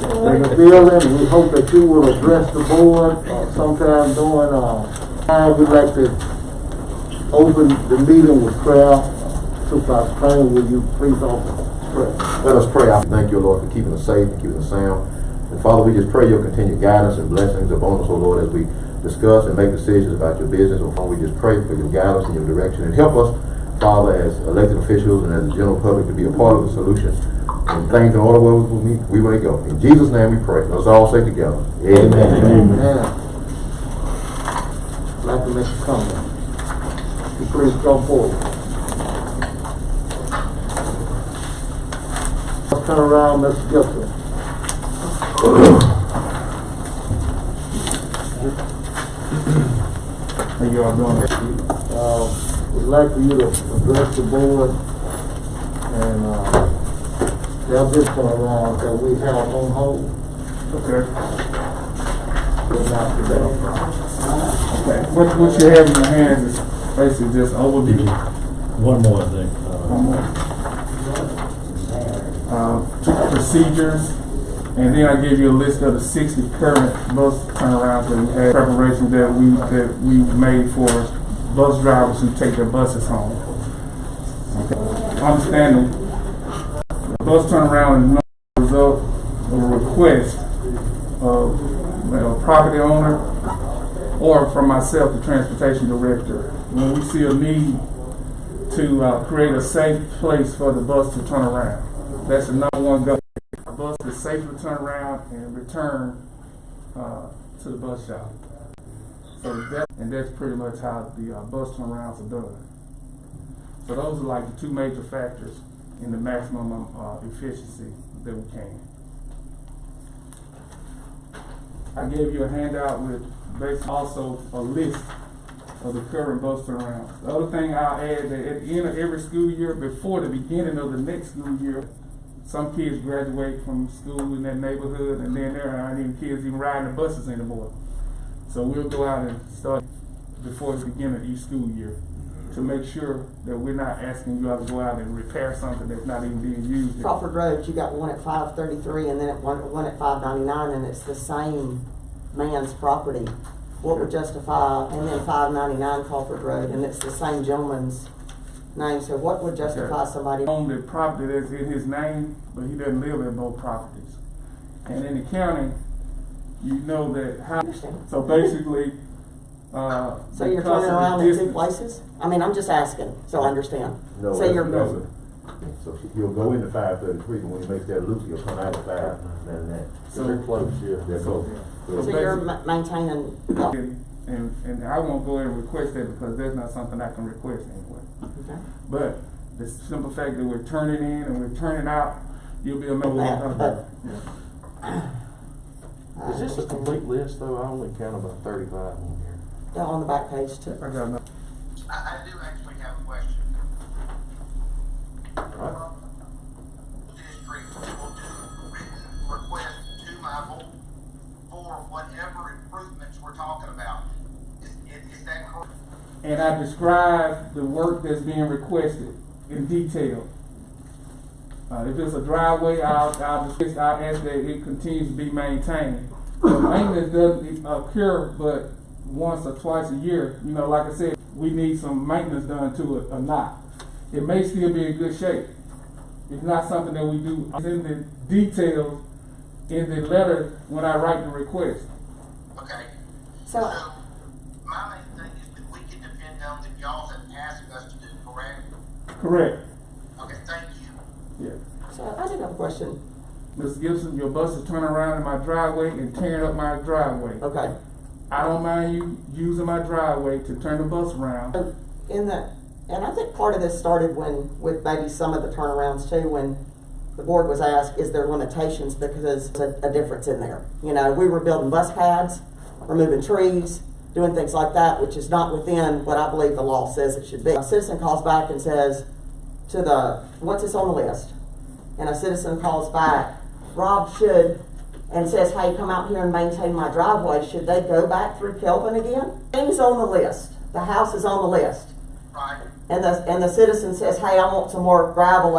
in the building. We hope that you will address the board sometime during time. We'd like to open the meeting with prayer. Supervisor Crane, will you please open prayer? Let us pray. I thank you, Lord, for keeping us safe and keeping us sound. And Father, we just pray your continued guidance and blessings upon us, O Lord, as we discuss and make decisions about your business. O Father, we just pray for your guidance and your direction, and help us, Father, as elected officials and as the general public, to be a part of the solution. And things in order where we may go. In Jesus' name we pray. Let's all say together. Amen. Amen. I'd like to make a comment. You please come forward. Let's turn around, Mr. Gibson. How you all doing? We'd like for you to address the board and have this one around that we have on hold. Okay. But not today. Okay. What you have in your hands is basically just overview. One more thing. Procedures, and then I gave you a list of the 60 current bus turnarounds that we had, preparation that we made for bus drivers who take their buses home. Okay. Understanding, the bus turnaround is not a result of a request of a property owner or from myself, the transportation director. When we see a need to create a safe place for the bus to turn around, that's the number one goal. The bus is safely turn around and return to the bus shop. So that's pretty much how the bus turnarounds are done. So those are like the two major factors in the maximum efficiency that we can. I gave you a handout with basically also a list of the current bus turnarounds. The other thing I'll add, that at the end of every school year, before the beginning of the next school year, some kids graduate from school in that neighborhood, and then there aren't even kids even riding the buses anymore. So we'll go out and start before the beginning of each school year to make sure that we're not asking you all to go out and repair something that's not even being used. Crawford Road, you got one at 533 and then one at 599, and it's the same man's property. What would justify, and then 599 Crawford Road, and it's the same gentleman's name. So what would justify somebody own the property that's in his name, but he doesn't live in both properties? And in the county, you know that how. So basically, so you're turning around in two places? I mean, I'm just asking, so I understand. No, so you're no. So he'll go into 533, but when he makes that loop, he'll come out of 599. So they're close, yeah. They're close. So you're maintaining. And I won't go ahead and request that because that's not something I can request anyway. Okay. But the simple fact that we're turning in and we're turning out, you'll be amazed. Is this a complete list though? I only count about 35 on here. Yeah, on the back page too. I got enough. I do actually have a question. Right. District will do written request to my board for whatever improvements we're talking about. Is that correct? And I describe the work that's being requested in detail. If it's a driveway, I'll ask that it continues to be maintained. The maintenance doesn't occur but once or twice a year. You know, like I said, we need some maintenance done to it or not. It may still be in good shape. It's not something that we do. It's in the details in the letter when I write the request. Okay. So my main thing is that we can depend on that y'all have asked us to do, correct? Correct. Okay, thank you. Yeah. So I did have a question. Ms. Gibson, your bus is turning around in my driveway and tearing up my driveway. Okay. I don't mind you using my driveway to turn the bus around. And I think part of this started with maybe some of the turnarounds too, when the board was asked, is there limitations, because there's a difference in there. You know, we were building bus pads, removing trees, doing things like that, which is not within what I believe the law says it should be. A citizen calls back and says once it's on the list, and a citizen calls back, Rob should, and says, hey, come out here and maintain my driveway, should they go back through Kelvin again? Things on the list. The house is on the list. Right. And the citizen says, hey, I want some more gravel,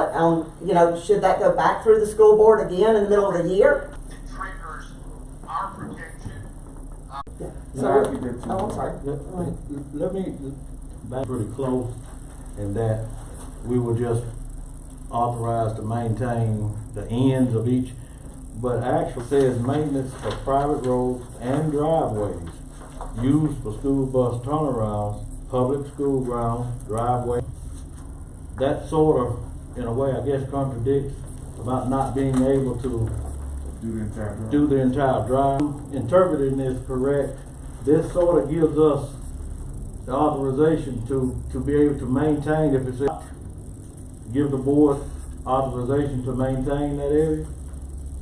should that go back through the school board again in the middle of the year? The tree Yeah. No, So, I think that's too oh, I'm much. sorry. Let me, back pretty close in that we were just authorized to maintain the ends of each, but actually says maintenance of private roads and driveways used for school bus turnarounds, public school grounds, driveway. That sort of, in a way, I guess contradicts about not being able to Do the entire drive. do the entire drive. Interpreting this correct, this sort of gives us the authorization to be able to maintain, if it's, give the board authorization to maintain that area?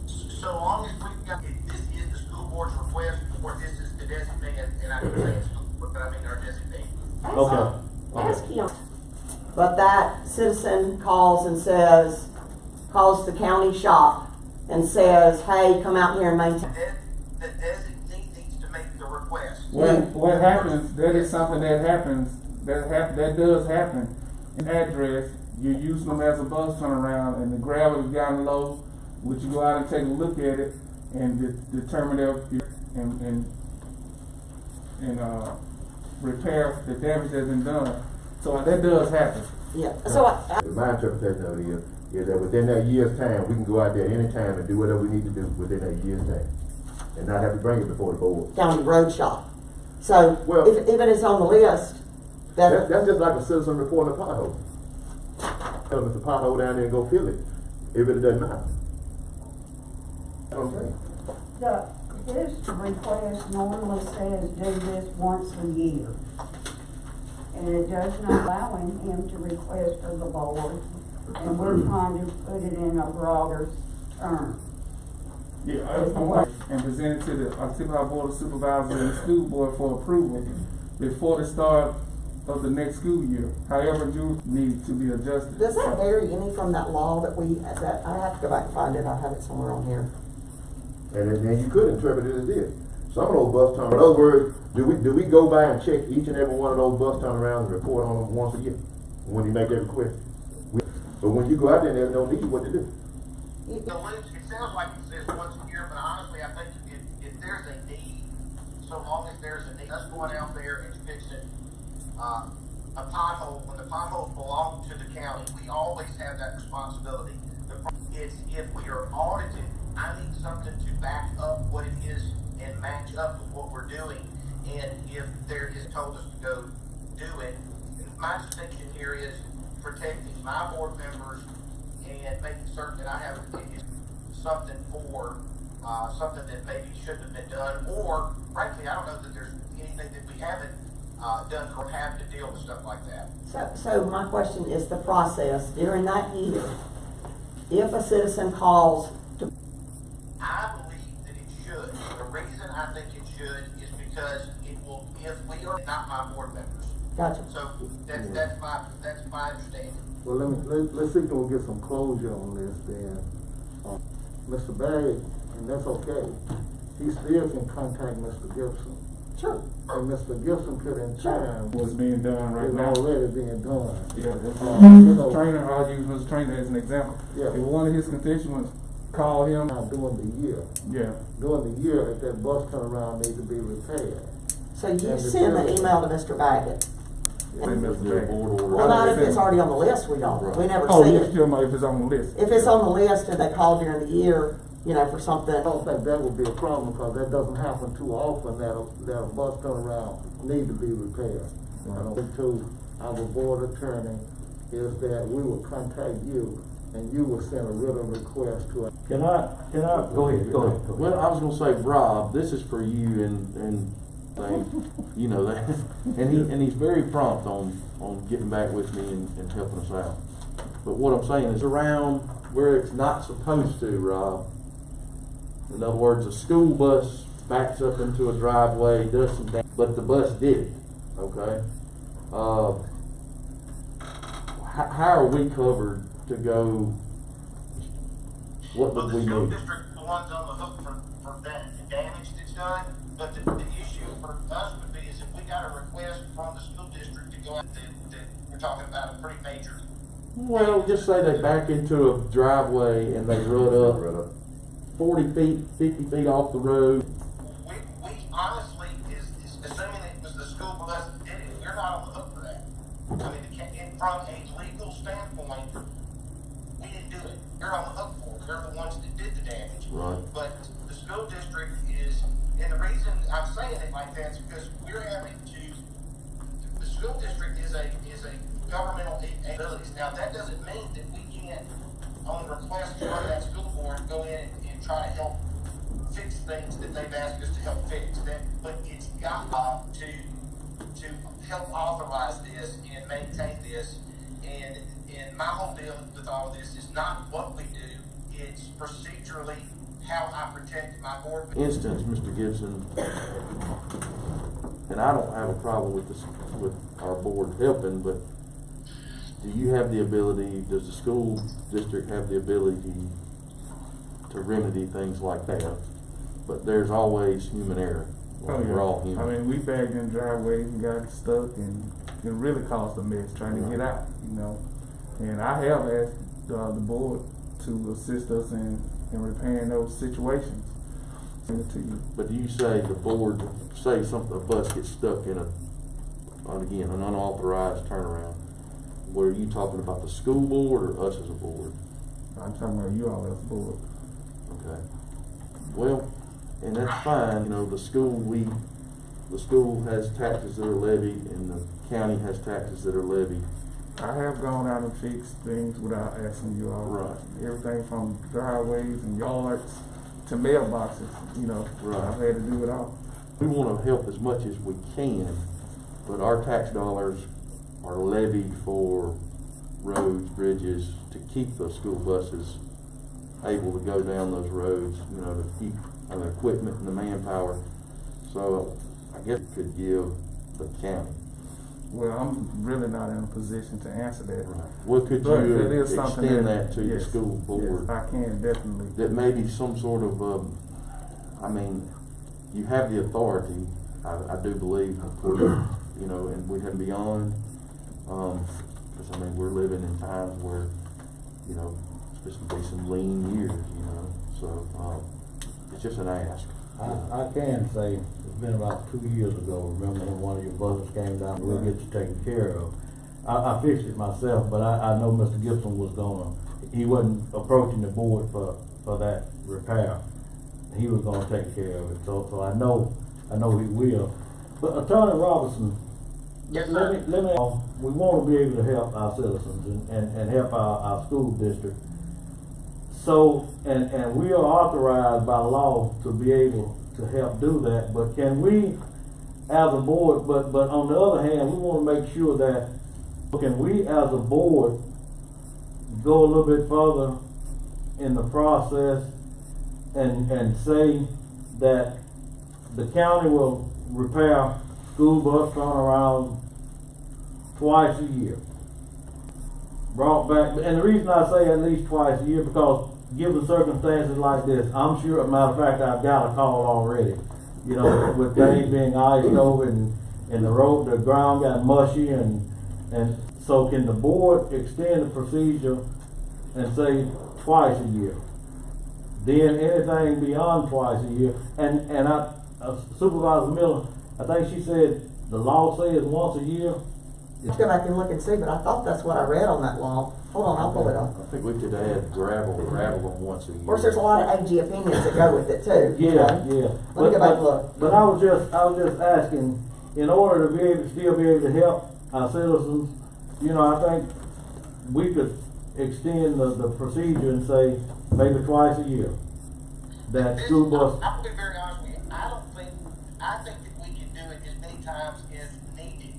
So long as we've got, if this is the school board's request, or this is the designate, and I can say it's school board, but I mean our designate. Okay. Ask him. But that citizen calls and says, calls the county shop and says, hey, come out here and maintain. The designee needs to make the request. What happens, that is something that happens, that does happen. An address, you're using them as a bus turnaround and the gravel has gotten low, would you go out and take a look at it and determine if, and repair the damage that's been done? So that does happen. Yeah, so My interpretation of it is that within that year's time, we can go out there anytime and do whatever we need to do within that year's time. And not have to bring it before the board. county road shop. So Well- if it's on the list, that, That's just like a citizen reporting a pothole. Tell them it's a pothole down there and go fill it. It really doesn't matter. That's what I'm saying. His request normally says do this once a year. And it does not allow him to request of the board, and we're trying to put it in a broader term. Yeah, and present it to the Occidental Board of Supervisors and the school board for approval before the start of the next school year. However, you need to be adjusted. does that vary any from that law that I have to go back and find it, I have it somewhere on here. And then you could interpret it as this. Some of those bus turnarounds, in other words, do we go by and check each and every one of those bus turnarounds and report on them once a year when you make that request? But when you go out there, there's no need what to do. It sounds like it says once a year, but honestly, I think if there's a need, so long as there's a need, us going out there and fixing, a pothole, when the potholes belong to the county, we always have that responsibility. The problem is if we are audited, I need something to back up what it is and match up with what we're doing. And if there is told us to go do it, my distinction here is protecting my board members and making certain that I have something for, something that maybe shouldn't have been done, or frankly, I don't know that there's anything that we haven't done or have to deal with stuff like that. So my question is the process during that year, if a citizen calls to, I believe that it should. The reason I think it should is because it will, if we are not my board members. gotcha. So that's my understanding. Well, let's see if we can get some closure on this then. Mr. Barry, and that's okay, he still can contact Mr. Gibson. Sure. And Mr. Gibson could in turn, What's being done right is now. already being done. Yeah, You know, Mr. Trainer, I'll use Mr. Trainer as an example. Yeah. If one of his constituents call him, Now, during the year, if that bus turnaround needs to be repaired. So you send the email to Mr. Baggett. say Mr. Trainer. Well, not if it's already on the list, we never Oh, see you it. still know if it's on the list. If it's on the list and they call during the year, for something, I don't think that would be a problem, because that doesn't happen too often that a bus turnaround need to be repaired. I don't think to our board attorney is that we will contact you and you will send a written request to us. Can I, go ahead. Well, I was gonna say, Rob, this is for you and you know that, and he's very prompt on getting back with me and helping us out. But what I'm saying is around where it's not supposed to, Rob. In other words, a school bus backs up into a driveway, does some damage, but the bus did it, okay? How are we covered to go, what Well, would the we school need? district, the ones on the hook for that damage that's done, but the issue for us would be is if we got a request from the school district to go out, that we're talking about a pretty major. Well, just say they back into a driveway and they run up 40 feet, 50 feet off the road. We honestly, from a legal standpoint, we didn't do it. You're on the hook for it. They're the ones that did the damage. Right. But the school district is, and the reason I'm saying it like that is because we're having to, the school district is a governmental abilities. Now, that doesn't mean that we can't, on request from that school board, go in and try to help fix things that they've asked us to help fix. But it's got to help authorize this and maintain this. And my whole deal with all of this is not what we do, it's procedurally how I protect my board. Instance, Mr. Gibson, and I don't have a problem with this, with our board helping, but do you have the ability, does the school district have the ability to remedy things like that? But there's always human error. Oh, yeah. We're all human. I mean, we bagged in driveways and got stuck, and it really caused a mess trying to get out, you know. And I have asked the board to assist us in repairing those situations. Send it to you. But do you say the board, say something, a bus gets stuck in an unauthorized turnaround? What are you talking about, the school board or us as a board? I'm talking about you all as a board. Okay. Well, and that's fine, you know, the school has taxes that are levied and the county has taxes that are levied. I have gone out and fixed things without asking you all. Right. Everything from driveways and yards to mailboxes, you know. Right. I've had to do it all. We want to help as much as we can, but our tax dollars are levied for roads, bridges, to keep the school buses able to go down those roads, you know, to keep the equipment and the manpower. So I guess it could give the county. Well, I'm really not in a position to answer that. Right. Well, could But you it is something extend that to the yes, school board? Yes, I can definitely. That maybe some sort of, I mean, you have the authority, I do believe, you know, and we can beyond, because I mean, we're living in times where, you know, it's supposed to be some lean years, you know, so it's just an ask. I can say, it's been about 2 years ago, remember when one of your buses came down, we'll get you taken care of. I fixed it myself, but I know Mr. Gibson he wasn't approaching the board for that repair. He was gonna take care of it, so I know he will. But Attorney Robertson, Yes, let sir. me, we wanna be able to help our citizens and help our school district. So, and we are authorized by law to be able to help do that, but can we, as a board, but on the other hand, we wanna make sure that, can we as a board go a little bit further in the process and say that the county will repair school bus turnaround twice a year? Brought back, and the reason I say at least twice a year, because given circumstances like this, I'm sure, as a matter of fact, I've got a call already. You know, with things being iced over and the ground got mushy and so can the board extend the procedure and say twice a year? Then anything beyond twice a year, and Supervisor Miller, I think she said the law says once a year. Let's go back and look and see, but I thought that's what I read on that law. Hold on, I'll pull it up. I think we could add gravel on once a year. Of course, there's a lot of AG opinions that go with it too. you Yeah, know? yeah. Let me go back and look. But I was just asking, in order to be able to still be able to help our citizens, you know, I think we could extend the procedure and say maybe twice a year. That school bus. I'm gonna be very honest with you. I think that we can do it as many times as needed.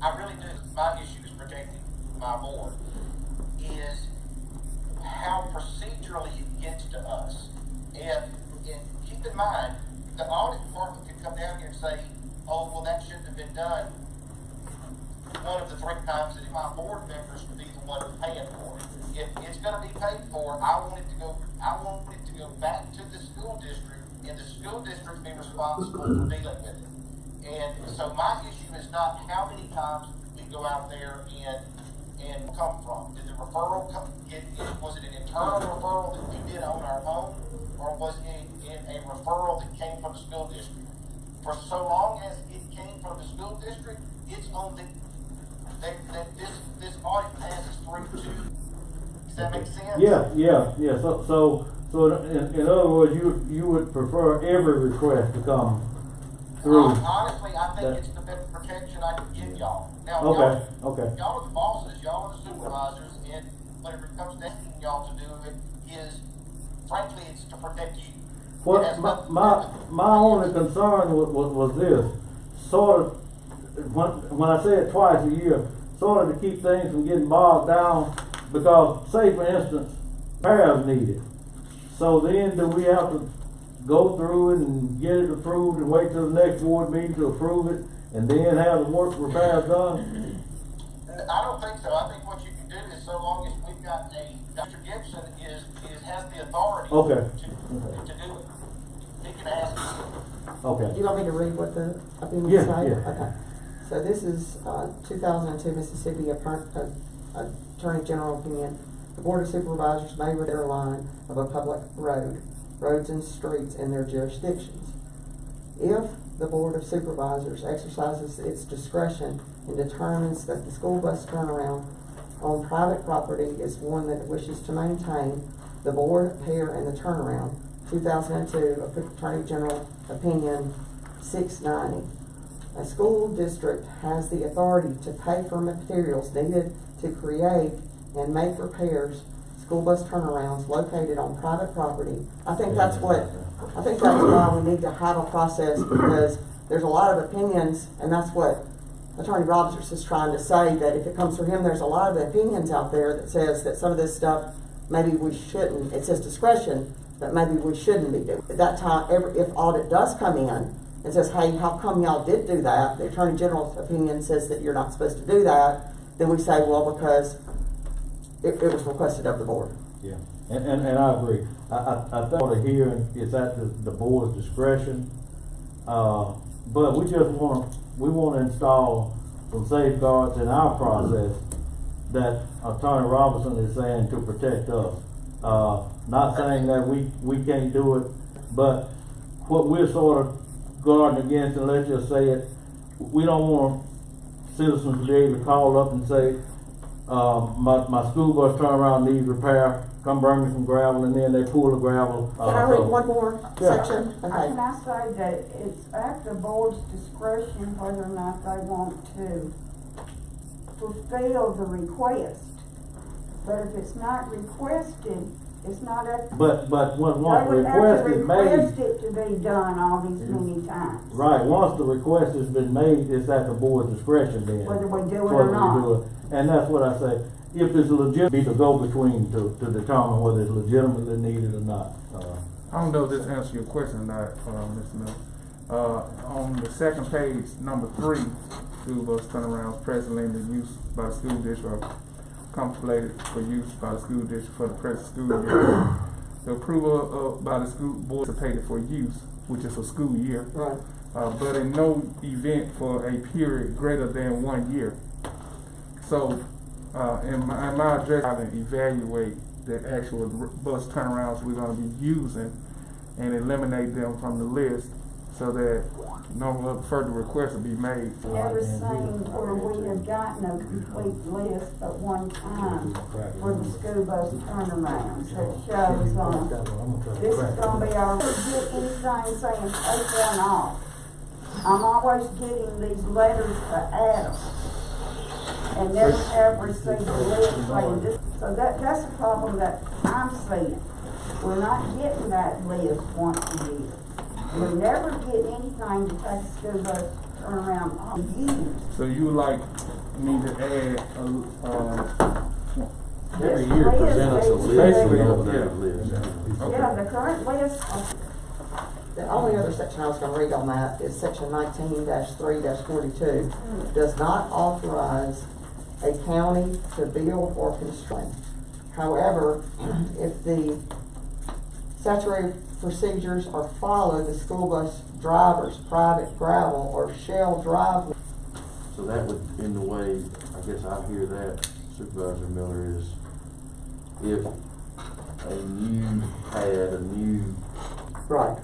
I really do. My issue is protecting my board. Is how procedurally it gets to us. And keep in mind, the audit department could come down here and say, oh, well, that shouldn't have been done. One of the 3 times that my board members would be the one paying for it. If it's gonna be paid for, I want it to go back to the school district, and the school district be responsible for dealing with it. And so my issue is not how many times we go out there and come from. Did the referral was it an internal referral that we did on our own, or was it a referral that came from the school district? For so long as it came from the school district, it's on the this audit passes through to, does that make sense? Yeah. So in other words, you would prefer every request to come through? Honestly, I think it's the best protection I can give y'all. Now, Okay. y'all are the bosses, y'all are the supervisors, and whenever it comes to asking y'all to do it, is frankly, it's to protect you. What It has nothing to do with- my only concern was this, sort of, when I say it twice a year, sort of to keep things from getting bogged down, because say for instance, repairs needed. So then do we have to go through it and get it approved and wait till the next board meeting to approve it and then have the work repairs done? I don't think so. I think what you can do is, so long as we've got Dr. Gibson has the authority Okay. to do it. He can ask. Okay. Do you want me to read what the opinion Yeah, say? yeah. Okay. So this is 2002 Mississippi Attorney General opinion. The Board of Supervisors may within their line of a public roads and streets in their jurisdictions. If the Board of Supervisors exercises its discretion and determines that the school bus turnaround on private property is one that it wishes to maintain, the board, pair, and the turnaround, 2002 Attorney General Opinion 690. A school district has the authority to pay for materials needed to create and make repairs, school bus turnarounds located on private property. I think that's why we need to have a process, because there's a lot of opinions, and that's what Attorney Roberts is trying to say, that if it comes from him, there's a lot of opinions out there that says that some of this stuff, maybe we shouldn't, it's his discretion, but maybe we shouldn't be doing. At that time, if audit does come in and says, hey, how come y'all did do that? The Attorney General's opinion says that you're not supposed to do that. Then we say, well, because it was requested of the board. Yeah, and I agree. I think what I'm hearing is at the board's discretion, but we just want to install some safeguards in our process that Attorney Robinson is saying to protect us. Not saying that we can't do it, but what we're sort of guarding against, and let's just say it, we don't want citizens to be able to call up and say, my school bus turnaround needs repair, come bring me some gravel, and then they pull the gravel. Can I read one more section? Okay. Can I say that it's at the board's discretion whether or not they want to fulfill the request. But if it's not requested, it's not at. But once they the would have request to is made. request it to be done all these many times. Right, once the request has been made, it's at the board's discretion then. Whether we do it whether or we not. do it. And that's what I say, if it's legit, be the go-between to determine whether it's legitimately needed or not. I don't know if this answers your question or not, Mr. Miller. On the second page, number 3, school bus turnarounds presently in use by the school district are contemplated for use by the school district for the present school year. The approval by the school board anticipated for use, which is a school year, Right. but in no event for a period greater than 1 year. So, in my address, I can evaluate the actual bus turnarounds we're going to be using and eliminate them from the list so that no further requests will be made. Never seen where we have gotten a complete list at one time for the school bus turnarounds that shows on. This is gonna be our, get anything saying take one off. I'm always getting these letters to Adam and never have received a list saying this. So that's a problem that I'm seeing. We're not getting that list once a year. We never get anything to take a school bus turnaround all year. So you would like me to add Every year present us a list, we have Yeah. that list. Yeah, the current list, The only other section I was gonna read on that is section 19-3-42, does not authorize a county to build or construct. However, if the statutory procedures are followed, the school bus drivers, private gravel or shell driveway. So that would, in the way, I guess I hear that, Supervisor Miller, is if a new pad, a new, Right.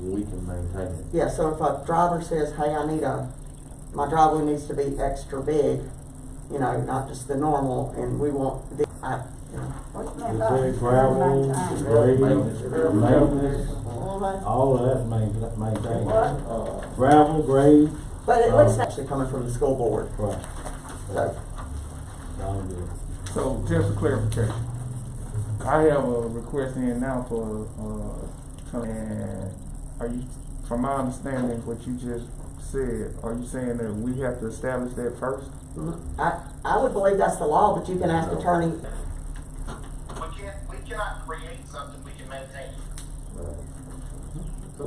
we can maintain it. Yeah, so if a driver says, hey, my driveway needs to be extra big, you know, not just the normal, and we want the, you know. What's meant It by says gravel, maintain? grade, Maintenance. maintenance, All that. all of that's maintained. What? Gravel, grade, But it looks actually coming from the school board, right. so. All good. So just for clarification, I have a request in now for, and are you, from my understanding, what you just said, are you saying that we have to establish that first? I would believe that's the law, but you can ask attorney. We cannot create something we can maintain. Right. So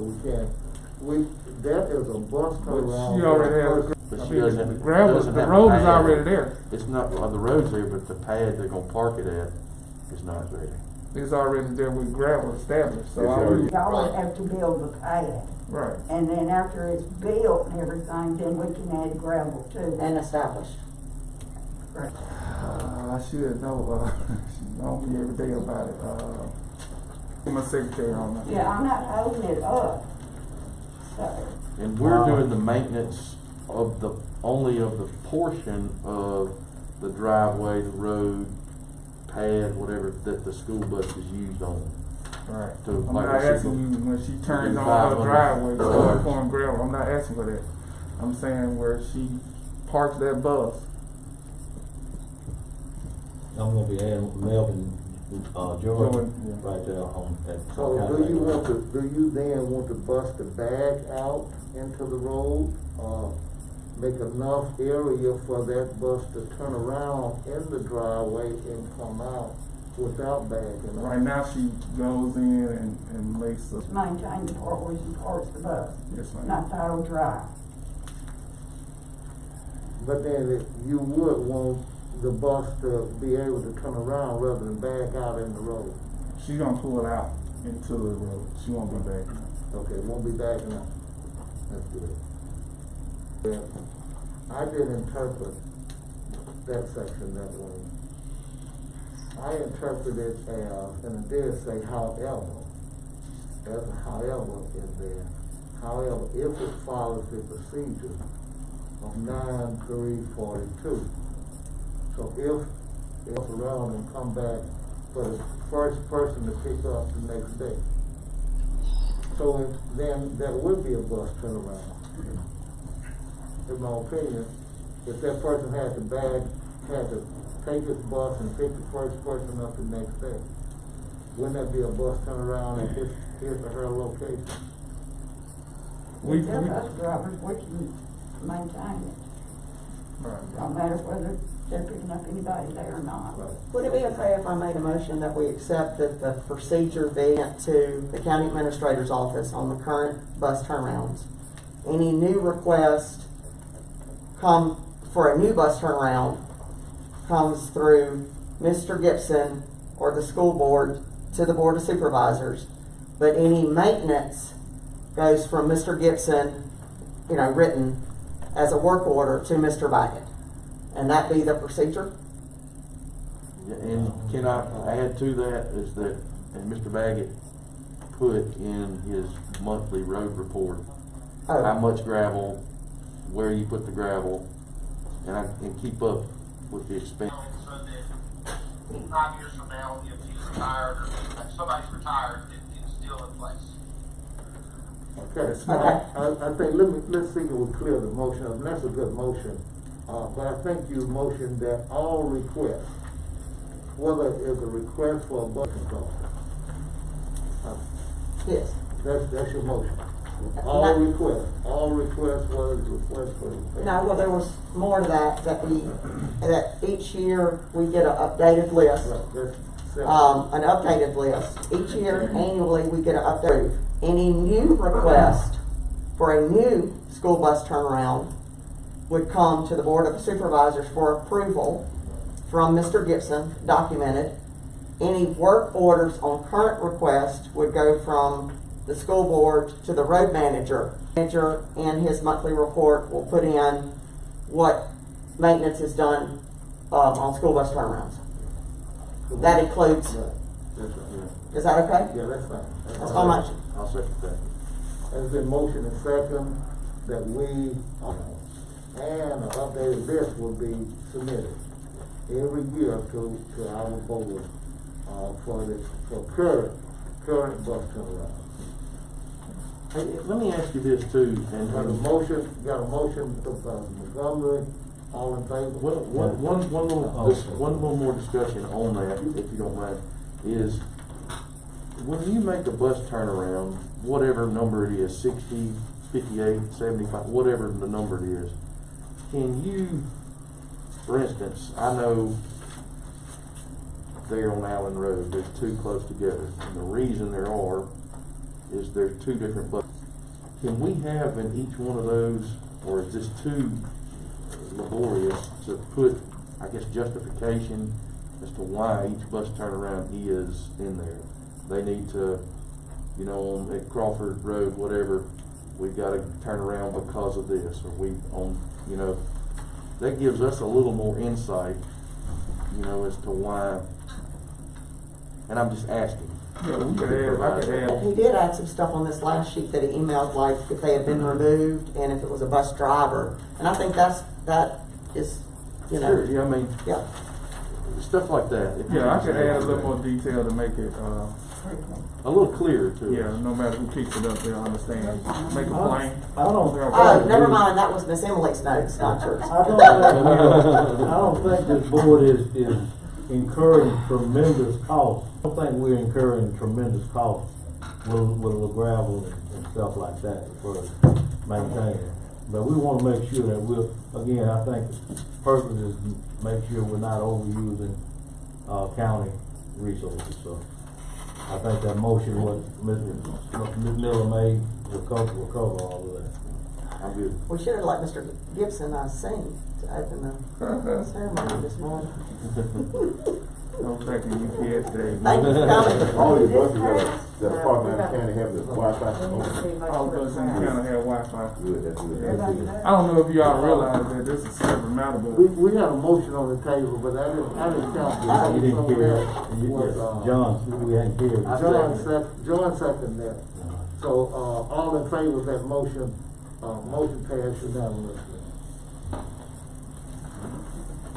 that is a bus turnaround. She already has, But I she mean, doesn't. the gravel, doesn't the have a road is pad. already there. It's not, well, the road's there, but the pad they're gonna park it at is not there. It's already there with gravel established, so It's all we, already- Y'all would have to build the pad, right. and then after it's built and everything, then we can add gravel to And it. established. I should know, she on me every day about it, my secretary on that. Yeah, I'm not holding it up, so. And we're doing the maintenance of the, only of the portion of the driveway, the road, pad, whatever, that the school bus is used on. Right. To, I'm like not I said, asking you when she turns do on 500 her driveway, to yards. start pouring gravel, I'm not asking for that. I'm saying where she parks that bus. I'm gonna be adding Melvin, George, Jordan, yeah. right there on that. So do you then want to bust the bag out into the road, make enough area for that bus to turn around in the driveway and come out without bagging? Right now, she goes in and makes a, Maintain the part where she parks the bus, yes, ma'am. not the whole drive. But then you would want the bus to be able to turn around rather than back out in the road. She's gonna pull it out into the road. She won't be back. Okay, won't be backing up. That's good. Yeah, I did interpret that section that way. I interpreted it as, and it did say however, there's a however in there. However, if it follows the procedure of 9-3-42. So if it's around and come back for the first person to pick up the next day. So then there would be a bus turnaround. In my opinion, if that person had to take his bus and pick the first person up the next day, wouldn't that be a bus turnaround at his or her location? We Tell bus drivers we can maintain it, right. don't matter whether they're picking up anybody there or not. Would it be okay if I made a motion that we accept that the procedure be sent to the county administrator's office on the current bus turnarounds? Any new request come for a new bus turnaround comes through Mr. Gibson or the school board to the Board of Supervisors, but any maintenance goes from Mr. Gibson, you know, written as a work order to Mr. Baggett. And that be the procedure? And can I add to that is that, and Mr. Baggett put in his monthly road report, how much gravel, where you put the gravel, and keep up with the expense. So that 5 years from now, if he's retired or if somebody's retired, it's still in place. Okay, I think, let's see if we clear the motion up, and that's a good motion. But I think you motioned that all requests, whether it's a request for a bus control, Yes. that's your motion. All requests, whether it's a request for a. No, well, there was more to that, that each year we get an updated list. Right, that's separate. An updated list. Each year, annually, we get an update. Any new request for a new school bus turnaround would come to the Board of Supervisors for approval from Mr. Gibson, documented. Any work orders on current request would go from the school board to the road manager. Manager in his monthly report will put in what maintenance is done on school bus turnarounds. That includes, Right, that's right. is that okay? Yeah, that's fine. That's my motion. I'll second that. There's been motion and second that we, and an updated list will be submitted every year to our board, for current bus turnaround. Hey, let me ask you this too, and Got a motion, Supervisor Montgomery, all in favor? one little more discussion on that, if you don't mind, is when you make a bus turnaround, whatever number it is, 60, 58, 75, whatever the number it is, can you, for instance, I know there on Allen Road, there's two close together, and the reason there are is there's two different buses. Can we have in each one of those, or is this too laborious to put, I guess, justification as to why each bus turnaround is in there? They need to, you know, at Crawford Road, whatever, we've got to turn around because of this, or you know, that gives us a little more insight, you know, as to why. And I'm just asking. Yeah, we could add, I could add. He did add some stuff on this last sheet that he emailed, like if they had been removed and if it was a bus driver. And I think that is, you know. Sure, yeah, I mean, Yeah. stuff like that. If you Yeah, I just could add add a little more detail to make it, a little clearer to yeah, us. no matter who picks it up, they'll understand. Make it plain. I don't. Never mind, that was Miss Emily's notes, not yours. I don't think this board is incurring tremendous costs. I don't think we're incurring tremendous costs with the gravel and stuff like that for maintaining. But we want to make sure that again, I think the purpose is to make sure we're not overusing county resources. So I think that motion, what Ms. Miller made, will cover all of that. I'm good. We should have let Mr. Gibson sing to open the ceremony this morning. No second UPS day. Thank you for coming. All these buses that are parked around the county have the Wi-Fi. All of us in the county have Wi-Fi. Good, that's good. That's good. I don't know if y'all realize that this is a separate matter, but We had a motion on the table, but I didn't count the. You didn't hear it. Was, John, we hadn't heard it. John seconded that. So, all in favor of that motion, motion passed unanimously.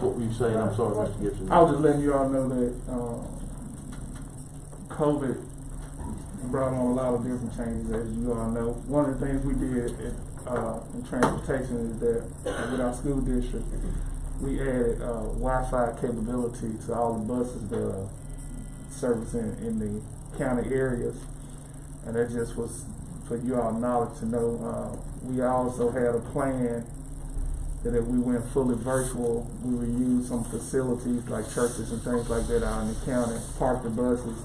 What were you saying? I'm sorry, Mr. Gibson. I was just letting you all know that COVID brought on a lot of different changes, as you all know. One of the things we did in transportation is that with our school district, we added Wi-Fi capability to all the buses that are servicing in the county areas. And that just was for you all knowledge to know. We also had a plan that if we went fully virtual, we would use some facilities like churches and things like that out in the county, park the buses,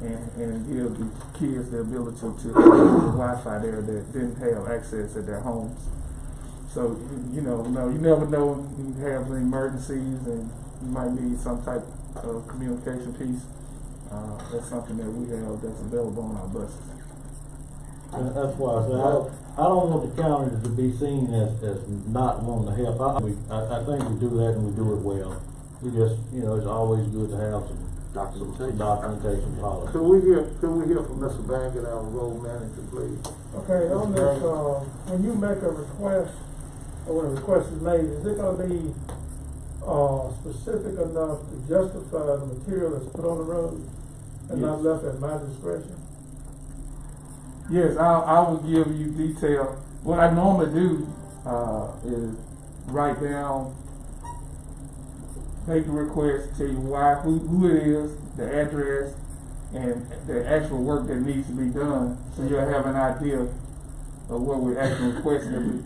and give the kids the ability to use the Wi-Fi there that didn't have access at their homes. So, you know, you never know, you have emergencies and you might need some type of communication piece. That's something that we have that's available on our buses. And that's why I said, I don't want the county to be seen as not wanting to help. I think we do that and we do it well. We just, you know, it's always good to have some documentation policy. Could we hear from Mr. Bankett, our road manager, please? Okay, on this, when you make a request, or when a request is made, is it gonna be, specific enough to justify the material that's put on the road and not left at my discretion? Yes, I will give you detail. What I normally do is write down, make a request, tell you why, who it is, the address, and the actual work that needs to be done, so you'll have an idea of what we're actually requesting.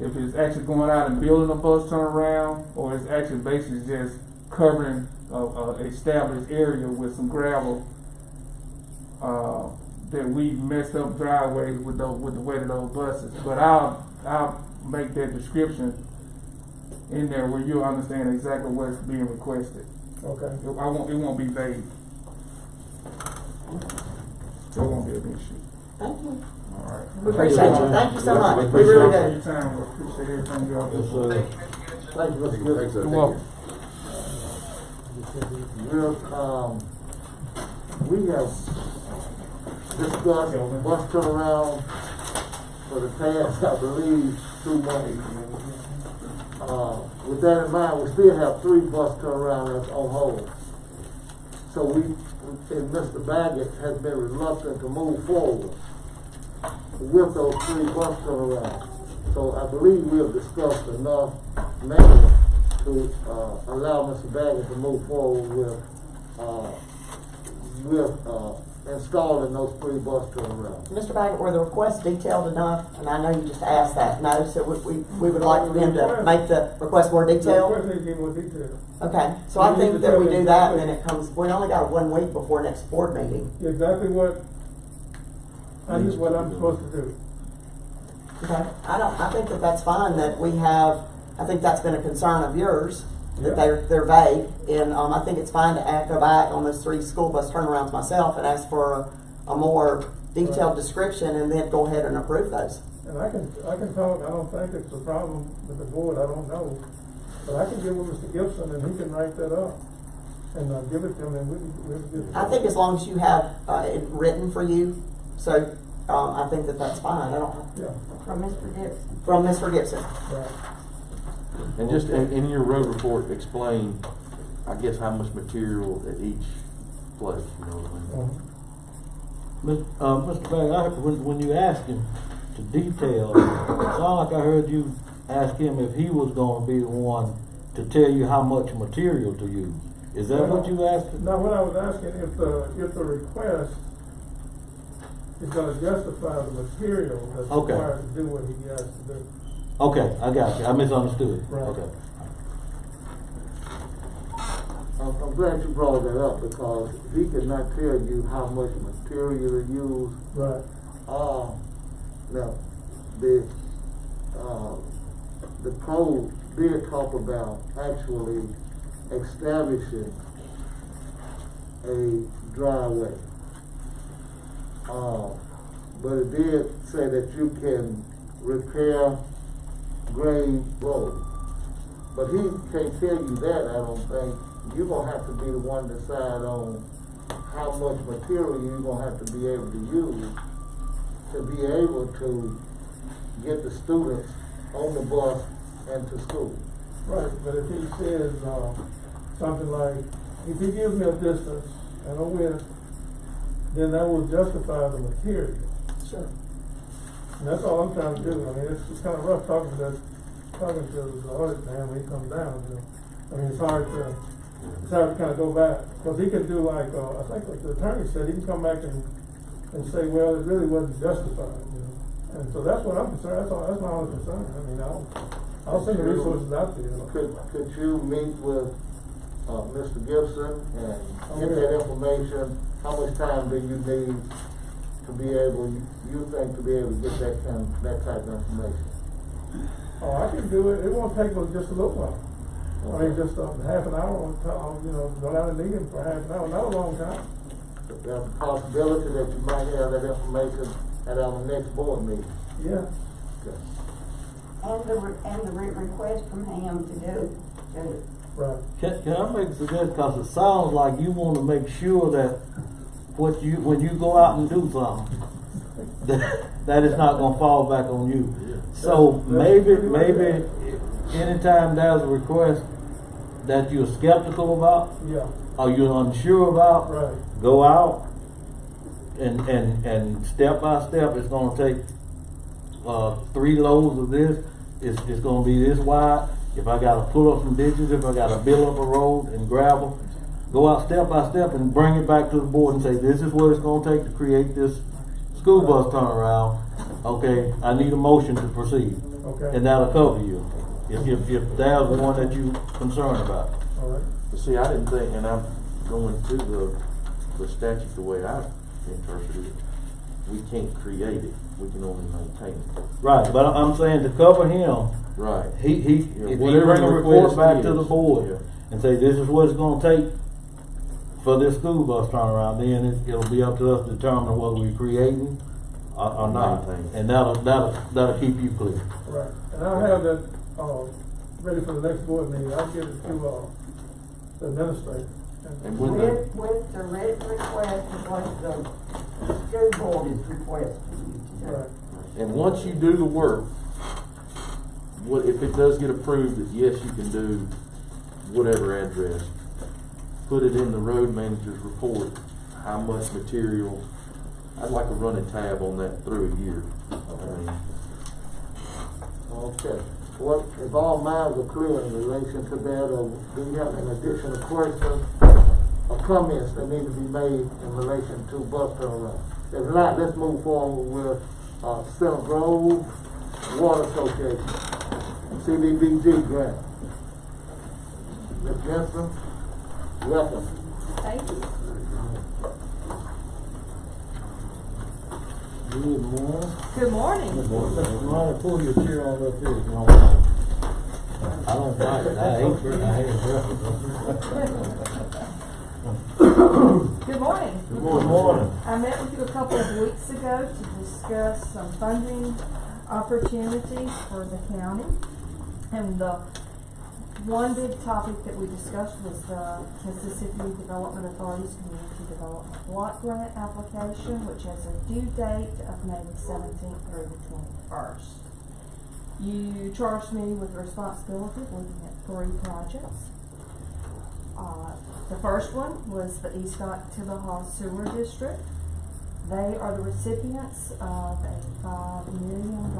If it's actually going out and building a bus turnaround, or it's actually basically just covering a established area with some gravel. That we messed up driveways with the weight of those buses. But I'll make that description in there where you'll understand exactly what's being requested. Okay. It won't be vague. So it won't be an issue. Thank you. All right. We appreciate you. Thank you so much. We really do. Your time. We appreciate everything y'all do. Thank you, Mr. Gibson. You're welcome. We have discussed bus turnaround for the past, I believe, 2 months. With that in mind, we still have 3 bus turnaround that's on hold. So and Mr. Baggett has been reluctant to move forward with those 3 bus turnarounds. So I believe we have discussed enough matters to allow Mr. Baggett to move forward with installing those 3 bus turnarounds. Mr. Baggett, were the requests detailed enough? And I know you just asked that, no, so we would like for them to make the request more detailed? The request needs to be more detailed. Okay, so I think that we do that and then it comes, we only got 1 week before next board meeting. Exactly what I'm supposed to do. Okay, I think that that's fine, that we have, I think that's been a concern of yours, that they're vague, and, I think it's fine to go back on those 3 school bus turnarounds myself and ask for a more detailed description and then go ahead and approve those. And I can talk, I don't think it's a problem with the board, I don't know. But I can get with Mr. Gibson and he can write that up and give it to him and we'll get it. I think as long as you have, it written for you, so, I think that that's fine, I don't. Yeah. From Mr. Gibson. From Mr. Gibson. Right. And just in your road report, explain, I guess, how much material at each place, you know what I mean? Mr. Baggett, when you asked him to detail, it sounded like I heard you ask him if he was gonna be the one to tell you how much material to use. Is that what you asked him? No, what I was asking, if the request is gonna justify the material that's Okay. required to do what he has to do. Okay, I got you. I misunderstood. Right. Okay. I'm glad you brought that up because he could not tell you how much material to use. Right. Now, the code did talk about actually establishing a driveway. But it did say that you can repair grade road. But he can't tell you that, I don't think. You're gonna have to be the one to decide on how much material you're gonna have to be able to use to be able to get the students on the bus and to school. Right, but if he says, something like, if he gives me a distance and a width, then that will justify the material. Sure. And that's all I'm trying to do. I mean, it's kind of rough talking to the audit man when he comes down, you know. I mean, it's hard to kind of go back, because he can do like, I think like the attorney said, he can come back and say, well, it really wasn't justified, you know. And so that's what I'm concerned, that's my only concern. I mean, I'll send the resources out to you. Could you meet with, Mr. Gibson and get that information? How much time do you need to be able, you think, to be able to get that type of information? Oh, I can do it. It won't take but just a little while. I mean, just half an hour, you know, go down and meet him for half an hour, not a long time. There's a possibility that you might have that information at our next board meeting. Yeah. Okay. And the request from him to do. Right. Can I make a suggestion? Because it sounds like you want to make sure that when you go out and do something, that it's not going to fall back on you. So maybe anytime there's a request that you're skeptical about, Yeah. or you're unsure about, Right. go out and step by step, it's going to take 3 loads of this. It's going to be this wide. If I got to pull up some ditches, if I got to build up a road and gravel, go out step by step and bring it back to the board and say, this is what it's going to take to create this school bus turnaround. Okay, I need a motion to proceed. Okay. And that'll cover you. If there's one that you're concerned about. All right. But see, I didn't think, and I'm going to the statute the way I interpreted it, we can't create it, we can only maintain it. Right, but I'm saying to cover him, Right. if he whatever bring a the report request back to is, the board yeah. and say this is what it's gonna take for this school bus turnaround, then it'll be up to us to determine whether we're creating or not. Maintaining. And that'll keep you clear. Right. And I'll have that, ready for the next board meeting. I'll get it to, the administrator. And when the, With the written request of what the school board is requesting you to do. Right. and once you do the work, if it does get approved, that yes, you can do whatever address, put it in the road manager's report, how much material. I'd like a running tab on that through a year. I mean, Okay. What, if all minds are clear in relation to that, or do you have any additional questions or comments that need to be made in relation to bus turnaround? If not, let's move forward with, Center Grove Water Association, CDBG grant. Ms. Jensen, welcome. Thank you. Good morning. Good morning. Pull your chair on up here if you don't mind. I don't like it. I hate Good morning. Good morning. I met with you a couple of weeks ago to discuss some funding opportunities for the county. And the one big topic that we discussed was the Mississippi Development Authority's Community Development Block Grant application, which has a due date of May 17th through the 21st. You charged me with the responsibility of looking at 3 projects. The first one was the East Tibahaw Sewer District. They are the recipients of a $5 million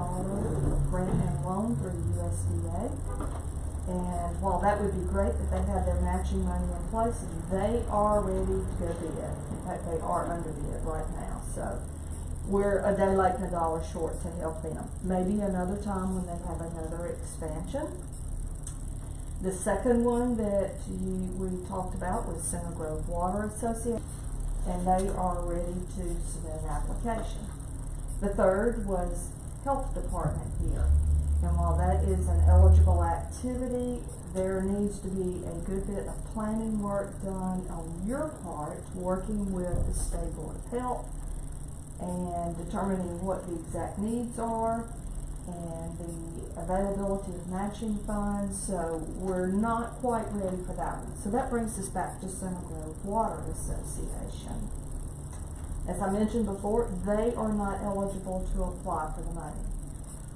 grant and loan through USDA. And while that would be great that they have their matching money in place, they are ready to go bid. In fact, they are under bid right now. So we're a day late and a dollar short to help them. Maybe another time when they have another expansion. The second one that we talked about was Center Grove Water Association, and they are ready to submit an application. The third was Health Department here. And while that is an eligible activity, there needs to be a good bit of planning work done on your part, working with the State Board of Health and determining what the exact needs are and the availability of matching funds. So we're not quite ready for that one. So that brings us back to Center Grove Water Association. As I mentioned before, they are not eligible to apply for the money.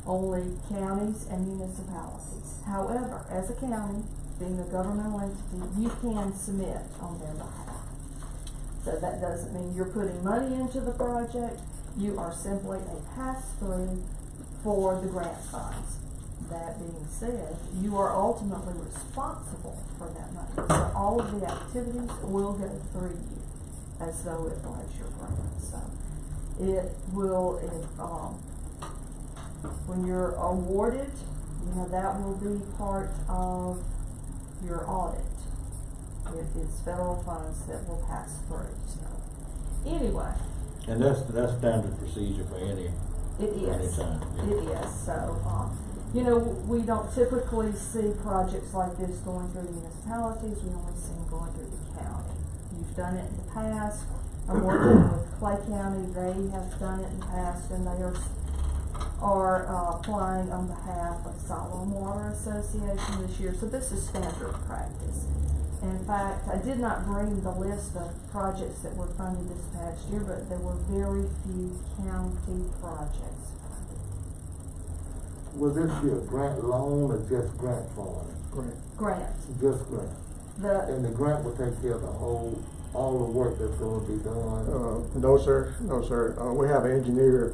Only counties and municipalities. However, as a county, being a governmental entity, you can submit on their behalf. So that doesn't mean you're putting money into the project. You are simply a pass-through for the grant funds. That being said, you are ultimately responsible for that money. So all of the activities will go through you as though it was your grant. So it will, when you're awarded, that will be part of your audit. It is federal funds that will pass through. So anyway. And that's standard procedure for any. It is. Anytime. Yeah. It is. So, we don't typically see projects like this going through the municipalities. We only see them going through the county. You've done it in the past. I'm working with Clay County. They have done it in the past, and they are applying on behalf of Siloam Water Association this year. So this is standard practice. In fact, I did not bring the list of projects that were funded this past year, but there were very few county projects funded. Will this be a grant loan or just grant funds? Grants. Just grant. And the grant will take care of all the work that's going to be done? No, sir. We have an engineer.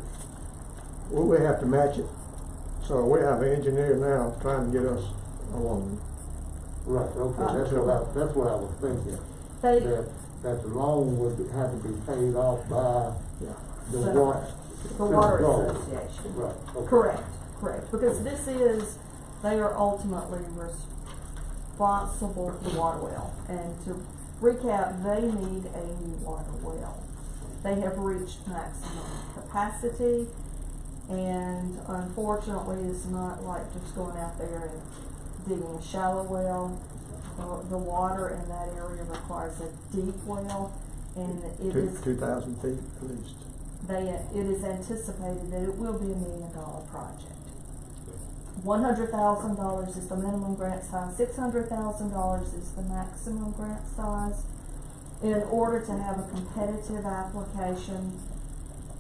We have to match it. So we have an engineer now trying to get us a loan. Right, okay, that's what I was thinking. That the loan would have to be paid off by the Water Association. Right, okay. Correct. Because they are ultimately responsible for the water well. And to recap, they need a new water well. They have reached maximum capacity, and unfortunately it's not like just going out there and digging a shallow well. The water in that area requires a deep well, and it is 2,000 feet at least. It is anticipated that it will be $1 million project. $100,000 is the minimum grant size. $600,000 is the maximum grant size. In order to have a competitive application,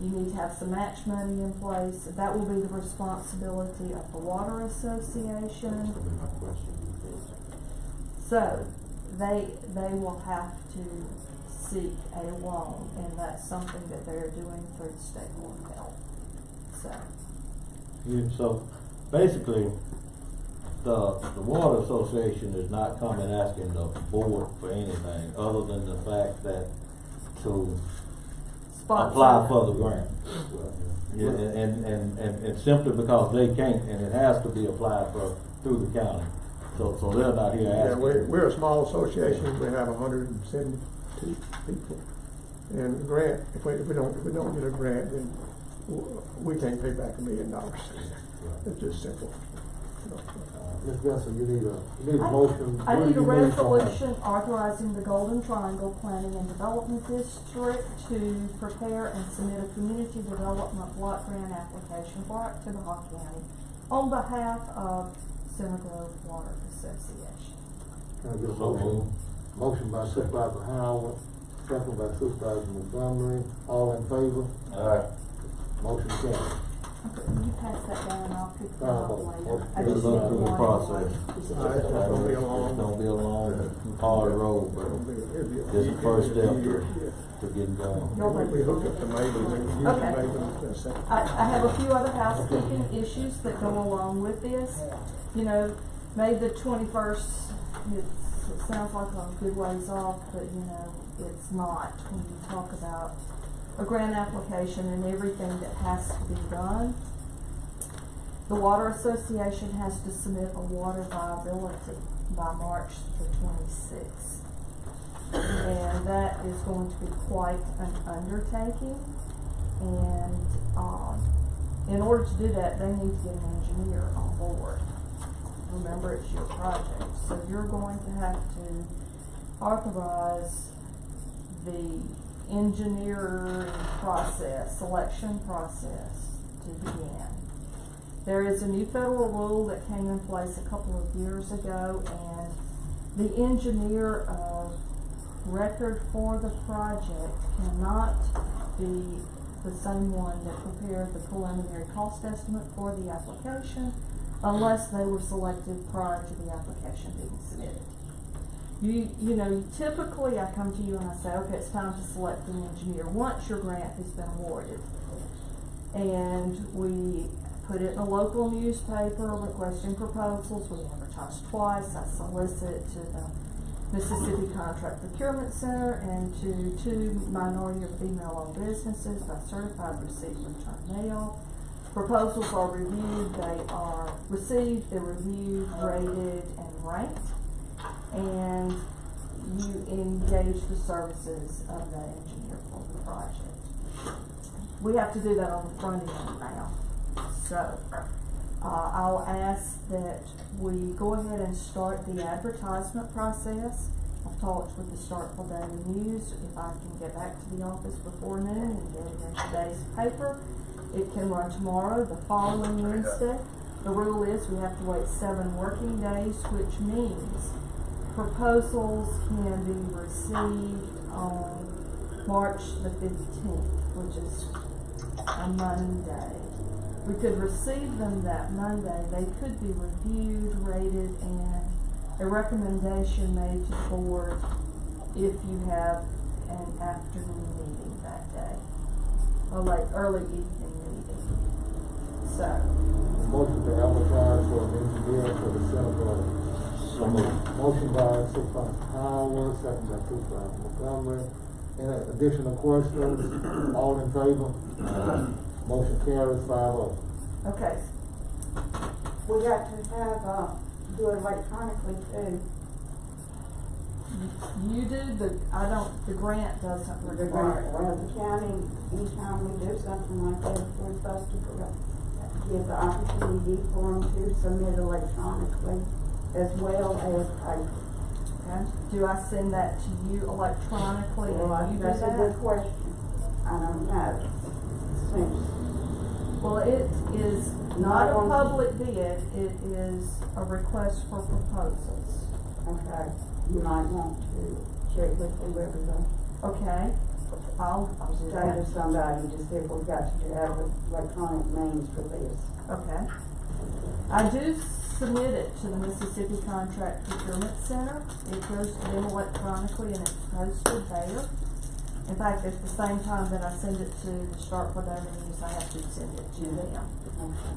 You need to have some match money in place. That will be the responsibility of the Water Association. So, they will have to seek a loan, and that's something that they're doing through the State Board of Health. So basically, the Water Association is not coming asking the board for anything other than the fact that to apply for the grant. Yeah, and simply because they can't, and it has to be applied for through the county. So they're not here Yeah, asking. we're a small association, we have 172 people. And grant, if we don't get a grant, then we can't pay back $1 million. It's just simple. Ms. Benson, you need a motion. I What need do a you need from us? resolution authorizing the Golden Triangle Planning and Development District to prepare and submit a community development block grant application for Ottawa County on behalf of Center Grove Water Association. Can I get a motion? Motion by Supervisor Howard, second by Supervisor Montgomery. All in favor? Aye. Motion carries. Okay, will you pass that down and I'll pick it up later? I It'll just go need through the one process. more. It's gonna be a long- It's gonna be a long, hard road, but it's the first step to getting going. We hooked up to Maven, and used Okay. Maven in a second. I have a few other housekeeping issues that go along with this. You know, May the 21st, it sounds like a good ways off, but you know, it's not when you talk about a grant application and everything that has to be done. The Water Association has to submit a water viability by March the 26th. And that is going to be quite an undertaking. And in order to do that, they need to get an engineer on board. Remember, it's your project. So you're going to have to authorize the engineering process, selection process to begin. There is a new federal rule that came in place a couple of years ago, and the engineer of record for the project cannot be the same one that prepared the preliminary cost estimate for the application unless they were selected prior to the application being submitted. You know, typically I come to you and I say, okay, it's time to select an engineer once your grant has been awarded. And we put it in a local newspaper requesting proposals. We advertise twice. I solicit to the Mississippi Contract Procurement Center and to 2 minority or female-owned businesses by certified receipt return mail. Proposals are reviewed, they are received, they're reviewed, rated, and ranked. And you engage the services of the engineer for the project. We have to do that on the front end now. So, I'll ask that we go ahead and start the advertisement process. I've talked with the Starkville Daily News. If I can get back to the office before noon and get it in today's paper, it can run tomorrow, the following Wednesday. The rule is we have to wait 7 working days, which means proposals can be received on March the 15th, which is a Monday. We could receive them that Monday. They could be reviewed, rated, and a recommendation made to the board if you have an afternoon meeting that day, or like early evening meeting. So. Motion to advertise for an engineer for the Center Grove. Motion by Supervisor Howard, second by Supervisor Montgomery. Any additional questions? All in favor? Motion carries 5-0. Okay. We got to have, do it electronically too. You do, the grant doesn't require it. Well, the county, anytime we do something like that, we're supposed to give the opportunity for them to submit electronically as well as paper. Okay. Do I send that to you electronically Well, and you do that's a good that? question. I don't know. Seems- Well, it is not a public bid, it is a request for proposals. Okay, you might want to check with whoever the, Okay, I'll do say to that. somebody to see if we've got to have electronic means for this. Okay. I do submit it to the Mississippi Contract Procurement Center. It goes to them electronically and it's posted there. In fact, at the same time that I send it to the Starkville Daily News, I have to send it to them.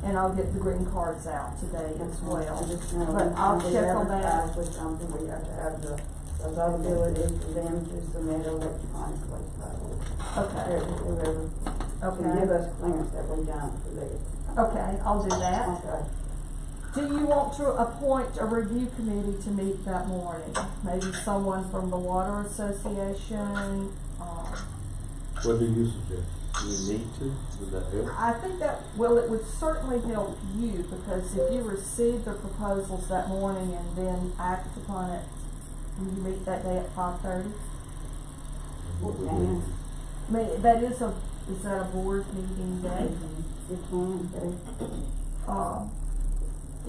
And I'll get the green cards out today as well. But I'll check on that. With something, we have to have the availability for them to submit electronically. Okay. Whoever can give Okay. us clearance that we've done for this. Okay, I'll do that. Okay. Do you want to appoint a review committee to meet that morning? Maybe someone from the Water Association? What do you suggest? Do we need to? Would that help? I think that, well, it would certainly help you, because if you receive the proposals that morning and then act upon it, will you meet that day at 5:30? And I mean, is that a board meeting day? it can be.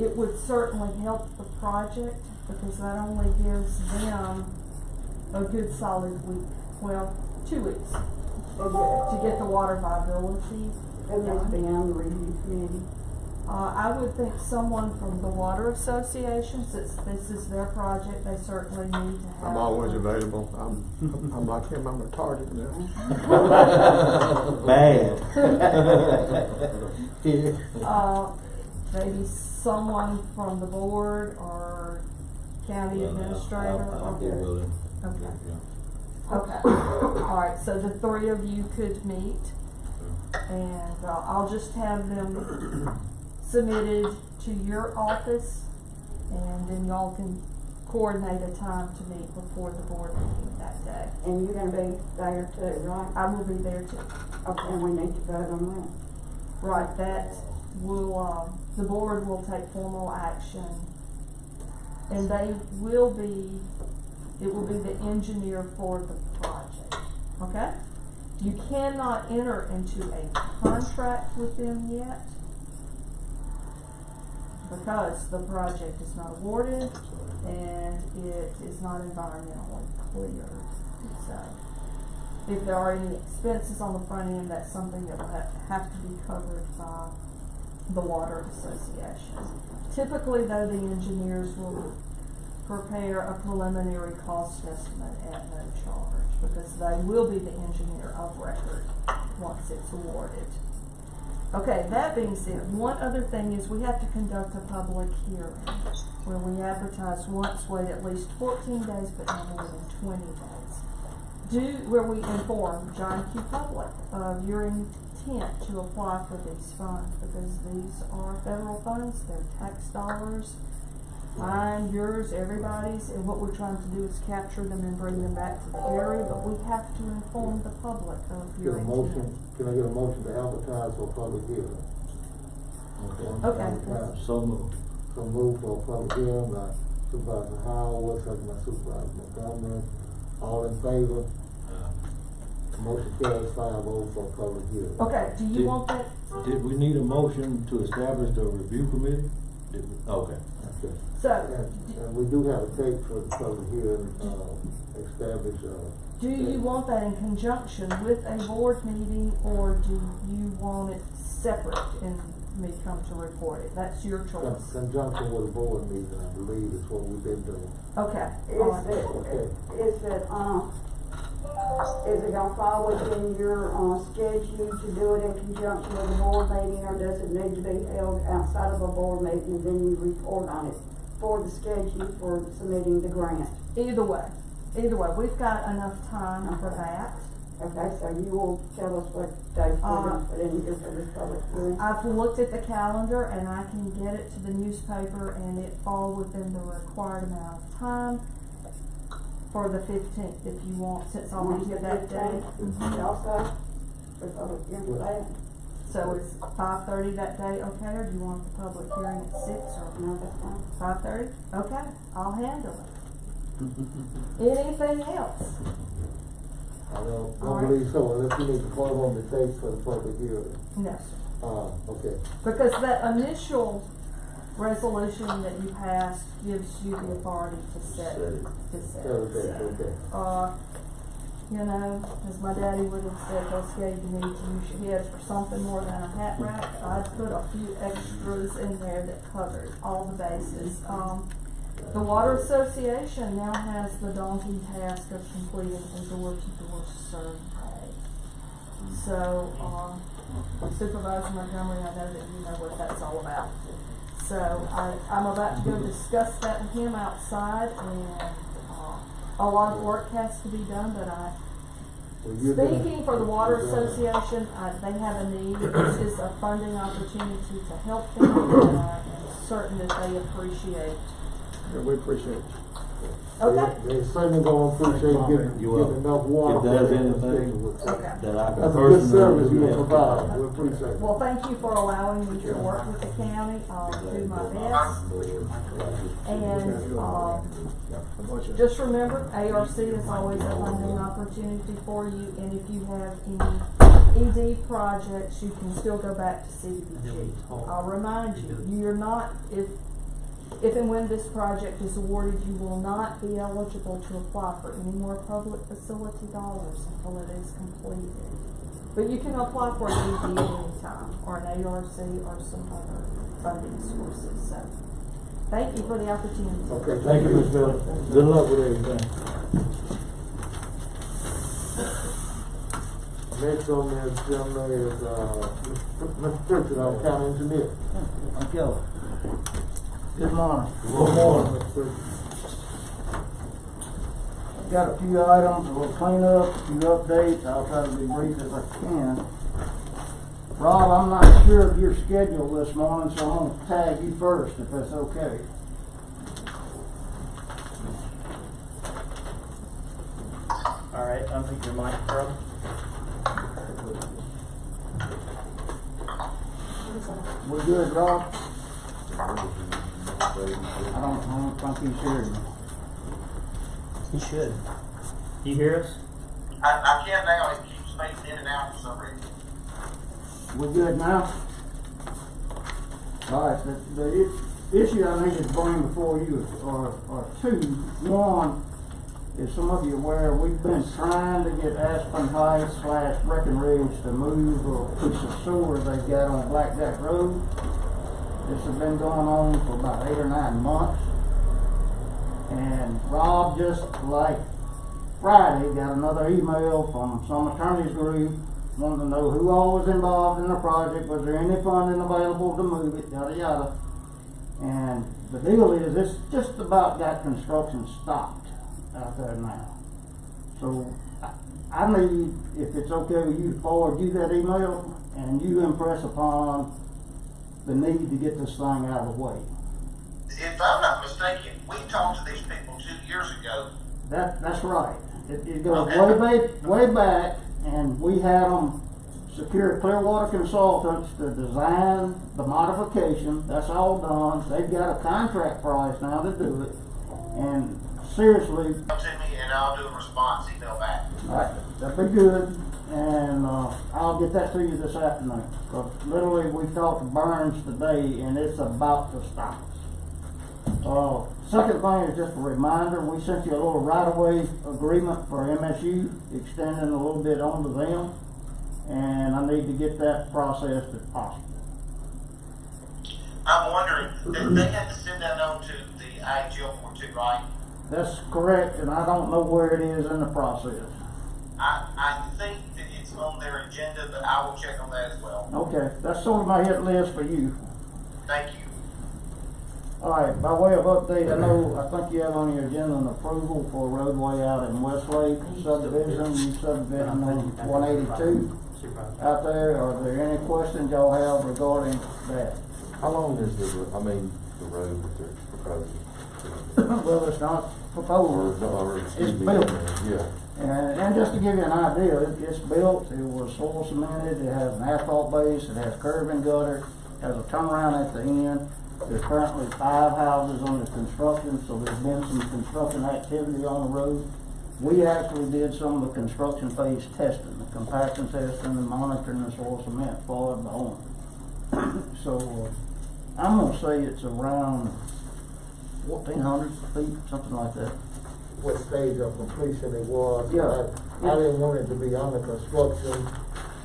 It would certainly help the project, because that only gives them a good solid week, well, 2 weeks, to get the water viability. It must be on the review committee. I would think someone from the Water Association, since this is their project, they certainly need to have. I'm always available. I'm like him, I'm retarded now. Bad. Maybe someone from the board or county administrator. I'll be willing. Okay. Okay. All right, so the three of you could meet, and I'll just have them submitted to your office, and then y'all can coordinate a time to meet before the board meeting that day. And you're gonna be there too, right? I will be there too. Okay, and we need to vote on that. Right, that will, the board will take formal action, and it will be the engineer for the project, okay? You cannot enter into a contract with them yet, because the project is not awarded, and it is not environmentally cleared. So, if there are any expenses on the front end, that's something that will have to be covered by the Water Association. Typically, though, the engineers will prepare a preliminary cost estimate at no charge, because they will be the engineer of record once it's awarded. Okay, that being said, one other thing is we have to conduct a public hearing where we advertise once, wait at least 14 days, but no more than 20 days. Where we inform John Q. Public of your intent to apply for these funds, because these are federal funds, they're tax dollars, mine, yours, everybody's, and what we're trying to do is capture them and bring them back to the area, but we have to inform the public of your Get a intent. motion, can I get a motion to advertise for a public hearing? Okay. So moved. So move for a public hearing by Supervisor Howard, second by Supervisor Montgomery. All in favor? Motion carries 5-0 for a public hearing. Okay, do you want that? Did we need a motion to establish the review committee? Okay. Okay. So, And we do have a date for the public hearing, established, do you want that in conjunction with a board meeting, or do you want it separate and me come to report it? That's your choice. conjunction with a board meeting, I believe is what we've been doing. Okay. Is Okay. it gonna fall within your, schedule to do it in conjunction with a board meeting, or does it need to be held outside of a board meeting and then you report on it for the schedule for submitting the grant? Either way, we've got enough time for that. Okay, so you will tell us what dates we're gonna put in here for this public hearing? I've looked at the calendar and I can get it to the newspaper and it fall within the required amount of time for the 15th, if you want, since I'll be here that day. Also, for public hearing for that? So is 5:30 that day okay, or do you want the public hearing at 6 or? No, that's fine. 5:30? Okay, I'll handle it. Anything else? I don't All right. believe so, unless you need to call on the date for the public hearing. No, sir. Okay. Because that initial resolution that you passed gives you the authority to set it. Okay. You know, as my daddy would have said, those gave you need to use your head for something more than a hat rack. I'd put a few extras in there that covered all the bases. The Water Association now has the daunting task of completing a door-to-door survey. So, Supervisor Montgomery, I know that you know what that's all about. So I'm about to go discuss that with him outside, and a lot of work has to be done, but speaking for the Water Association, they have a need. This is a funding opportunity to help them, and I'm certain that they appreciate. Yeah, we appreciate it. Okay. They certainly gonna appreciate getting enough water. If there's anything Okay. that I can That's a good service personally you do, provide, we appreciate it. Well, thank you for allowing me to work with the county. I'll do my best. And just remember, ARC is always a funding opportunity for you. And if you have any ED projects, you can still go back to CDBG. I'll remind you, you're not, if and when this project is awarded, you will not be eligible to apply for any more public facility dollars until it is completed. But you can apply for an ED at any time, or an ARC, or some other funding sources. So, thank you for the opportunity. Okay, Thank you, Ms. Miller. Good luck with everything. Next on the agenda is, Mr. Pritchard, our county engineer. Thank you. Good morning. Good morning, Mr. Pritchard. Got a few items, a little cleanup, a few updates. I'll try to be brief as I can. Rob, I'm not sure of your schedule this morning, so I'm gonna tag you first, if that's okay. All right, unmute your microphone. We good, Rob? I don't think he's hearing me. You should. You hear us? I can now, it keeps fading in and out for some reason. We good now? All right, the issue I need to bring before you are two. One, as some of you aware, we've been trying to get Aspen Heights / Breckenridge to move a piece of sewer they've got on Blackjack Road. This has been going on for about 8 or 9 months. And Rob, just like Friday, got another email from some attorneys group wanting to know who all was involved in the project, was there any funding available to move it, yada yada. And the deal is, it's just about got construction stopped out there now. So I need, if it's okay with you, to forward you that email and you impress upon the need to get this thing out of the way. If I'm not mistaken, we talked to these people 2 years ago. That's right. It goes Okay. way back, and we had them secure Clearwater Consultants to design the modification. That's all done. They've got a contract price now to do it. And seriously, Come to me and I'll do a response email back. all right, that'd be good. And I'll get that to you this afternoon. Because literally, we talked to Burns today, and it's about to stop us. Second thing is just a reminder, we sent you a little right-of-way agreement for MSU, extending a little bit onto them, and I need to get that processed if possible. I'm wondering, they had to send that on to the IHL for too, right? That's correct, and I don't know where it is in the process. I think that it's on their agenda, but I will check on that as well. Okay, that's sort of my hit list for you. Thank you. All right, by way of update, I think you have on your agenda an approval for a roadway out in Westlake subdivision, new subdivision on 182 out there. Are there any questions y'all have regarding that? How long is the road that they're proposing? Well, it's not proposed, it's built. Yeah. And just to give you an idea, it's built, it was soil cemented, it has an asphalt base, it has curb and gutter, has a turnaround at the end. There's currently 5 houses under construction, so there's been some construction activity on the road. We actually did some of the construction phase testing, the compaction testing and monitoring the soil cement for the owner. So I'm gonna say it's around 1,400 feet, something like that. what stage of completion it was. Yeah. I didn't want it to be under construction,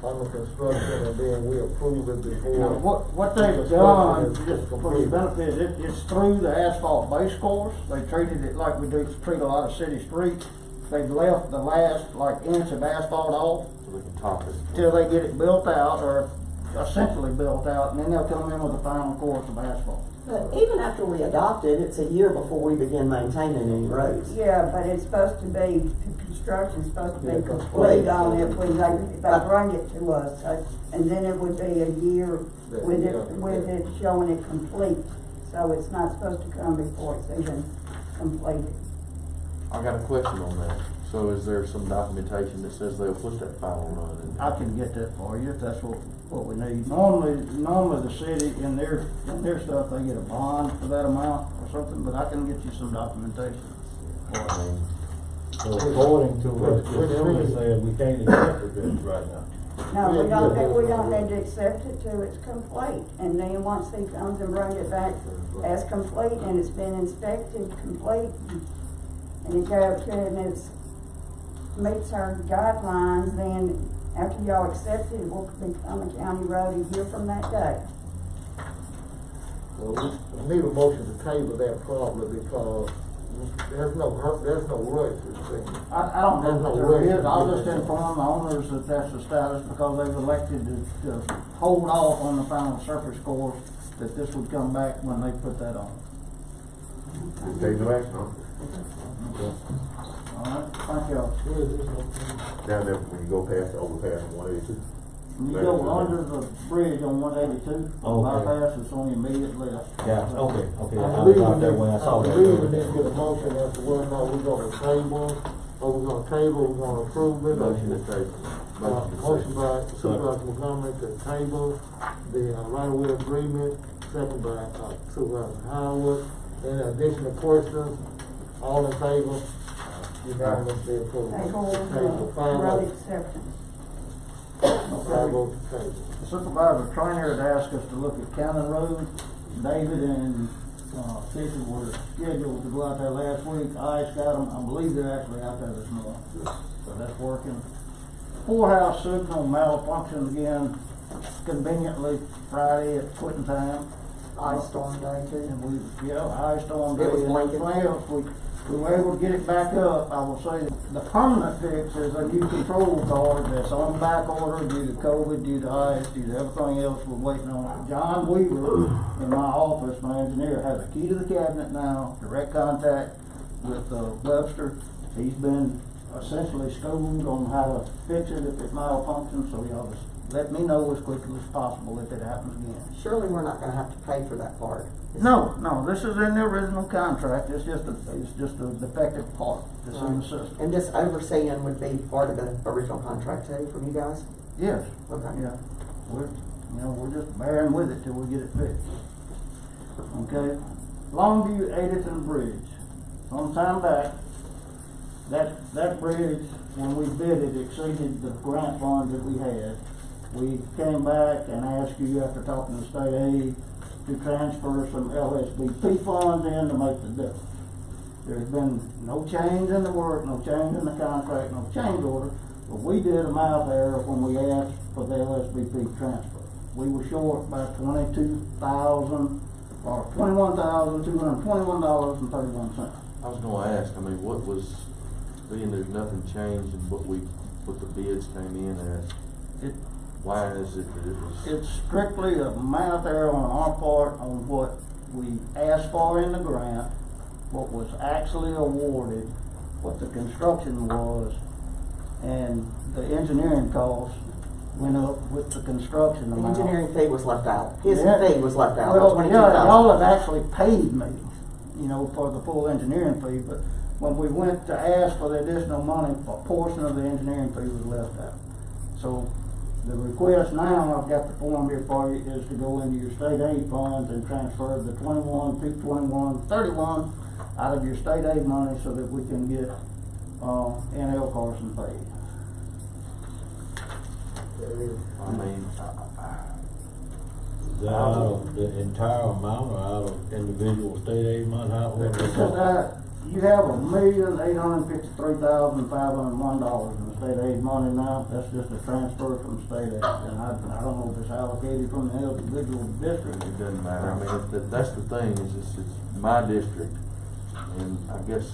and then we approve it Now, before. what they've done, just for your benefit, it's through the asphalt base course. They treated it like we do treat a lot of city streets. They've left the last like inch of asphalt off So they can top it. till they get it built out, or essentially built out, and then they'll come in with a final course of asphalt. But even after we adopt it, it's a year before we begin maintaining any roads. Yeah, but it's supposed to be, construction's supposed to Yeah, be complete on it when if they bring it to us. And then it would be a year with it showing it complete. So it's not supposed to come before it's even completed. I got a question on that. So is there some documentation that says they'll put that final run in? I can get that for you if that's what we need. Normally the city in their stuff, they get a bond for that amount or something, but I can get you some documentation. So according to what the building said, we can't accept the bids right now. No, we don't need to accept it till it's complete. And then once he comes and brings it back as complete and it's been inspected complete, and it goes to and it's meets our guidelines, then after y'all accept it, it will become a county road a year from that day. Well, we need a motion to table that probably because there's no rush, it seems. I don't know There's no if there way is, to I'll do just that. inform the owners that that's the status because they've elected to hold off on the final surface course, that this would come back when they put that on. Just take no action on All right, thank y'all. it. Down there, when you go past the overpass on 182. You go under the bridge on 182, Okay. bypass, it's on your immediate left. Yeah, okay, I believe we didn't get a motion as to whether or not we're gonna table, we're gonna approve it. Motion to table. Motion by Supervisor Montgomery to table the right-of-way agreement, second by Supervisor Howard. Any additional questions? All in favor? Unanimously approved. Table, Five road votes. acceptance. Five votes to table. Supervisor Trainer had asked us to look at County Road. David and Fisher were scheduled to go out there last week. Ice got them. I believe they're actually out there this morning. So that's working. Poorhouse signal malfunctioned again conveniently Friday at quitting time. Ice storm day too. And ice storm day. It was and blanket. everything else. We were able to get it back up. I will say the permanent fix is a new control card that's on back order due to COVID, due to ice, due to everything else we're waiting on. John Weaver in my office, my engineer, has a key to the cabinet now, direct contact with Webster. He's been essentially schooled on how to fix it if it malfunctions, so y'all just let me know as quickly as possible if it happens again. Surely we're not gonna have to pay for that part. No, this is in the original contract. It's just a defective part that's in the system. And this overseeing would be part of the original contract too, from you guys? Yes. Okay. Yeah. We're just bearing with it till we get it fixed. Okay. Longview Edenton Bridge. Some time back, that bridge, when we bid it, exceeded the grant funds that we had. We came back and asked you, after talking to state aid, to transfer some LSBP funds in to make the difference. There's been no change in the work, no change in the contract, no change order, but we did a math error when we asked for the LSBP transfer. We were short by $22,000 or $21,221.31. I was gonna ask, what was, being there's nothing changed in what the bids came in as? Why is it that it was? It's strictly a math error on our part on what we asked for in the grant, what was actually awarded, what the construction was, and the engineering costs went up with the construction The amount. engineering fee was left out. His Yeah. fee was left out, Well, $22,000. yeah, y'all have actually paid me, for the full engineering fee, but when we went to ask for the additional money, a portion of the engineering fee was left out. So the request now, I've got the form here for you, is to go into your state aid funds and transfer the 31 out of your state aid money so that we can get N.L. Carson paid. Is that out of the entire amount or out of individual state aid money? you have $1,853,501 in the state aid money now. That's just a transfer from state aid, and I don't know if it's allocated from the individual district. It doesn't matter, I mean, that's the thing, is it's my district, and I guess,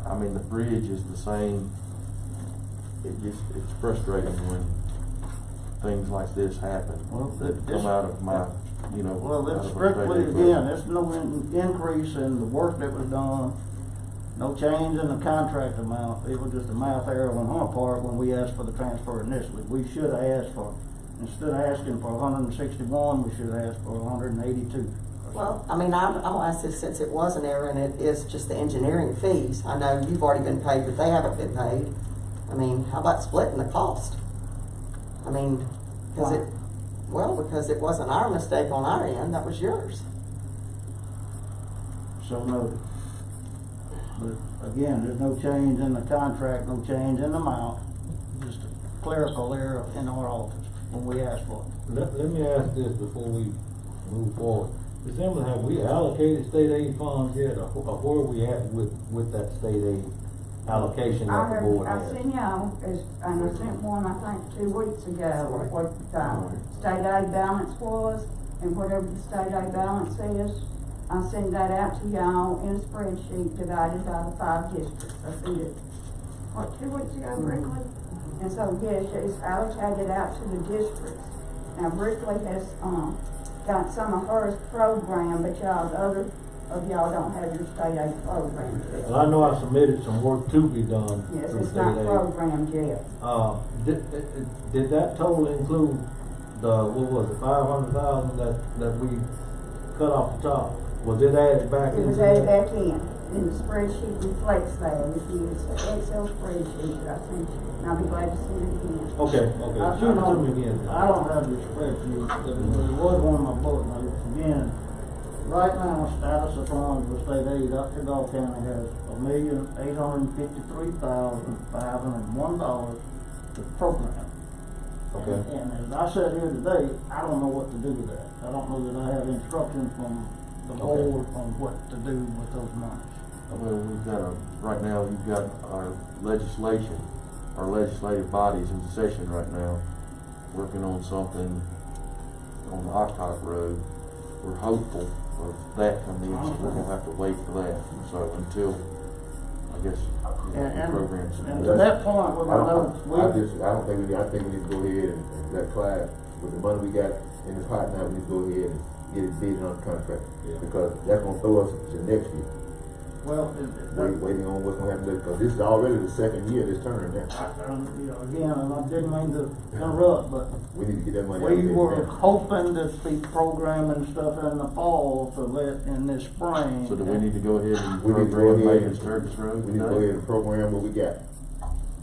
I mean, the bridge is the same. It's frustrating when things like this happen, Well, that come out of my, you know. Well, out it's of our strictly, state aid again, budget. there's no increase in the work that was done, no change in the contract amount. It was just a math error on our part when we asked for the transfer initially. We should have asked for, instead of asking for 161, we should have asked for 182. Well, I mean, I'll ask this since it was an error and it is just the engineering fees. I know you've already been paid, but they haven't been paid. I mean, how about splitting the cost? I mean, because it wasn't our mistake on our end, that was yours. So noted. But again, there's no change in the contract, no change in the amount, just a clerical error in our office when we asked for it. Let me ask this before we move forward. Ms. Emily, have we allocated state aid funds yet, or where are we at with that state aid allocation that the board I've has? seen y'all, and I sent one, I think, 2 weeks ago, what the state aid balance was, and whatever the state aid balance is, I send that out to y'all in a spreadsheet divided by the 5 districts. I sent it, 2 weeks ago, Brickley? And so, yes, it's allocated out to the districts. Now, Brickley has, got some of hers programmed, but the other of y'all don't have your state aid program yet. Well, I know I submitted some work to be done. Yes, through it's not state aid. programmed yet. Did that total include the, what was it, 500,000 that we cut off the top? Was it added back? It was added back in the spreadsheet reflects that. It's an Excel spreadsheet that I sent you, and I'll be glad to send it again. Okay, shoot it to me again. I don't have the spreadsheet, but it was one of my bullet notes. Again, right now, status of funds with state aid, Octagon County has $1,853,501 to program. Okay. And as I said here today, I don't know what to do with that. I don't know that I have instructions from the board on what to do with those monies. Well, we've got right now, we've got our legislation, our legislative bodies in session right now, working on something on the Octok Road. We're hopeful of that coming in, so we're gonna have to wait for that. So until, I guess, the programs. And to that point, with my notes, I think we need to go ahead and let Clyde, with the money we got in the pot now, we need to go ahead and get it bid on the contract. Yeah. Because that's gonna throw us to next year. well, Waiting on what's gonna happen, because this is already the second year this term now. again, and I didn't mean to interrupt, but We need to get that money we allocated were now. hoping to be programming stuff in the fall to let in this spring. So do we need to go ahead and We need to go program ahead Megan Sturgis Road We need to go today? ahead and program what we got.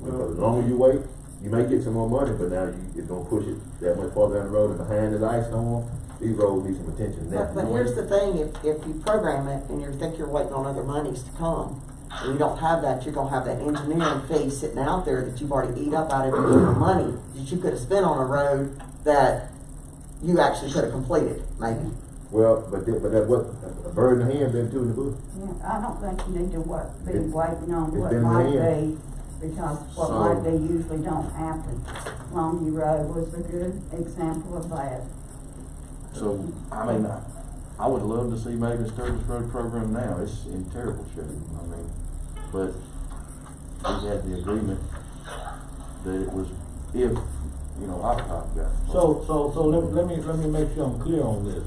Because the longer you wait, you may get some more money, but now it's gonna push it that much farther down the road, and behind this ice storm, these roads need some attention now. But here's the thing, if you program it and you think you're waiting on other monies to come, and you don't have that, you're gonna have that engineering fee sitting out there that you've already eat up out of your money that you could have spent on a road that you actually could have completed, maybe. Well, but that's what, a bird in the hand, then two in the bush. Yeah, I don't think you need to be It's- waiting on it's what been might in. be, because what So- might be usually don't happen. Longview Road was a good example of that. So, I mean, I would love to see Megan Sturgis Road program now. It's in terrible shape. I mean, but we had the agreement that it was if, Octok got. So let me make sure I'm clear on this.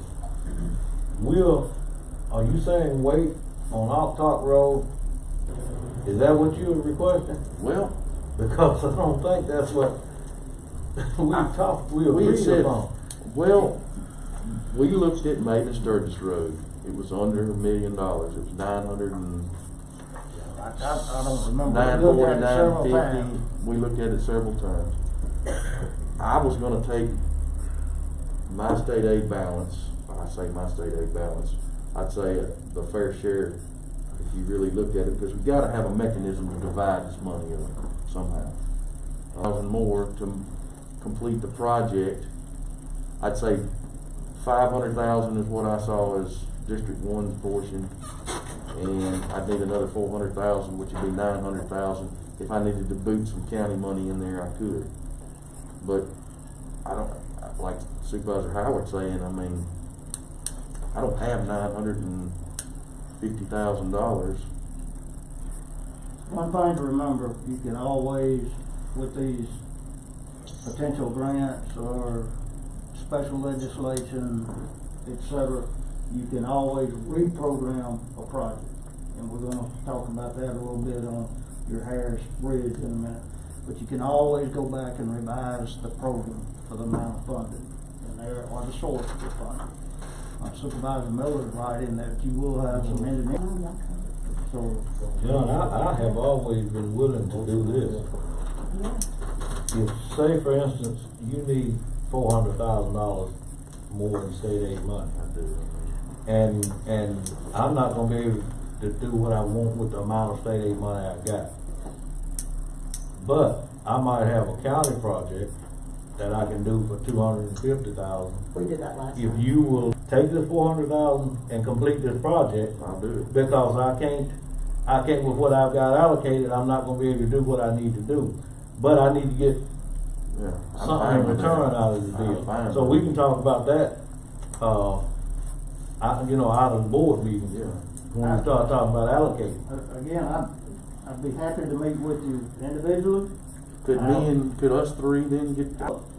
Are you saying wait on Octok Road? Is that what you're requesting? Well, Because I don't think that's what we we had agreed said, upon. well, we looked at Megan Sturgis Road. It was under $1 million. It was 900 and I don't remember. We looked at it several 949.50. times. We looked at it several times. I was gonna take my state aid balance, I say my state aid balance, I'd say the fair share, if you really looked at it, because we gotta have a mechanism to divide this money up somehow. $1,000 more to complete the project. I'd say 500,000 is what I saw as District 1 portion, and I'd need another 400,000, which would be 900,000. If I needed to boot some county money in there, I could. But I don't, like Supervisor Howard saying, I mean, I don't have $950,000. One thing to remember, you can always, with these potential grants or special legislation, etc., you can always reprogram a project. And we're gonna talk about that a little bit on your Harris Bridge in a minute. But you can always go back and revise the program for the amount of funding, and there are the sources of funding. Supervisor Miller's right in that you will have some engineering. So, John, I have always been willing to do this. If, say for instance, you need $400,000 more in state aid money, and I'm not gonna be able to do what I want with the amount of state aid money I got. But I might have a county project that I can do for $250,000. We did that last If time. you will take this $400,000 and complete this project, I'll do it. because I can't with what I've got allocated, I'm not gonna be able to do what I need to do. But I need to get something in return out of the deal. So we can talk about that, out of the board meeting, when we start talking about allocating. again, I'd be happy to meet with you individually. Could us three then get?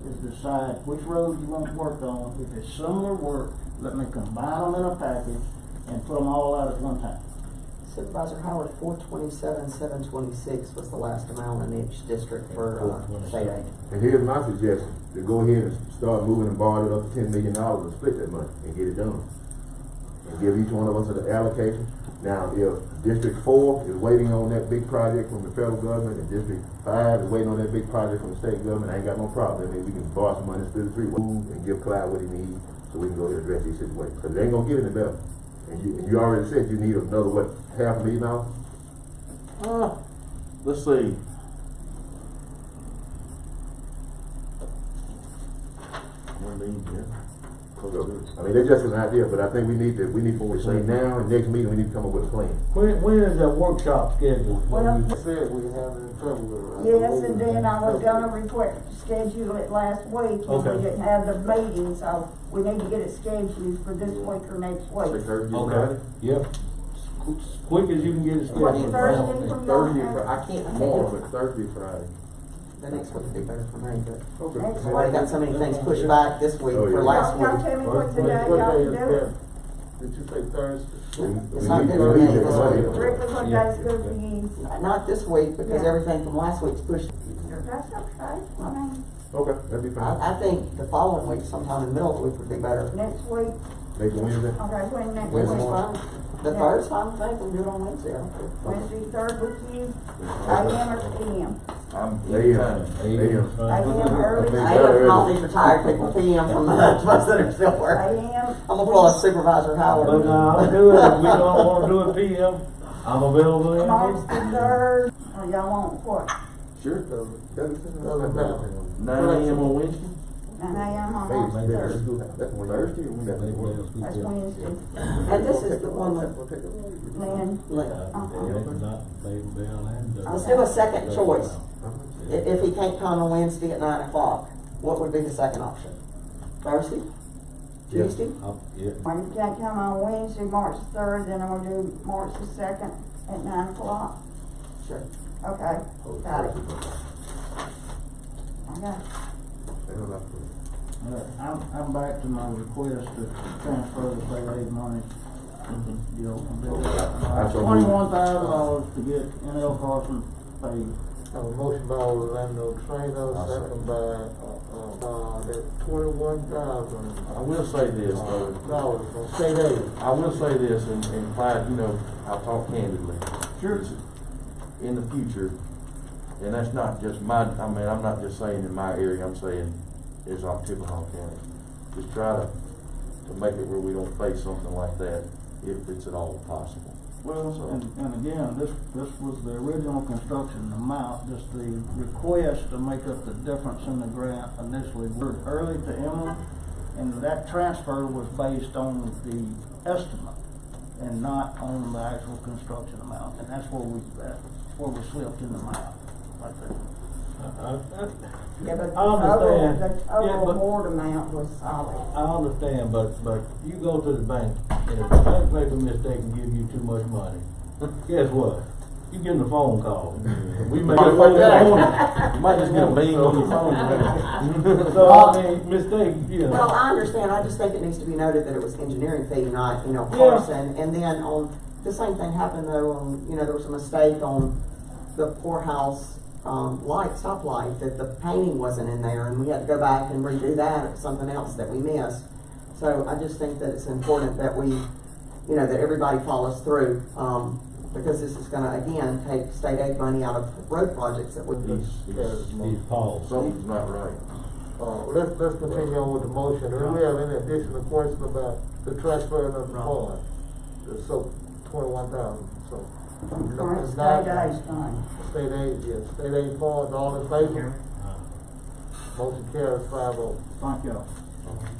Is decide which road you want to work on. If it's similar work, let me combine them in a package and put them all out at one time. Supervisor Howard, 427,726 was the last amount in each district for state aid. And here's my suggestion, to go ahead and start moving and borrow it up to $10 million and split that money and get it done. And give each one of us an allocation. Now, if District 4 is waiting on that big project from the federal government, and District 5 is waiting on that big project from the state government, I ain't got no problem. I mean, we can borrow some money, split it 3 ways, and give Clyde what he needs, so we can go ahead and address these situations. Because they ain't gonna get any better. And you already said you need another, what, $500,000? Let's see. I mean, that's just an idea, but I think we need between now and next meeting, we need to come up with a plan. When is that workshop scheduled? Well, You said we have it in February. yes, and then I was gonna schedule it last week, and Okay. we didn't have the meeting, so we need to get it scheduled for this week or next week. Okay, yep. Quick as you can get it What, scheduled. Thursday from Thursday, now? I can't tomorrow, but Thursday, Friday. The next week would be better for me, but Next I've already got so many things pushed back this week Oh, yeah. for last Y'all week. tell me what the day What y'all day can is do that? it. Did you say Thursday? It's not good for me this week. Rick, what day's good for you? Not this week, because Yeah. everything from last week's pushed. That's okay, I mean, Okay, that'd be fine. I think the following week, sometime in the middle of the week would be better. next week, Next Wednesday? okay, when next Wednesday's week? fine. The Yeah. third's fine, I think, we can do it on Wednesday. I don't care. Wednesday, third with you, AM or PM? I'm AM. AM early, I all these retired people, PM from the ones that are still working. AM. I'm gonna pull a Supervisor Howard. But now, I'm doing it, we don't wanna do it PM, I'm available in. March the 3rd, or y'all want what? Sure. Doesn't matter. 9 a.m. on Wednesday? 9 AM on Maybe March Thursday. 3rd. That's Wednesday. Thursday or Wednesday? That's Wednesday. And this is the one with Lynn, Lynn. Let's do a second choice. If he can't come on Wednesday at 9 o'clock, what would be the second option? Thursday? Tuesday? Yeah. when you can't come on Wednesday, March 3rd, then I'm gonna do March the 2nd at 9 o'clock. Sure. Okay, got it. Okay. I'm back to my request to transfer the state aid money. You know, $21,000 to get NL Carson paid. Have a motion by Orlando Trainer, second by, that $21,000 I will say this, though. from state aid. I will say this, and Clyde, I'll talk candidly. Sure. In the future, and that's not just I'm not just saying in my area, I'm saying it's on Tippecanoe County. Just try to make it where we don't face something like that, if it's at all possible. Well, So- and again, this was the original construction amount, just the request to make up the difference in the grant initially. We're early to Emma, And that transfer was based on the estimate and not on the actual construction amount, and that's where we slipped in the map, right there. Yeah, but the I understand. total Yeah, but- award amount was solid. I understand, but you go to the bank, and if the bank make a mistake and give you too much money, guess what? You getting a phone call. We may get a phone call. You might just get a bing on your phone. So, I mean, mistake, you know. Well, I understand, I just think it needs to be noted that it was engineering fee, not, Yeah. Carson. And then on, the same thing happened though, on, there was a mistake on the poorhouse, stop light, that the painting wasn't in there, and we had to go back and redo that, or something else that we missed. So I just think that it's important that we, that everybody follows through, because this is gonna, again, take state aid money out of road projects that would be. He's paused. Something's not right. Let's continue on with the motion. Do we have any additional questions about the transferring of the fund? So, 21,000, so. Current It's not- state aid fund. State aid, yes, state aid funds, all in favor? Motion carries 5-0. Thank you.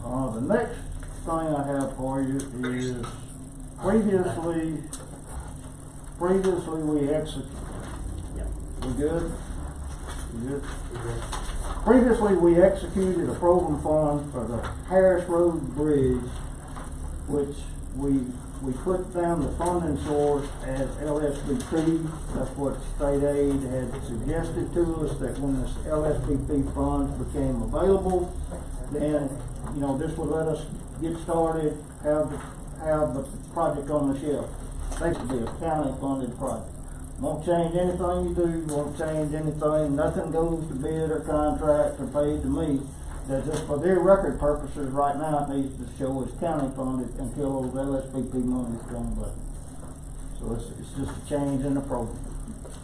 The next thing I have for you is previously we executed. We good? We good? Previously we executed a program fund for the Harris Road Bridge, which we put down the funding source as LSBP. That's what state aid had suggested to us, that when this LSBP funds became available, then, this would let us get started, have the project on the shelf. Basically a county funded project. Won't change anything you do, won't change anything, nothing goes to bid or contract or paid to me. That just for their record purposes, right now, it needs to show as county funded until those LSBP monies come back. So it's just a change in the program.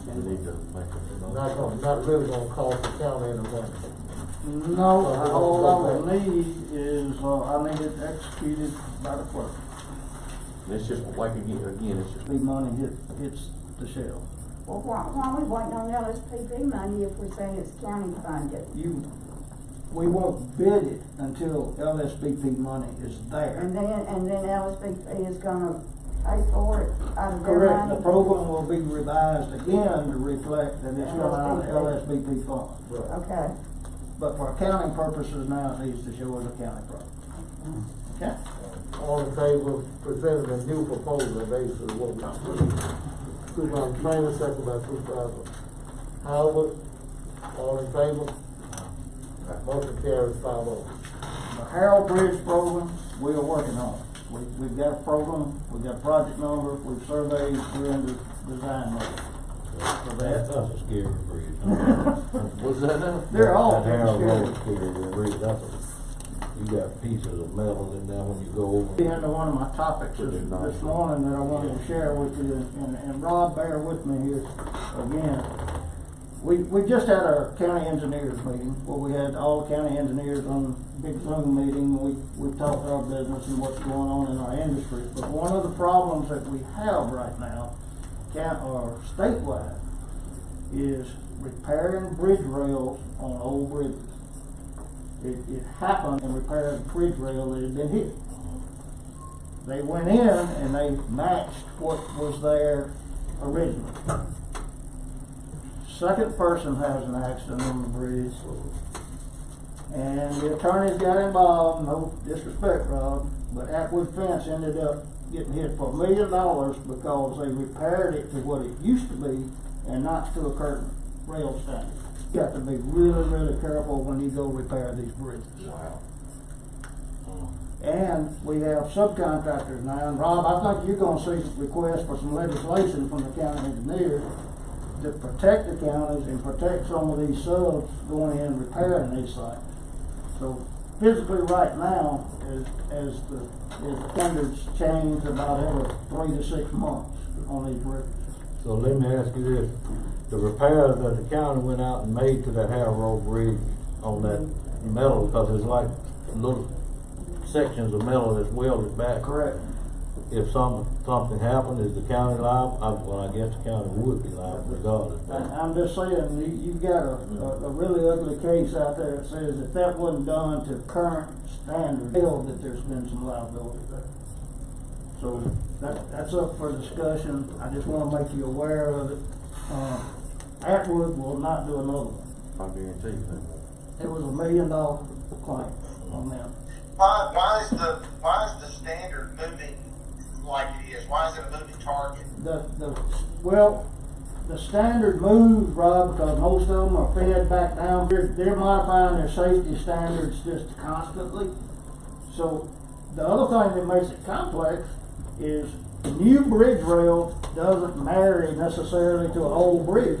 We need to make a Not really gonna cost the county any money. No, all I will need is, I need it executed by the clerk. It's just like again, it's just. The money hits the shelf. Well, why are we waiting on LSPP money if we're saying it's county funded? We won't bid it until LSBP money is there. And then LSPP is gonna pay for it out of their Correct, money? the program will be revised again to reflect that it's going out of LSBP funds. Okay. But for accounting purposes now, it needs to show as a county project. Okay? All in favor of presenting a new proposal, basically what we Supervisor Trainer, second by Supervisor Howard. All in favor? Motion carries 5-0. The Harold Bridge program, we are working on it. We've got a program, we've got a project number, we've surveyed, we're in the design mode. So That's a scary bridge. What's that now? They're all That Harold scary. Road scary bridge, you got pieces of metal in there when you go over. Into one of my topics this morning that I wanted to share with you, and Rob, bear with me here again. We just had our county engineers meeting, where we had all the county engineers on a big Zoom meeting. We talked our business and what's going on in our industry. But one of the problems that we have right now, or statewide, is repairing bridge rails on old bridges. It happened and repaired a bridge rail that had been hit. They went in and they matched what was there originally. Second person has an accident on the bridge, and the attorneys got involved. No disrespect, Rob, but Atwood Fence ended up getting hit for $1 million because they repaired it to what it used to be and not to a current rail standard. You got to be really, really careful when you go repair these bridges. Wow. And we have subcontractors now, and Rob, I think you're gonna see requests for some legislation from the county engineers to protect the counties and protect some of these subs going in and repairing these sites. So physically right now, as standards change about every 3 to 6 months on these bridges. So let me ask you this, the repairs that the county went out and made to the Harold Road Bridge on that metal, because it's like little sections of metal that's welded back. Correct. if something happened, is the county liable? Well, I guess the county would be liable regardless. I'm just saying, you've got a really ugly case out there that says if that wasn't done to current standards, that there's been some liability there. So that's up for discussion. I just wanna make you aware of it. Atwood will not do another one. I guarantee you that. It was $1 million claim on them. Why is the standard moving like it is? Why is it a moving target? The standard moves, Rob, because most of them are fed back down. They're modifying their safety standards just constantly. So the other thing that makes it complex is the new bridge rail doesn't marry necessarily to an old bridge.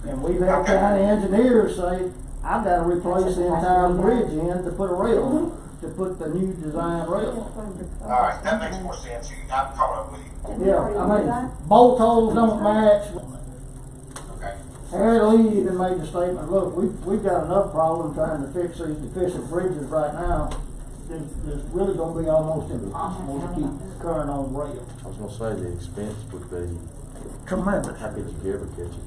And we've had county engineers say, I've got to replace the entire bridge in to put a rail on, to put the new design rail. All right, that makes more sense. I've caught up with you. Yeah, I mean, bolt holes don't match. Okay. Harry Lee even made the statement, look, we've got enough problem trying to fix these deficient bridges right now. It's really gonna be almost impossible to keep current on rail. I was gonna say the expense would be Tremendous. how could you ever catch it?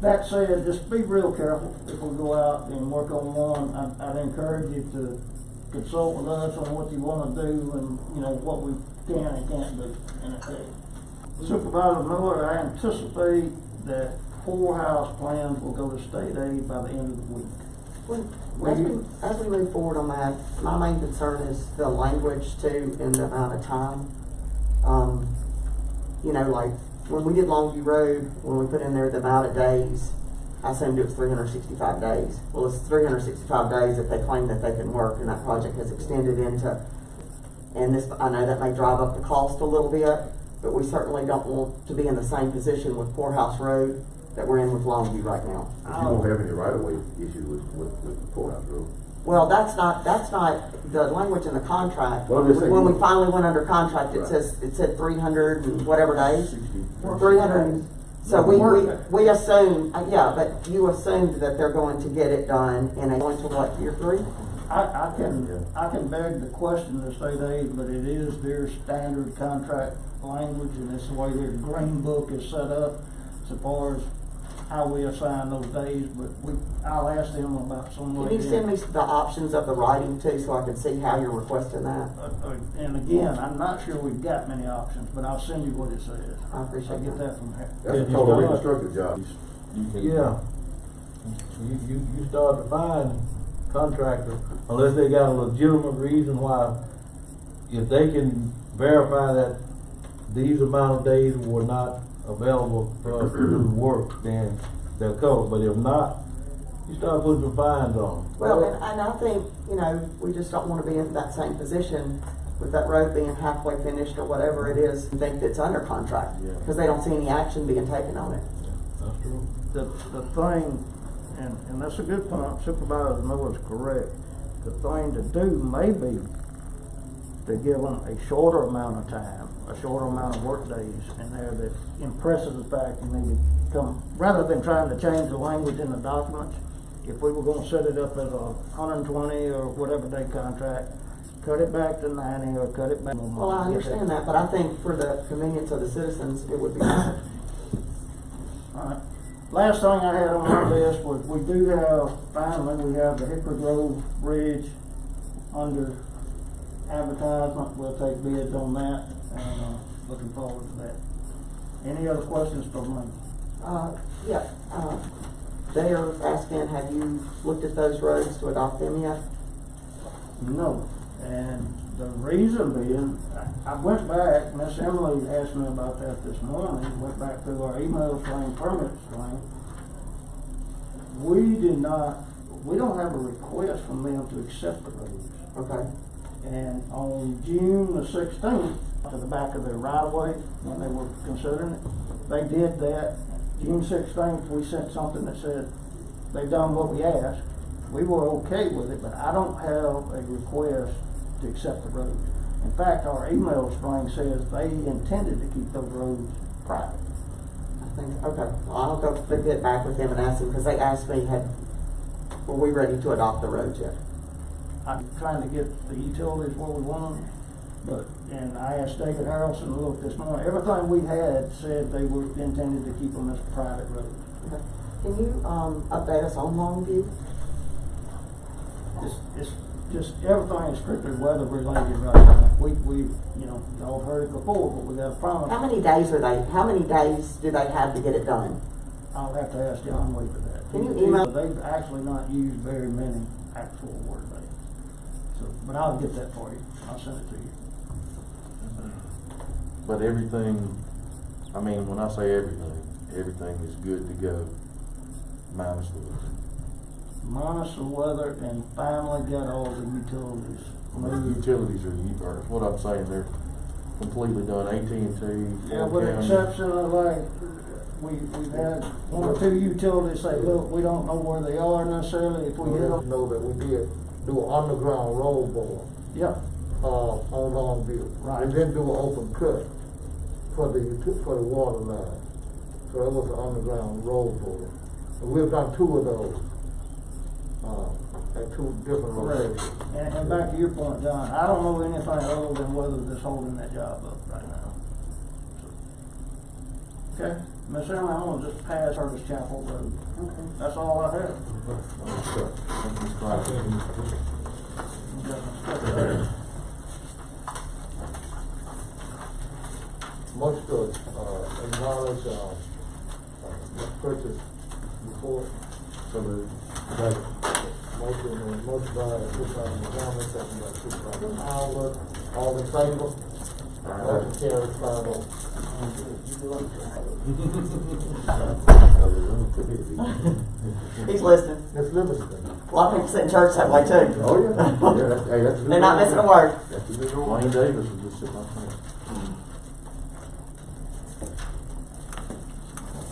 That said, just be real careful if we go out and work on one. I'd encourage you to consult with us on what you wanna do and, you know, what we can and can't do in a case. Supervisor Miller, I anticipate that poorhouse plans will go to state aid by the end of the week. As we move forward on that, my main concern is the language too and the amount of time. You know, like when we did Longview Road, when we put in there the amount of days, I assumed it was 365 days. Well, it's 365 days if they claim that they can work, and that project has extended into, and this, I know that may drive up the cost a little bit, but we certainly don't want to be in the same position with Poorhouse Road that we're in with Longview right now. But you won't have any right-of-way issues with the Poorhouse Road. Well, that's not the language in the contract. Well, just When we finally went under contract, it said 300 and whatever days. 300. So we assumed, yeah, but you assumed that they're going to get it done in a, going to what, year 3? I can beg the question to state aid, but it is their standard contract language, and it's the way their green book is set up as far as how we assign those days, but I'll ask them about some way. Can you send me the options of the writing too, so I can see how you're requesting that? And again, I'm not sure we've got many options, but I'll send you what it says. I appreciate I'll get that from her. That's a total reconstructive job. Yeah. You start to find contractors, unless they got a legitimate reason why, if they can verify that these amount of days were not available for us to do the work, then they'll cover. But if not, you start putting some fines on them. Well, and I think, you know, we just don't want to be in that same position with that road being halfway finished or whatever it is, and think it's under contract, because they don't see any action being taken on it. That's true. The thing, and that's a good point, Supervisor Miller's correct. The thing to do may be to give them a shorter amount of time, a shorter amount of work days in there that impresses the fact you need to come, rather than trying to change the language in the documents. If we were gonna set it up as a 120 or whatever day contract, cut it back to 90 or cut it back. Well, I understand that, but I think for the convenience of the citizens, it would be better. Alright. Last thing I had on my list was we do have, finally, we have the Hickory Grove Bridge under advertisement. We'll take bids on that, and looking forward to that. Any other questions for me? Yeah, they are asking, have you looked at those roads to adopt them yet? No, and the reason being, I went back, Miss Emily asked me about that this morning, went back through our email string, permit string. We don't have a request from them to accept the roads. Okay. And on June the 16th, to the back of their right-of-way, when they were considering it, they did that. June 16th, we sent something that said they've done what we asked. We were okay with it, but I don't have a request to accept the road. In fact, our email string says they intended to keep those roads private. I think, okay, well, I'll go get back with them and ask them, because they asked me, were we ready to adopt the roads yet? I'm trying to get the utilities where we want them, And I asked David Harrelson to look this morning, everything we had said they were intended to keep them as private roads. Okay. Can you, update us on Longview? It's just, everything is strictly weather related right now. We, you know, y'all heard it before, but we got a promise. How many days do they have to get it done? I'll have to ask John Wade for that. Can you email- They've actually not used very many actual word days. So, but I'll get that for you. I'll send it to you. But everything, I mean, when I say everything is good to go, minus the weather. Minus the weather, and finally got all the utilities. The utilities are, what I'm saying, they're completely done. AT&T, Yeah, with the exception of like, we've had one or two utilities say, look, we don't know where they are necessarily, if we hit them. Know that we did do an underground road bore, Yep, on Longview. Right. We didn't do an open cut for the water line. So it was an underground road bore. And we've done 2 of those, at 2 different correct. locations. And back to your point, John, I don't know anything other than whether that's holding that job up right now. So. Okay, Miss Emily, I'm gonna just pass Curtis Chapel Road. Okay. That's all I have. Most of, acknowledge, purchase report. So moved. Motion by Supervisor McDermott, second by Supervisor Howard, all in favor? Motion carries 5-0. He's listening. Ms. Livingston. A lot of people sit in church that way too. Oh, yeah. Yeah, that's They're not missing a word. That's a good one. Wayne Davis is just sitting up there.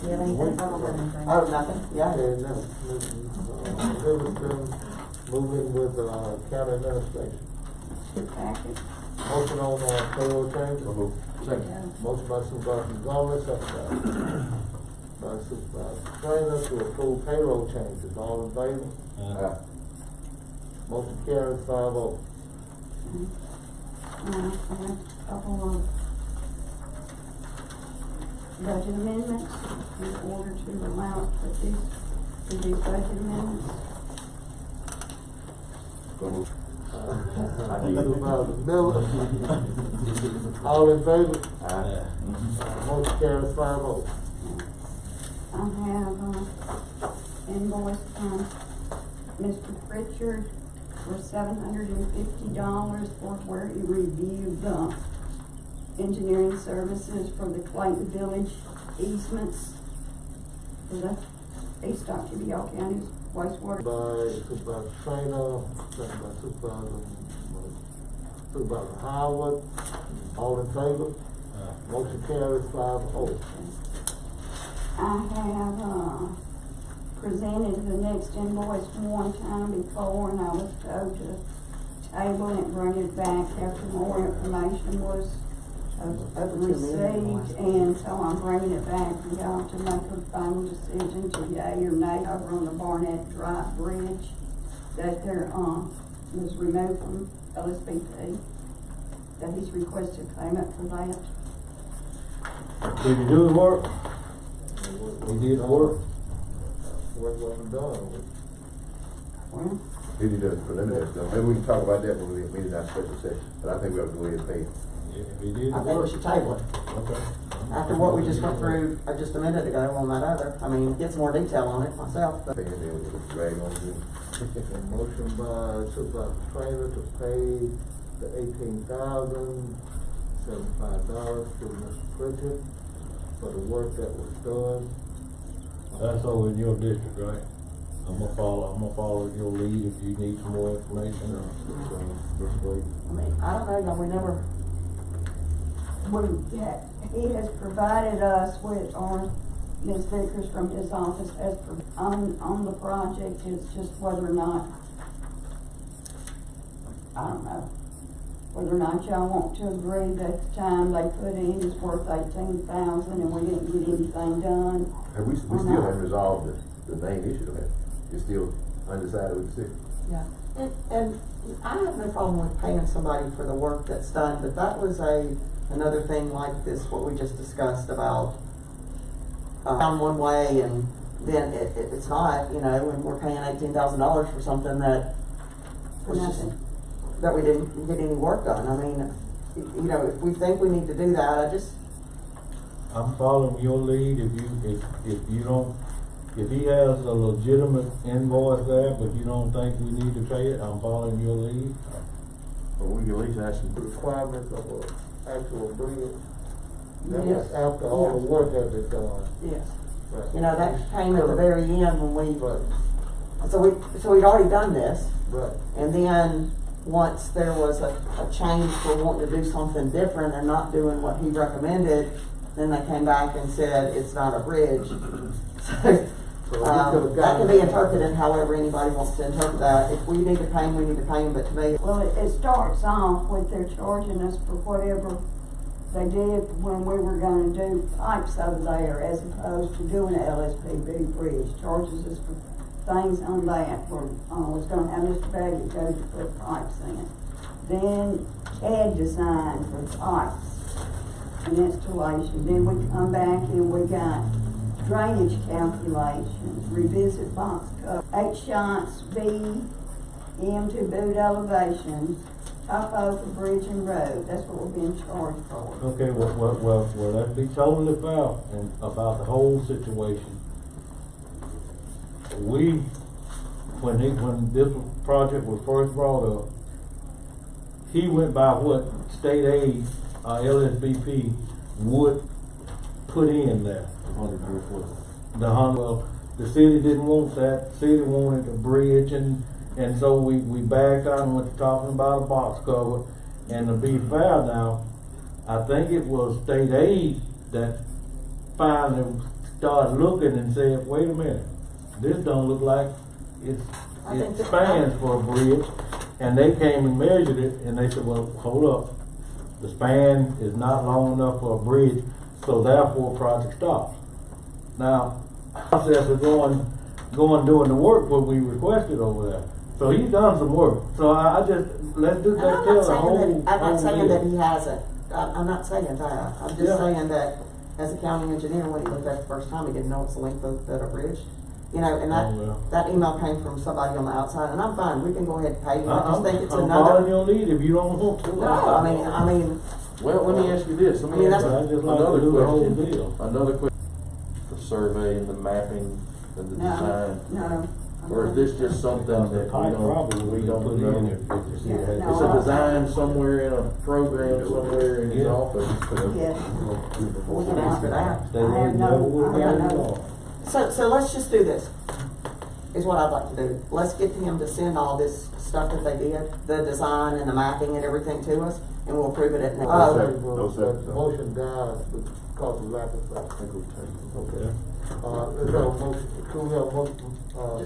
You have anything? Oh, nothing? Yeah. And that's Ms. Livingston moving with, county administration. Packet. Motion on, payroll changes. So moved. Second. Motion by Supervisor Gomez, second by Supervisor Trainer to approve payroll changes. All in favor? Aye. Motion carries 5-0. I have a couple of budget amendments in order to allow us to do these budget amendments. So moved. Supervisor Miller. All in favor? Aye. Motion carries 5-0. I have, invoice from Mr. Pritchard for $750 for where he reviewed the engineering services for the Clayton Village easements for the East Oktibbeha County's wastewater. By Supervisor Trainer, second by Supervisor Howard. All in favor? Motion carries 5-0. I have, presented the next invoice one time before, and I was told to table it, bring it back after more information was received, and so I'm bringing it back for y'all to make a final decision to yea or nay over on the Barnett Drive Bridge that there, was removed from LSBP, that he's requested payment for that. Did you do the work? You did the work? Work wasn't done. Well, He did the preliminary stuff. Maybe we can talk about that when we meet in our special session, but I think we have to go ahead and pay. If he did the I think we work. should table it. Okay. After what we just went through just a minute ago on that other, I mean, get some more detail on it myself. Pay and then we'll drag on again. Motion by Supervisor Trainer to pay the $18,075 to Mr. Pritchard for the work that was done. That's over in your district, right? I'm gonna follow your lead if you need some more information. I mean, I don't know, y'all, we never, he has provided us with, or Ms. Vickers from his office has, on the project, it's just whether or not, I don't know, whether or not y'all want to agree that the time they put in is worth $18,000 and we didn't get anything done. And we still haven't resolved the main issue of that. It's still undecided with the city. yeah. And I have no problem with paying somebody for the work that's done, but that was another thing like this, what we just discussed about, down one way and then it's not, you know, and we're paying $18,000 for something that was just, that we didn't get any work done. I mean, you know, if we think we need to do that, I'm following your lead. If you don't, if he has a legitimate invoice there, but you don't think we need to pay it, I'm following your lead. But we can at least ask The him. requirements of an actual bridge. That was Yes. after all the work had been done. yes. Right. You know, that came at the very end when we, Right, so we'd already done this. right. And then, once there was a change for wanting to do something different and not doing what he recommended, then they came back and said, it's not a bridge. So That can be interpreted however anybody wants to interpret that. If we need to pay them, we need to pay them, but to me, Well, it starts off with they're charging us for whatever they did when we were gonna do pipes over there, as opposed to doing an LSPB bridge. Charges us for things on that, where, was gonna have Mr. Baggett go to put pipes in. Then CAD design for pipes and installation. Then we come back and we got drainage calculations, revisit box cover, 8 shots, B, M to boot elevations, topo for bridge and road. That's what we're being charged for. Okay, well, let's be totally fair and about the whole situation. When this project was first brought up, he went by what state aid, LSBP would put in there. The city didn't want that, the city wanted a bridge and so we backed out and went to talking about a box cover. And to be fair now, I think it was state aid that finally started looking and said, wait a minute, this don't look like it spans for a bridge. And they came and measured it and they said, well, hold up, the span is not long enough for a bridge, so therefore project stops. Now, process of going doing the work what we requested over there. So he's done some work. So I just, let's do that till the whole. I'm not saying deal. that he hasn't. I'm not saying that. I'm just saying that as a county engineer, when he looked at it the first time, he didn't know it's the length of a bridge. You know, and that email came from somebody on the outside, and I'm fine. We can go ahead and pay you. I just think it's I'm another. following your lead if you don't want to. No, I mean. Well, let me ask you this. Let me ask I you just like to another do the whole question. deal. Another question. The survey and the mapping and the design. No. Or is this just something that we Pipe don't probably would put know? in if the city had. No. It's a design somewhere in a program somewhere in his Yeah. office. Yes. We can ask for that. I have no. So let's just do this, is what I'd like to do. Let's get him to send all this stuff that they did, the design and the mapping and everything to us, and we'll approve it at next. No second. Motion died because of lack of fact. Okay. Is there a motion, could we have a motion,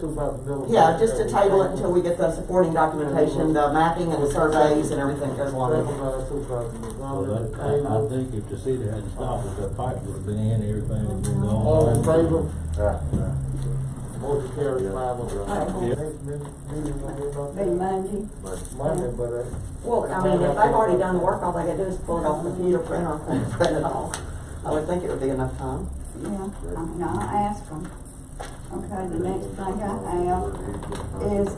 Supervisor Miller? Yeah, just to table it until we get the supporting documentation, the mapping and the surveys and everything goes along with it. Second by Supervisor So McDonald. I think if the city hadn't stopped it, that pipe would have been in, everything would have been gone. All in favor? Right. Motion carries 5-0. Yeah. Next meeting gonna be about Be Monday. Monday, but, Well, I mean, if they've already done the work, all they gotta do is pull it off the computer printer and print it off. I would think it would be enough time. Yeah, I mean, I'll ask them. Okay, the next thing I have is,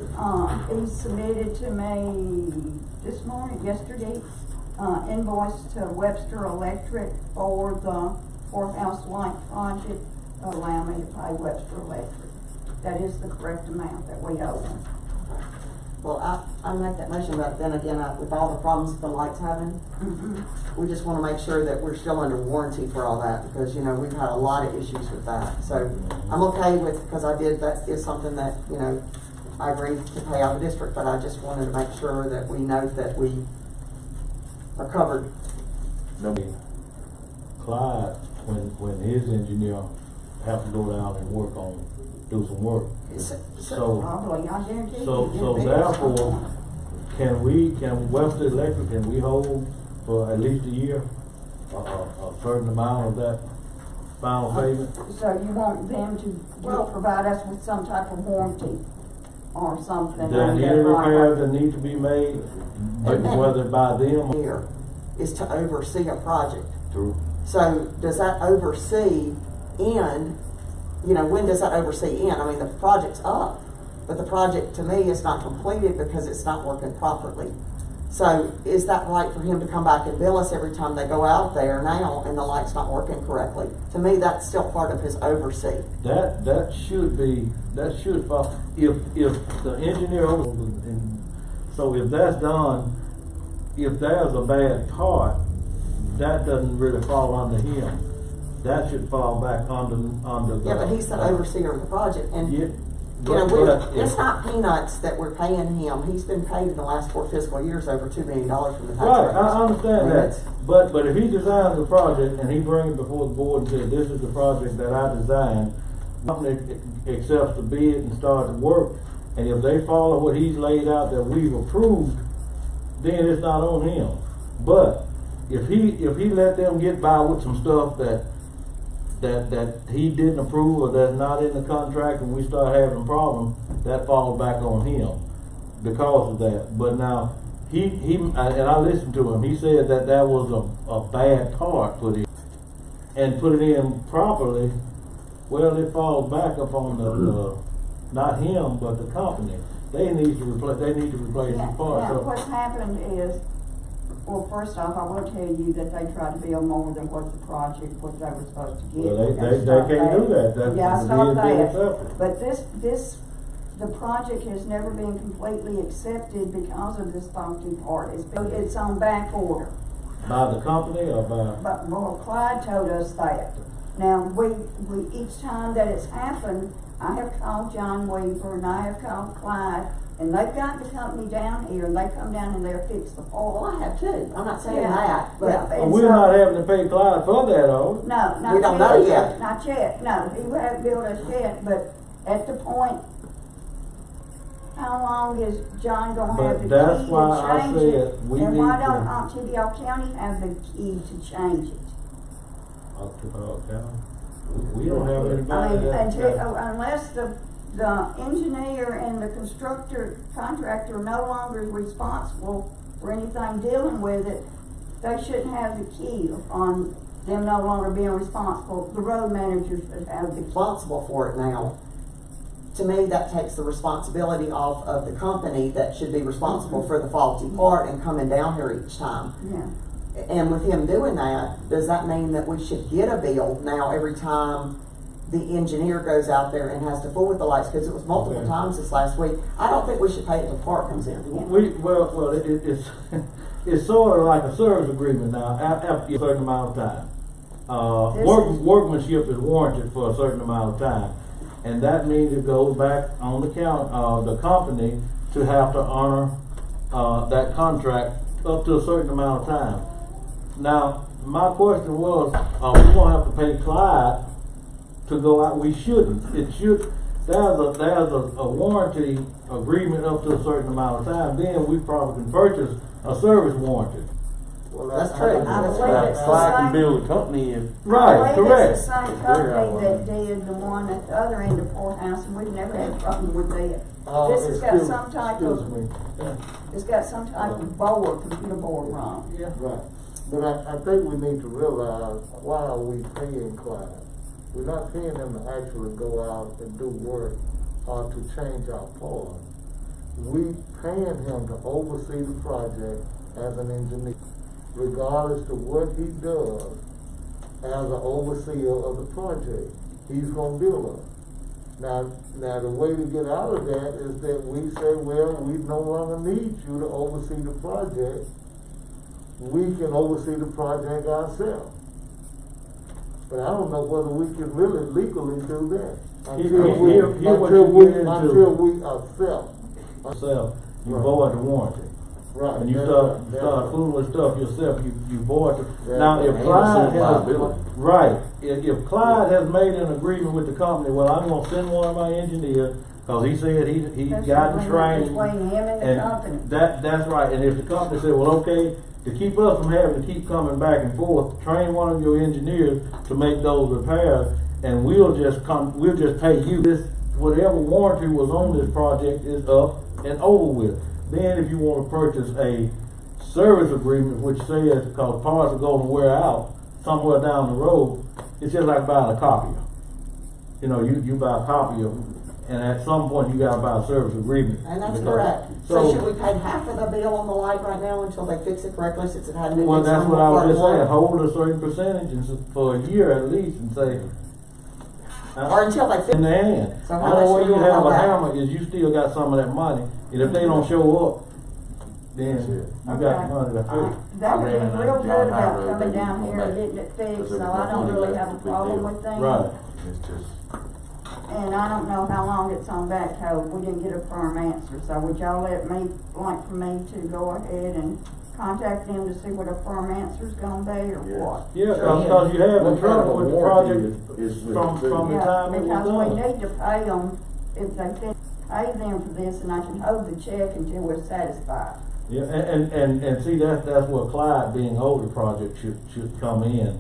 he submitted to me this morning, yesterday, invoice to Webster Electric for the courthouse light project. Allow me to pay Webster Electric. That is the correct amount that we owe them. Well, I make that motion, but then again, with all the problems the light's having, we just wanna make sure that we're still under warranty for all that, because, you know, we've had a lot of issues with that. So, I'm okay with, because that is something that, you know, I agreed to pay out of the district, but I just wanted to make sure that we note that we are covered. Clyde, when his engineer have to go down and do some work. So, Probably, I guarantee you. so therefore, can Webster Electric, can we hold for at least a year, a certain amount of that final payment? So you want them to provide us with some type of warranty? or something. There are on any that repairs right. that need to be made, And- whether by them. Here is to oversee a project. True. So does that oversee end, when does that oversee end? I mean, the project's up, but the project to me is not completed because it's not working properly. So is that right for him to come back and bill us every time they go out there now and the light's not working correctly? To me, that's still part of his oversee. That should fall, if the engineer, and so if that's done, if there's a bad part, that doesn't really fall under him. That should fall back under the. Yeah, but he's the overseer of the project, and Yeah. it's not peanuts that we're paying him. He's been paid in the last 4 fiscal years over $2 million from the taxpayers. Right, I understand I mean, that, it's- but if he designs a project and he brings it before the board and says, this is the project that I designed, the company accepts the bid and starts to work, and if they follow what he's laid out that we've approved, then it's not on him. But if he let them get by with some stuff that he didn't approve or that's not in the contract and we start having problems, that falls back on him because of that. But now, and I listened to him, he said that was a bad part put in, and put it in properly. Well, it falls back upon the not him, but the company. They need to replace the part. Yeah, So, what's happened is, well, first off, I will tell you that they tried to bill more than what the project, what they were supposed to get. well, they Stop can't do that. That's Yeah, the stop bid being that. accepted. But the project has never been completely accepted because of this faulty part. It's on back order. By the company or by? But, well, Clyde told us that. Now, we each time that it's happened, I have called John Weaver and I have called Clyde, and they've got the company down here, and they come down and they'll fix the part. Well, I have too. I'm not saying Yeah, that, but yeah, Well, and we're so- not having to pay Clyde for that, are we? No, not We don't know yet. Not yet, no, he hasn't billed us yet, but at the point, how long is John gonna But have the key that's why I to change it? said we And why need don't to- Ontario County have the key to change it? We don't have I anybody mean, that. unless the engineer and the contractor no longer is responsible for anything dealing with it, they shouldn't have the key on them no longer being responsible. The road manager should have the key. responsible for it now. To me, that takes the responsibility off of the company that should be responsible for the faulty part and coming down here each time. Yeah. And with him doing that, does that mean that we should get a bill now every time the engineer goes out there and has to fool with the lights? Because it was multiple Okay. times this last week. I don't think we should pay it till the part comes in. It's it's sort of like a service agreement now, after a certain amount of time. Workmanship is warranted for a certain amount of time. And that means it goes back on the company to have to honor, that contract up to a certain amount of time. Now, my question was, we gonna have to pay Clyde to go out? We shouldn't. There's a warranty agreement up to a certain amment of time, then we probably can purchase a service warranty. Well, That's true. I believe it's the Clyde can same. build a company if. Right, I believe correct. it's the same company that did the one at the other end of courthouse, and we've never had a problem with that. This has got some type Excuse of, me. it's got some type of board, computer board wrong. Yeah. Right, but I think we need to realize, why are we paying Clyde? We're not paying them to actually go out and do work or to change our part. We paying him to oversee the project as an engineer, regardless to what he does as an overseer of the project. He's gonna bill us. Now the way to get out of that is that we say, well, we no longer need you to oversee the project. We can oversee the project ourselves. But I don't know whether we can really legally do that. Until we accept. Yourself, you Right. void the warranty. Right. And you that's start right, that's right. fooling with stuff yourself, you void the. Yeah, Now, if and Clyde assume has, liability. right, if Clyde has made an agreement with the company, well, I'm gonna send one of my engineers, cause he said he That's got the trained. agreement between him and the company. That's right, and if the company said, well, okay, to keep us from having to keep coming back and forth, train one of your engineers to make those repairs, and we'll just pay you whatever warranty was on this project is up and over with. Then if you wanna purchase a service agreement which says, because parts are gonna wear out somewhere down the road, it's just like buying a copier. You know, you buy a copier, and at some point you gotta buy a service agreement. And that's Because- correct. So should we pay half of the bill on the light right now until they fix it correctly, since it hadn't been Well, fixed that's on what I was part just saying, one? hold a certain percentage and for a year at least and say. Or until they fix In the it. hand. So The how much only way do you you have want a back? hammer is you still got some of that money, and if they don't show up, then you got the money to pay. They were being real good about coming down here and getting it fixed, so I don't really have a problem with them. Right. It's just, And I don't know how long it's on backhoe, we didn't get a firm answer, so would y'all let me, like for me to go ahead and contact them to see what a firm answer's gonna be, or what? Yeah, because you have What in trouble kind of with the warranty project is with from the the food? time it was Because we done. need to pay them, if they can pay them for this, and I can hold the check until we're satisfied. Yeah, and see, that's where Clyde being over the project should come in.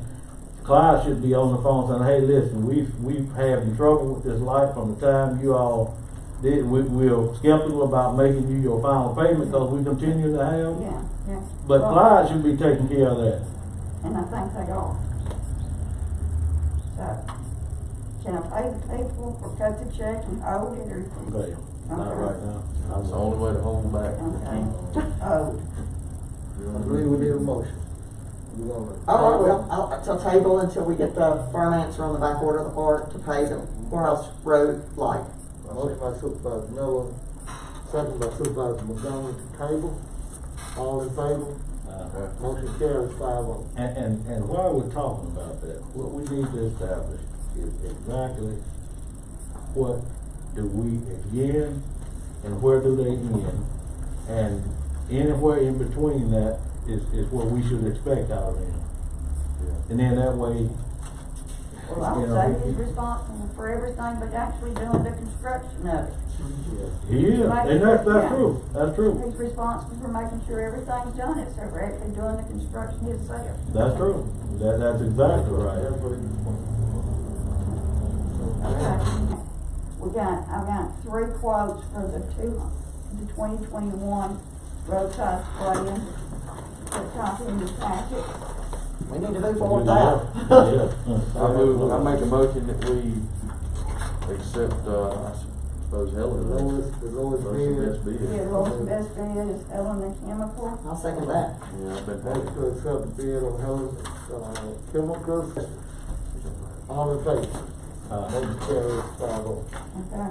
Clyde should be on the phone saying, hey, listen, we've had trouble with this light from the time you all did, we're skeptical about making you your final payment because we continue to have. Yeah. But Well, Clyde should be taking care of that. and I think they are. So, can I pay the people or cut the check and hold it, or? Okay, not Okay. right now. That's the only way to hold them back. Okay, hold. I believe we need a motion. You wanna? Oh, well, I'll table until we get the firm answer on the back order of the part to pay the Morehouse Road light. Motion by Supervisor Miller, second by Supervisor Montgomery, table. All in favor? Motion carries 5-0. And while we're talking about that, what we need to establish is exactly what do we begin and where do they end? And anywhere in between that is what we should expect out of them. And then that way, Well, I you would know, say he's responsible for everything but actually doing the construction of it. he is, and that's true, that's true. He's responsible for making sure everything's done, except for actually doing the construction himself. That's true. That's exactly right. Okay. I've got 3 quotes for the 2021 road test plan. The copy in the packet. We need to move forward with that. I make a motion that we accept, I suppose, Helen. The lowest bid. Best bid. Yeah, lowest best bid is Helen the Chemical. I'll second that. Yeah, I've been Motion to accept the bid on Helen, Chemicals. All in favor? Motion carries 5-0. Okay.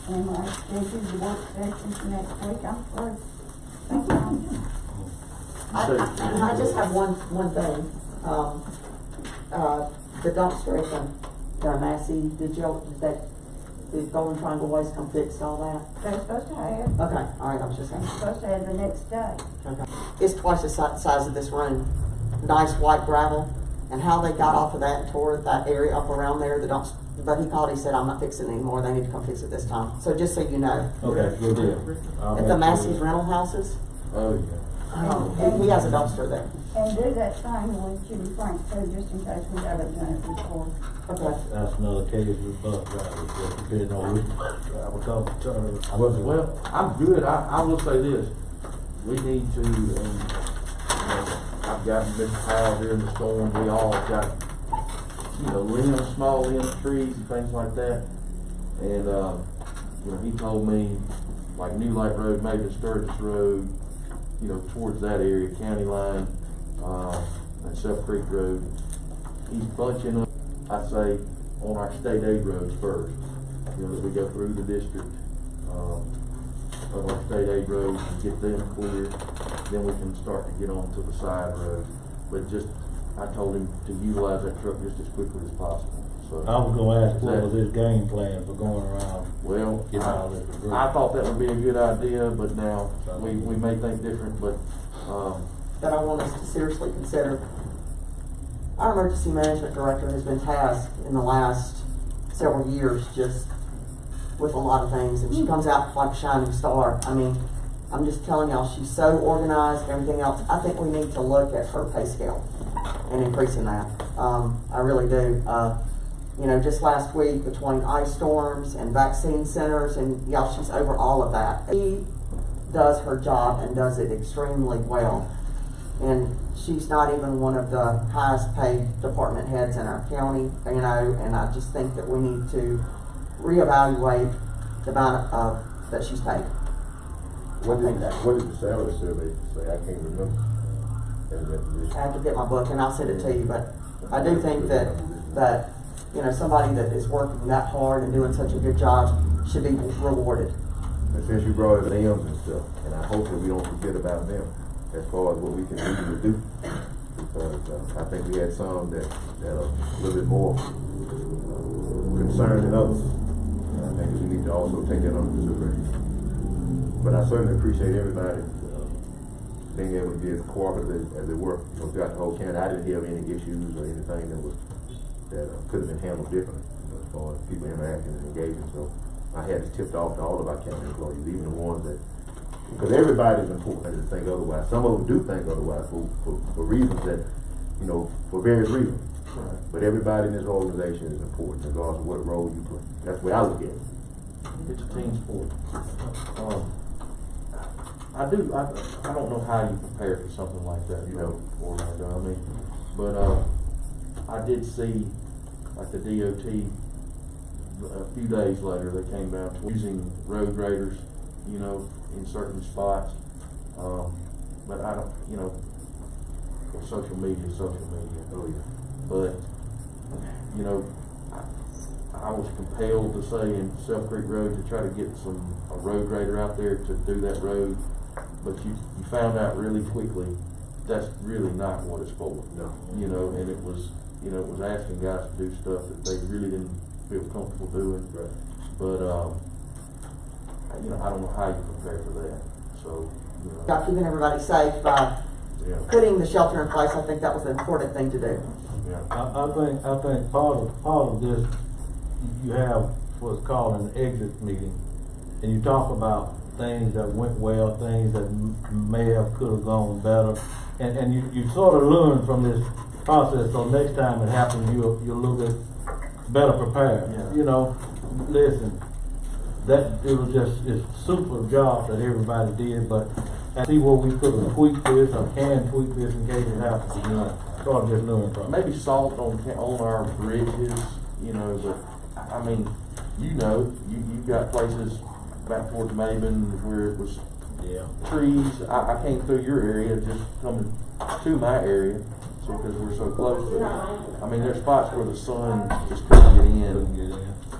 And I scheduled the work session for next week, I'm through. Thank you. I just have one thing. The dumpster at Massey, did Golden Triangle Waste come fix all that? They're supposed to have, Okay, all right, I was just saying. supposed to have the next day. Okay. It's twice the size of this room. Nice white gravel. And how they got off of that and tore that area up around there, the dumpster. But he called, he said, I'm not fixing it anymore. They need to come fix it this time. So just so you know. Okay, good deal. At the Massey's rental houses, Oh, yeah. he has a dumpster there. And do that thing with Jimmy Frank too, just in case we haven't done it before. Okay. That's another case with bus drivers, just depending on which bus driver comes to turn. Well, I'm good. I will say this. We need to, I've got Mr. Powell here in the storm. We all got, limbs, small limbs, trees and things like that. And, he told me, like New Light Road, maybe Sturgis Road, towards that area, county line, and Self Creek Road. He's bunching up, I say, on our state aid roads first. That we go through the district, of our state aid roads and get them clear. Then we can start to get on to the side roads. But I told him to utilize that truck just as quickly as possible. So I was gonna ask, what was his game plan for going around? Well, Getting all this debris? I thought that would be a good idea, but now we may think different, but, That I want us to seriously consider. Our emergency management director has been tasked in the last several years just with a lot of things, and she comes out like a shining star. I mean, I'm just telling y'all, she's so organized and everything else. I think we need to look at her pay scale and increasing that. I really do. You know, just last week between ice storms and vaccine centers, and y'all, she's over all of that. She does her job and does it extremely well. And she's not even one of the highest paid department heads in our county, you know, and I just think that we need to reevaluate the amount of that she's paid. What did the salary survey say? I can't remember. I have to get my book and I'll send it to you, but I do think that you know, somebody that is working that hard and doing such a good job should be rewarded. And since you brought up them and stuff, and I hope that we don't forget about them as far as what we can really do, because I think we had some that are a little bit more concerned than others. And I think we need to also take that under consideration. But I certainly appreciate everybody being able to be as cooperative as they were, you know, throughout the whole county. I didn't hear of any issues or anything that could have been handled differently, you know, as far as people interacting and engaging. So I had it tipped off to all of our county employees, even the ones that, because everybody's important to think otherwise. Some of them do think otherwise for reasons that, you know, for various reasons. Right. But everybody in this organization is important, regardless of what role you play. That's the way I look at it. It's a team sport. I don't know how you prepare for something like that, you know, Orlando. I mean, but I did see, like the DOT, a few days later, they came down to using road graders, you know, in certain spots. But I don't, you know, social media. Oh yeah. But, you know, I was compelled to say in Self Creek Road to try to get a road grader out there to do that road. But you found out really quickly that's really not what it's for. No. You know, and it was asking guys to do stuff that they really didn't feel comfortable doing. Right. But you know, I don't know how you prepare for that. So, you know. About keeping everybody safe by putting the shelter in place, I think that was an important thing to do. Yeah. I think part of this, you have what's called an exit meeting, and you talk about things that went well, things that could have gone better, and you sort of learn from this process. So next time it happens, you're a little bit better prepared. Yeah. You know, listen, that it was just it's super job that everybody did, but I see where we could have tweaked this or can tweak this in case it happens. You know, sort of just learn from it. Maybe salt on our bridges, you know, but I mean, you know, you've got places back towards Maven where it was trees. I came through your area, just coming to my area, so because we're so close to it. I mean, there's spots where the sun just couldn't get in.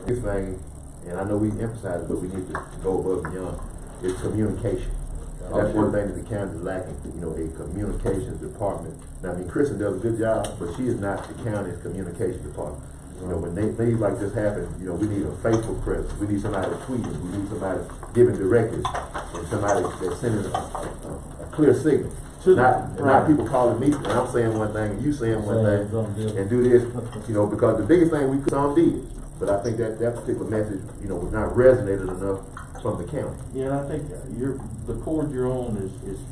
This thing, and I know we emphasize it, but we need to go above and beyond, is communication. That's one thing that the county is lacking, you know, a communications department. Now, I mean, Kristen does a good job, but she is not the county's communications department. You know, when things like this happen, you know, we need a faithful presence. We need somebody tweeting. We need somebody giving directives, and somebody that's sending a clear signal. Not people calling me and I'm saying one thing and you saying one thing and do this, you know, because the biggest thing we did. But I think that particular message, you know, was not resonated enough from the county. Yeah, and I think the chord you're on is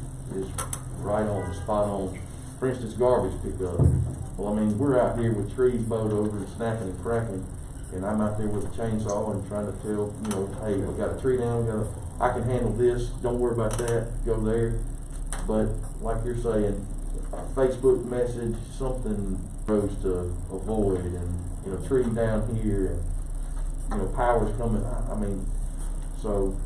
right on, spot on. For instance, garbage pickup. Well, I mean, we're out here with trees bowed over and snapping and cracking, and I'm out there with a chainsaw and trying to tell, you know, hey, we got a tree down, I can handle this, don't worry about that, go there. But like you're saying, a Facebook message, something goes to avoid, and, you know, tree down here, and, you know, power's coming, I mean, so.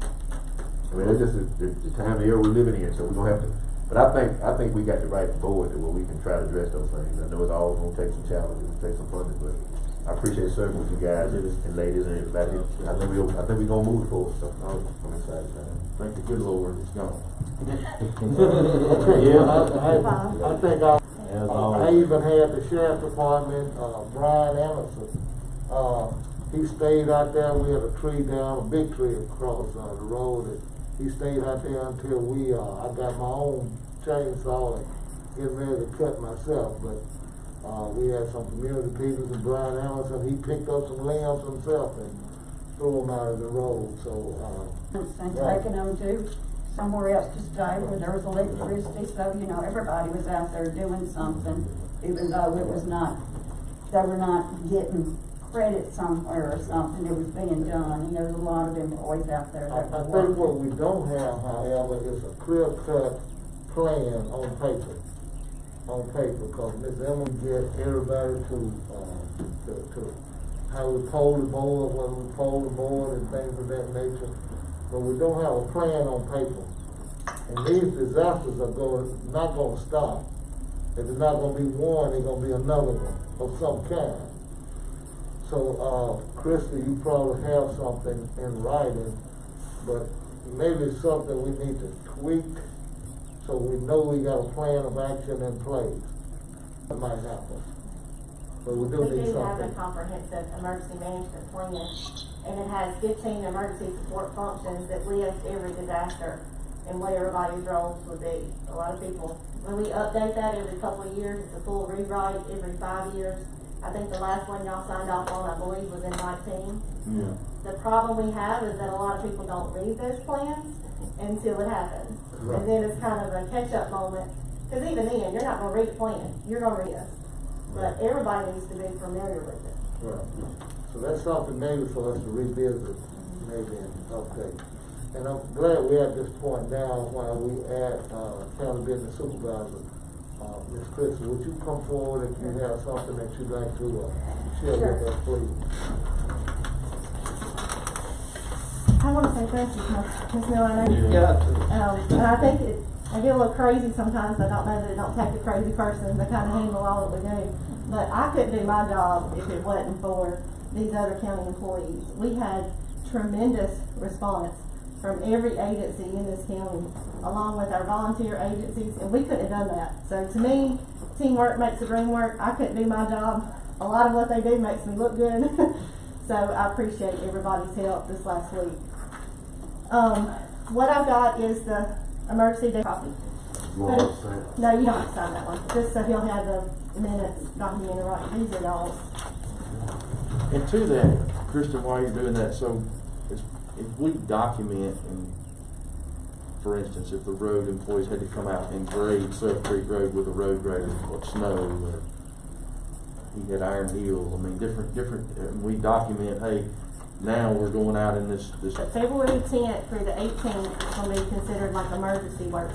I mean, that's just the time of year we're living in, so we're gonna have to. But I think we got the right board where we can try to address those things. I know it's always gonna take some challenges, take some funding, but I appreciate serving with you guys and ladies and everybody. I think we're gonna move it forward. So I'm excited. Thank the good Lord, it's gone. I think I even had the sheriff department, Brian Anderson. He stayed out there. We had a tree down, a big tree across the road. And he stayed out there until I got my own chainsaw and getting ready to cut myself. But we had some community people, and Brian Anderson, he picked up some limbs himself and threw them out of the road. So and taking them to somewhere else to stay where there was electricity. So, you know, everybody was out there doing something, even though it was not, they were not getting credit somewhere or something that was being done, and there's a lot of employees out there I that were think what working. we don't have, however, is a clear-cut plan on paper. Cause Ms. Emily get everybody to how we poll the board, when we poll the board and things of that nature. But we don't have a plan on paper. And these disasters are not gonna stop. If it's not gonna be one, it's gonna be another one of some kind. So, Krista, you probably have something in writing, but maybe it's something we need to tweak so we know we got a plan of action in place. That might happen. But we do need We do have a something. comprehensive emergency management plan, and it has 15 emergency support functions that list every disaster and what everybody's roles would be. A lot of people, when we update that every couple of years, it's a full rewrite every 5 years. I think the last one y'all signed off on, I believe, was in 19. Yeah. The problem we have is that a lot of people don't read those plans until it happens. Right. And then it's kind of a catch-up moment, because even then, you're not gonna read the plan, you're gonna read this. But everybody needs to be familiar with it. Right. So that's something maybe for us to revisit, maybe and update. And I'm glad we're at this point now while we add, county business supervisor, Ms. Crystal, would you come forward if you have something that you'd like to, share with us, please? I want to say thank you, Ms. Miller. I know you Yeah. and I think I get a little crazy sometimes. I don't know that it don't take a crazy person to kind of handle all that we do. But I couldn't do my job if it wasn't for these other county employees. We had tremendous response from every agency in this county, along with our volunteer agencies, and we couldn't have done that. So to me, teamwork makes the dream work. I couldn't do my job. A lot of what they do makes me look good. So I appreciate everybody's help this last week. What I've got is the emergency day copy. No, you don't have to sign that one. Just so he'll have the minutes documented right. These are y'all's. And to that, Kristen, while you're doing that, so if we document, and for instance, if the road employees had to come out and grade Sub Creek Road with a road grader or snow, or he had Iron Hill, I mean, different, we document, hey, now we're going out in this. February 10th through the 18th is going to be considered like emergency work.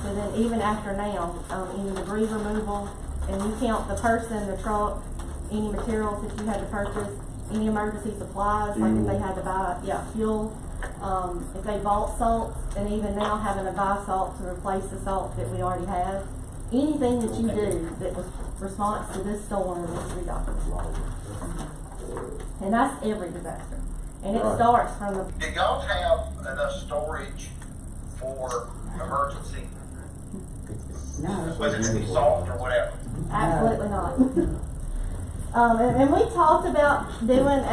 So then even after now, any debris removal, and you count the person, the truck, any materials that you had to purchase, any emergency supplies, like if they had to buy, fuel, if they bought salt, and even now having to buy salt to replace the salt that we already have. Anything that you do that was response to this storm needs to be documented. And that's every disaster. And it starts from the... Do y'all have enough storage for emergency? No. Whether it be salt or whatever? Absolutely not. And we talked about doing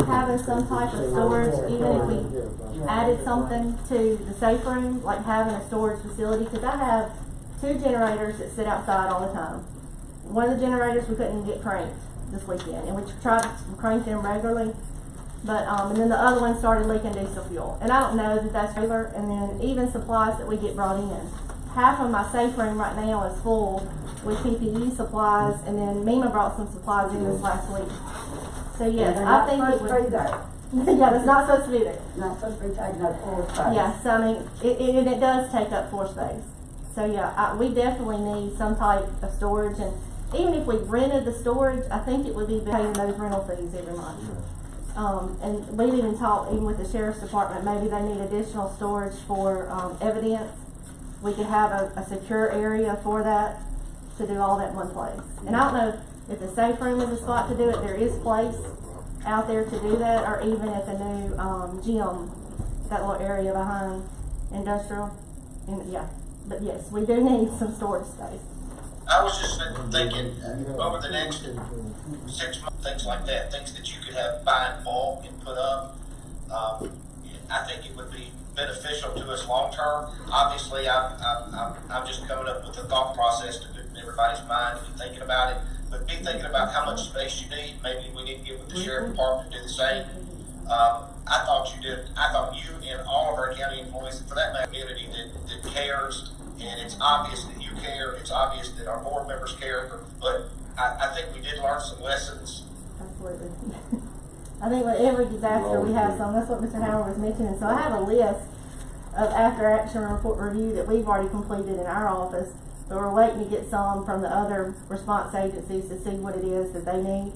having some type of storage, even if we added something to the safe room, like having a storage facility, because I have 2 generators that sit outside all the time. One of the generators we couldn't get cranked this weekend, and we tried to crank them regularly, but and then the other one started leaking diesel fuel. And I don't know that that's regular. And then even supplies that we get brought in. Half of my safe room right now is full with PPE supplies, and then Mima brought some supplies in this last week. So yes, I think it would. Yeah, it's not supposed to be there. Not supposed to be taking up floor space. Yeah, so I mean, it does take up floor space. So yeah, we definitely need some type of storage, and even if we rented the storage, I think it would be paying those rental fees every month. And we've even talked, even with the sheriff's department, maybe they need additional storage for evidence. We could have a secure area for that, to do all that in one place. And I don't know if the safe room is a spot to do it. There is place out there to do that, or even at the new gym, that little area behind industrial. And yeah, but yes, we do need some storage space. I was just thinking over the next 6 months, things like that, things that you could have buy in bulk and put up. I think it would be beneficial to us long term. Obviously, I'm just coming up with a thought process to put in everybody's mind and be thinking about it. But be thinking about how much space you need. Maybe we need to get with the sheriff department to do the same. I thought you and all of our county employees, for that matter, community that cares, and it's obvious that you care. It's obvious that our board members care. But I think we did learn some lessons absolutely. I think with every disaster we have some, that's what Mr. Howard was mentioning. So I have a list of after action report review that we've already completed in our office, but we're waiting to get some from the other response agencies to see what it is that they need.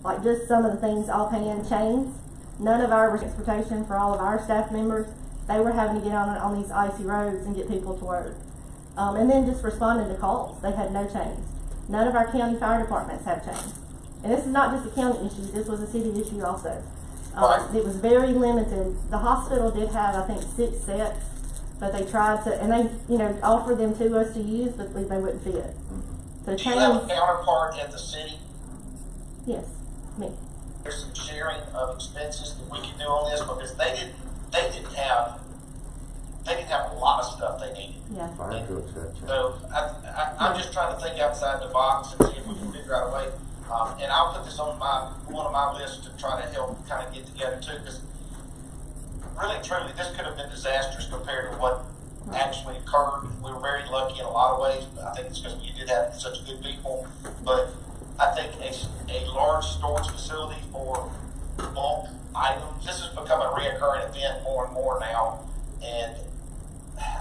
Like just some of the things offhand, chains. None of our transportation for all of our staff members, they were having to get on these icy roads and get people to work. And then just responding to calls, they had no chains. None of our county fire departments have chains. And this is not just a county issue, this was a city issue also. It was very limited. The hospital did have, I think, 6 sets, but they tried to, and they, you know, offered them to us to use, but they wouldn't fit. So do you have a counterpart at the city? Yes, me. There's some sharing of expenses that we can do on this, because they didn't have a lot of stuff they needed. Yeah. Fire trucks have changed. So I'm just trying to think outside the box and see if we can figure out a way. And I'll put this on one of my lists to try to help kind of get together too, because really and truly, this could have been disastrous compared to what actually occurred. We were very lucky in a lot of ways. I think it's because we did have such good people. But I think a large storage facility for bulk items, this has become a reoccurring event more and more now. And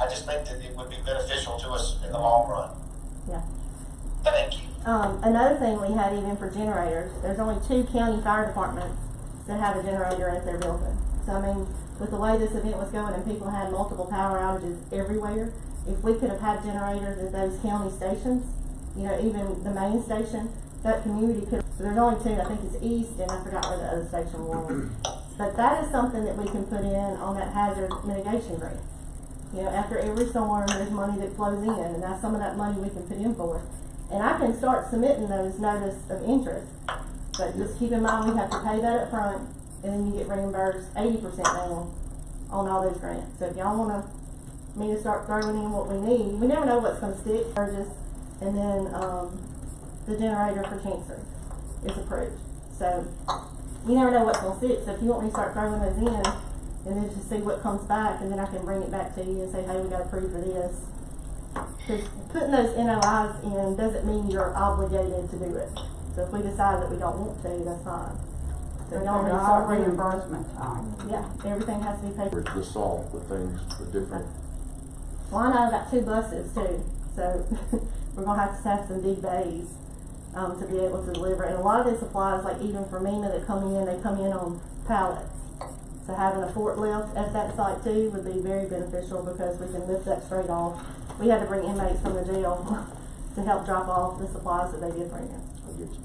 I just think that it would be beneficial to us in the long run. Yeah. Thank you. Another thing we had even for generators, there's only 2 county fire departments that have a generator at their building. So I mean, with the way this event was going and people had multiple power outages everywhere, if we could have had generators at those county stations, you know, even the main station, that community could, so there's only 2, I think it's East and I forgot where the other station was. But that is something that we can put in on that hazard mitigation grant. You know, after every storm, there's money that flows in, and that's some of that money we can put in for it. And I can start submitting those notice of interest, but just keep in mind we have to pay that up front, and then you get reimbursed 80% now on all those grants. So if y'all want me to start throwing in what we need, we never know what's going to stick. And then the generator for cancer is approved. So you never know what's going to stick. So if you want me to start throwing those in, and then just see what comes back, and then I can bring it back to you and say, hey, we got approved for this. Because putting those NOIs in doesn't mean you're obligated to do it. So if we decide that we don't want to, that's fine. So y'all need to start reimbursement time. Yeah, everything has to be paid. The salt, the things, the different. Well, I know I've got 2 buses too, so we're gonna have to have some big bays to be able to deliver. And a lot of these supplies, like even for MENA that come in, they come in on pallets. So having a forklift at that site too would be very beneficial, because we can lift that straight off. We had to bring inmates from the jail to help drop off the supplies that they did bring in.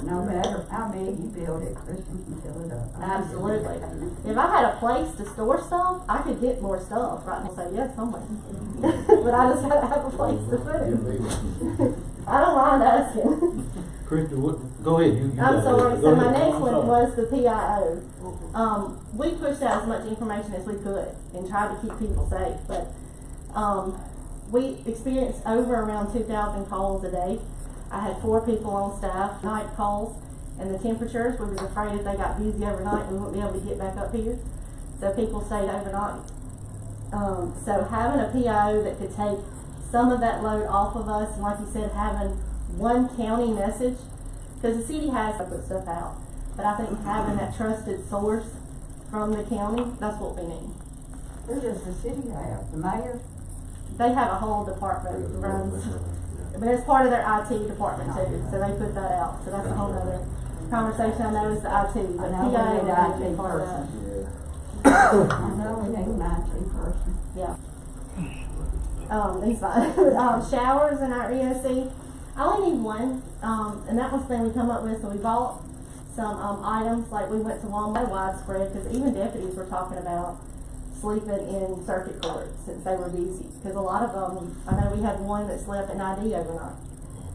No matter how big you build it, Christian can fill it up. Absolutely. If I had a place to store stuff, I could get more stuff right now. Say yes, somewhere. But I just had to have a place to put it. I don't mind asking. Christian, go ahead. I'm sorry. So my next one was the PIO. We pushed out as much information as we could and tried to keep people safe, but we experienced over around 2,000 calls a day. I had 4 people on staff, night calls, and the temperatures, we was afraid if they got busy overnight, we wouldn't be able to get back up here. So people stayed overnight. So having a PIO that could take some of that load off of us, and like you said, having one county message, because the city has to put stuff out, but I think having that trusted source from the county, that's what we need. Who does the city have? The mayor? They have a whole department that runs, but it's part of their IT department too, so they put that out. So that's a whole other conversation. I know is the IT, but I know we need an IT part of that. I know we need an IT person. Yeah. He's fine. Showers in our EOC, I only need 1, and that was the thing we come up with. So we bought some items, like we went to Walmart widespread, because even deputies were talking about sleeping in circuit court since they were busy. Because a lot of them, I know we had one that slept in ID overnight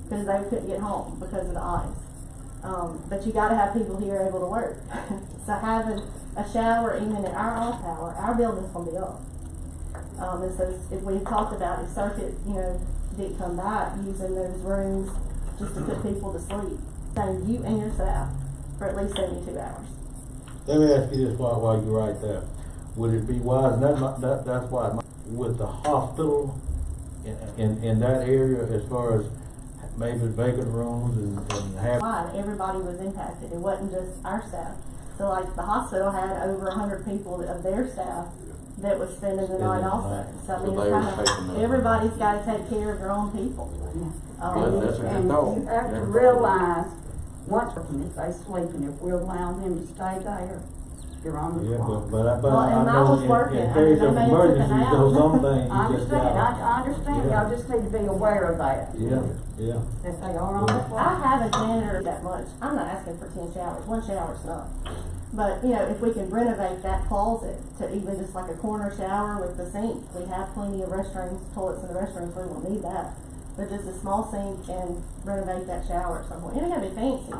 because they couldn't get home because of the ice. But you got to have people here able to work. So having a shower even in our off hour, our building's gonna be up. And so if we talked about if circuit, didn't come back, using those rooms just to put people to sleep, saying you and your staff for at least 72 hours. Let me ask you this while you're right there. Would it be wise, and that's why, with the hospital in that area, as far as maybe vacant rooms and have. Everybody was impacted. It wasn't just our staff. So like the hospital had over 100 people of their staff that was spending the night also. So I mean, So they were it's taking kind that. of, everybody's got to take care of their own people. That's a good And thought. you have to realize, once, if they sleep, and if we allow them to stay there, you're on the Yeah, clock. but Well, I and I know was working. in I mean, case they of may have took emergencies, an hour. there's some things I you just understand, got. I understand, Yeah. y'all just need to be aware of that, Yeah. that they are on the I clock. haven't janitor that much. I'm not asking for 10 showers. One shower's enough. But, you know, if we can renovate that closet to even just like a corner shower with the sink, we have plenty of restrooms, toilets in the restrooms, we won't need that. But just a small sink and renovate that shower at some point. It ain't gotta be fancy,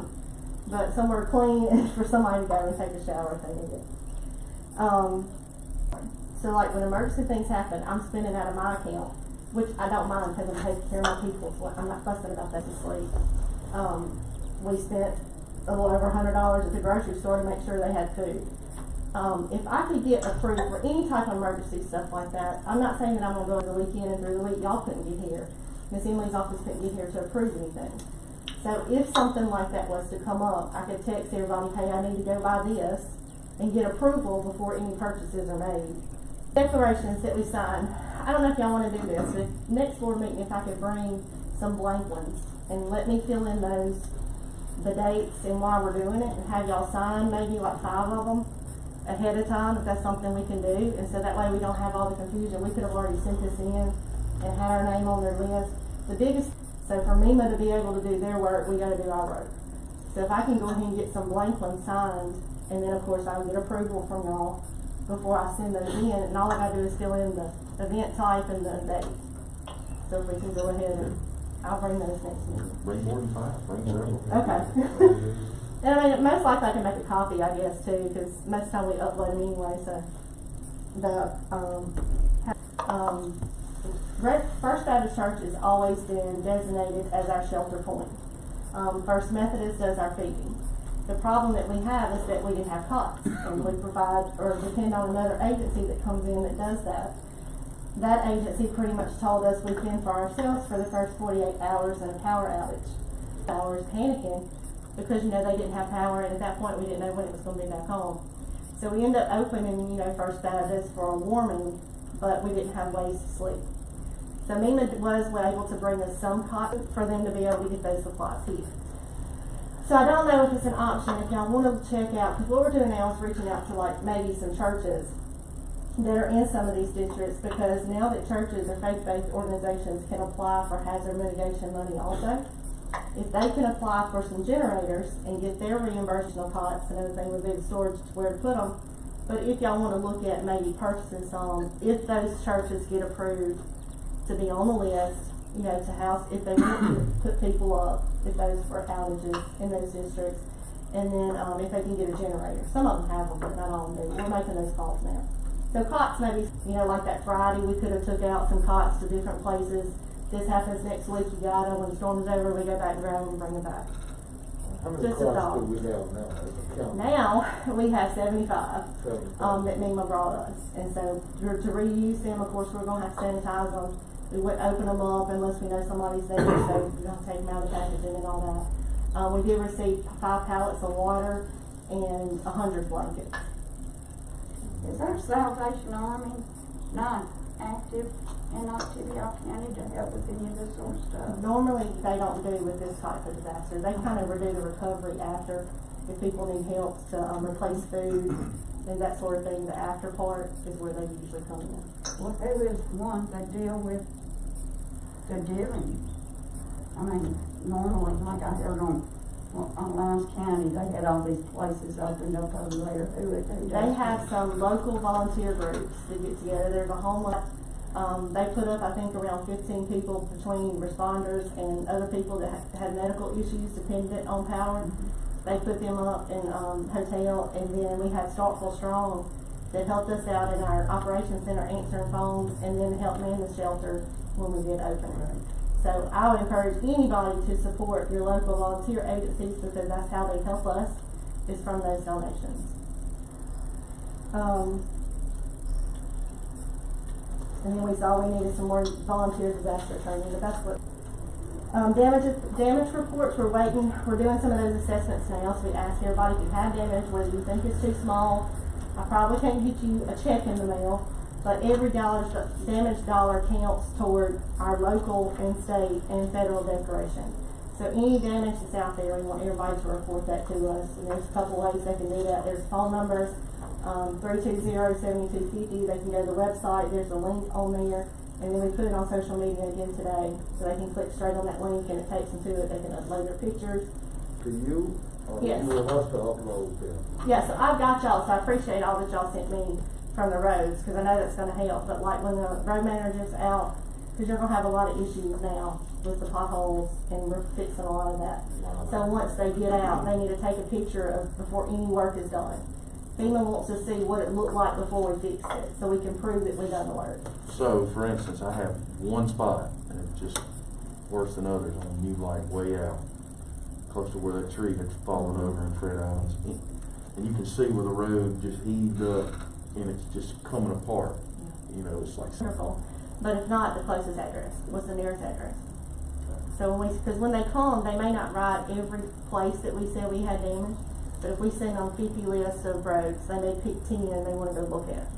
but somewhere clean for somebody to go and take a shower if they need it. So like when emergency things happen, I'm spending out of my account, which I don't mind because I'm taking care of my people, so I'm not fussing about that to sleep. We spent a little over $100 at the grocery store to make sure they had food. If I could get approved for any type of emergency stuff like that, I'm not saying that I'm gonna go the weekend and through the week, y'all couldn't get here. Miss Emily's office couldn't get here to approve anything. So if something like that was to come up, I could text everybody, hey, I need to go buy this, and get approval before any purchases are made. Declarations that we sign, I don't know if y'all wanna do this, but next board meeting, if I could bring some blank ones and let me fill in those, the dates and why we're doing it, and have y'all sign maybe like 5 of them ahead of time, if that's something we can do, and so that way we don't have all the confusion. We could have already sent this in and had our name on their list. The biggest, so for MEMA to be able to do their work, we gotta do our work. So if I can go ahead and get some blank ones signed, and then of course I'll get approval from y'all before I send those in, and all I gotta do is fill in the event type and the date. So if we can go ahead and, I'll bring those next meeting. Bring more than 5, bring several. Okay. And I mean, most likely I can make a copy, I guess, too, because most of the time we upload them anyway, so. First Baptist Church has always been designated as our shelter point. First Methodist does our feeding. The problem that we have is that we didn't have cots, and we provide, or depend on another agency that comes in that does that. That agency pretty much told us we fend for ourselves for the first 48 hours in a power outage. Hours panicking, because you know they didn't have power, and at that point we didn't know when it was going to be back home. So we ended up opening, you know, First Baptist for a warming, but we didn't have ways to sleep. So MEMA was able to bring us some cotton for them to be able to get those supplies here. So I don't know if it's an option, if y'all want to check out, because what we're doing now is reaching out to like maybe some churches that are in some of these districts, because now that churches or faith-based organizations can apply for hazard mitigation money also, if they can apply for some generators and get their reimbursement costs, another thing would be the storage to where to put them. But if y'all want to look at maybe purchasing some, if those churches get approved to be on the list, you know, to house, if they want to put people up, if those for outages in those districts, and then if they can get a generator. Some of them have them, but not all of them do. We're making those calls now. So cots maybe, you know, like that Friday, we could have took out some cots to different places. This happens next week, you got them. When the storm is over, we go back and grab them and bring them back. How many Just a cots thought. do we have now? Now, we have 75, 75. that MEMA brought us. And so, to reuse them, of course, we're gonna have to sanitize them. We wouldn't open them up unless we know somebody's there, so we're gonna take them out of the packaging and all that. We did receive 5 pallets of water and 100 blankets. Is our Salvation Army not active in Octavia County to help with any of this sort of stuff? Normally, they don't do with this type of disaster. They kind of do the recovery after, if people need help to replace food and that sort of thing. The after part is where they usually come in. Well, who is the ones that deal with the dealing? I mean, normally, like I heard on Lowndes County, they had all these places opened up over there. Who They have some local volunteer groups that get together. There's a homeless. They put up, I think, around 15 people between responders and other people that had medical issues dependent on power. They put them up in hotel, and then we had Starkville Strong that helped us out in our operations center answering phones, and then helped man the shelter when we did open it. So I would encourage anybody to support your local volunteer agencies, because that's how they help us, is from those donations. And then we saw we needed some more volunteer disaster training, but that's what. Damage reports, we're waiting, we're doing some of those assessments now, so we ask everybody if you have damage, whether you think it's too small. I probably can't get you a check in the mail, but every damaged dollar counts toward our local and state and federal declaration. So any damage that's out there, we want everybody to report that to us, and there's a couple ways they can do that. There's phone numbers, 320-7250, they can go to the website, there's a link on there. And then we put it on social media again today, so they can click straight on that link and it takes them to it. They can upload their pictures. To you, or Yes. you want us to upload them? Yeah, so I've got y'all, so I appreciate all that y'all sent me from the roads, because I know that's going to help. But like when the road manager's out, because you're going to have a lot of issues now with the potholes, and we're fixing a lot of that. So once they get out, they need to take a picture of before any work is done. FEMA wants to see what it looked like before we fixed it, so we can prove that we done the work. So, for instance, I have one spot, and it's just worse than others on New Light way out, close to where that tree had fallen over in Fred Islands. And you can see where the road just heaved up, and it's just coming apart. You know, it's like Wonderful. But if not, the closest address. What's the nearest address? So because when they come, they may not write every place that we said we had damage, but if we send them 50 lists of roads, they may pick 10 they want to go look at.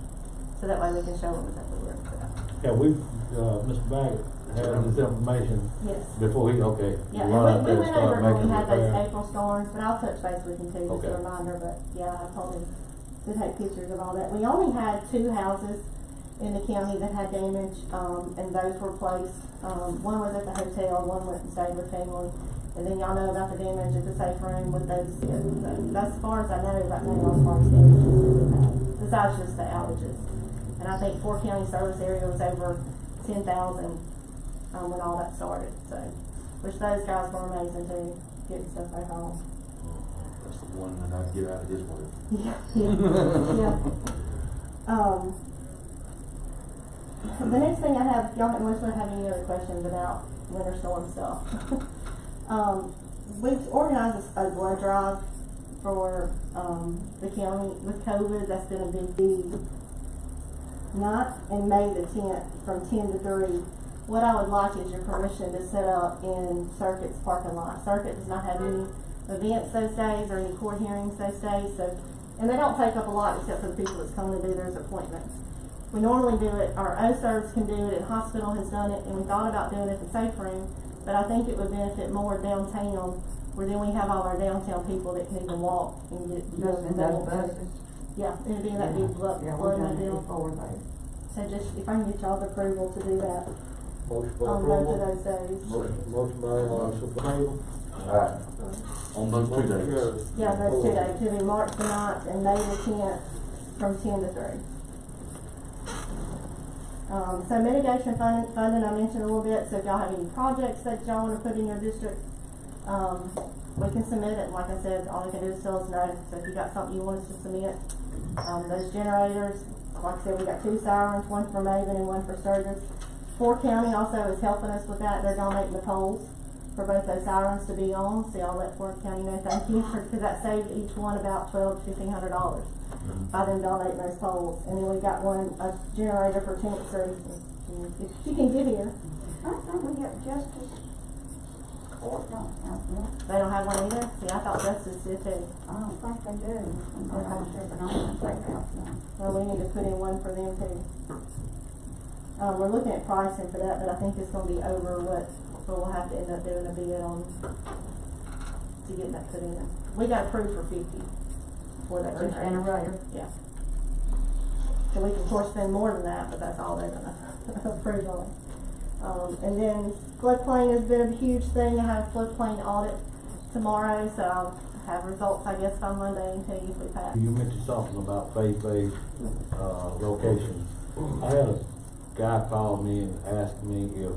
So that way we can show them exactly where it's at. Yeah, Mr. Baggett had this information Yes. before okay. Yeah, you run out and there we and went over start it when making we had those repairs. April storms, but I'll touch base with him too, just Okay. a reminder, but yeah, I told him to take pictures of all that. We only had 2 houses in the county that had damage, and those were placed, one was at the hotel, one went and stayed with family. And then y'all know about the damage at the safe room with those kids. So that's as far as I know right now as far as damages we've had, besides just the outages. And I think 4 county service area was over 10,000 when all that started. So, which those guys were amazing too, getting stuff back home. that's the one that I'd get out of his way. Yeah. The next thing I have, y'all unless you have any other questions about winter storm stuff. We've organized a blood drive for the county with COVID. That's been a big deal. Not in May the 10th from 10 to 3. What I would like is your permission to set up in Circuit's parking lot. Circuit does not have any events those days or any court hearings those days. So, and they don't take up a lot except for the people that's coming to do those appointments. We normally do it, our O-Serves can do it, and hospital has done it, and we thought about doing it at the safe room, but I think it would benefit more downtown, where then we have all our downtown people that can even walk and get Those buses. Yeah, it'd be that big blood mobile. So just, if I can get y'all's approval to do that Motion for on both of approval. those days. Motion by, Supervisor. Alright. On those 2 days. Yeah, those 2 days, it'll be March the 9th and May the 10th from 10 to 3. So mitigation funding, I mentioned a little bit, so if y'all have any projects that y'all want to put in your district, we can submit it, and like I said, all you can do is tell us no, so if you got something you want us to submit, those generators, like I said, we got 2 sirens, one for Maven and one for Sturgis. 4 County also is helping us with that, they're donating the poles for both those sirens to be on, so y'all let 4 County know, thank you, because that saved each one about $1,200 to $1,500. By them donating those poles. And then we got a generator for Tennessee. If she can get here. I think we got Justice Court don't have one. They don't have one either? See, I thought Justice did too. I don't think they do. But I don't think they have one. Well, we need to put in one for them too. We're looking at pricing for that, but I think it's gonna be over what we'll have to end up doing a bid on to get that put in. We got approved for 50. For that generator. Yeah. So we can of course spend more than that, but that's all they're gonna approve on. And then floodplain has been a huge thing. I have a floodplain audit tomorrow, so I'll have results I guess by Monday and tell you if we pass. You mentioned something about faith-based locations. I had a guy call me and ask me if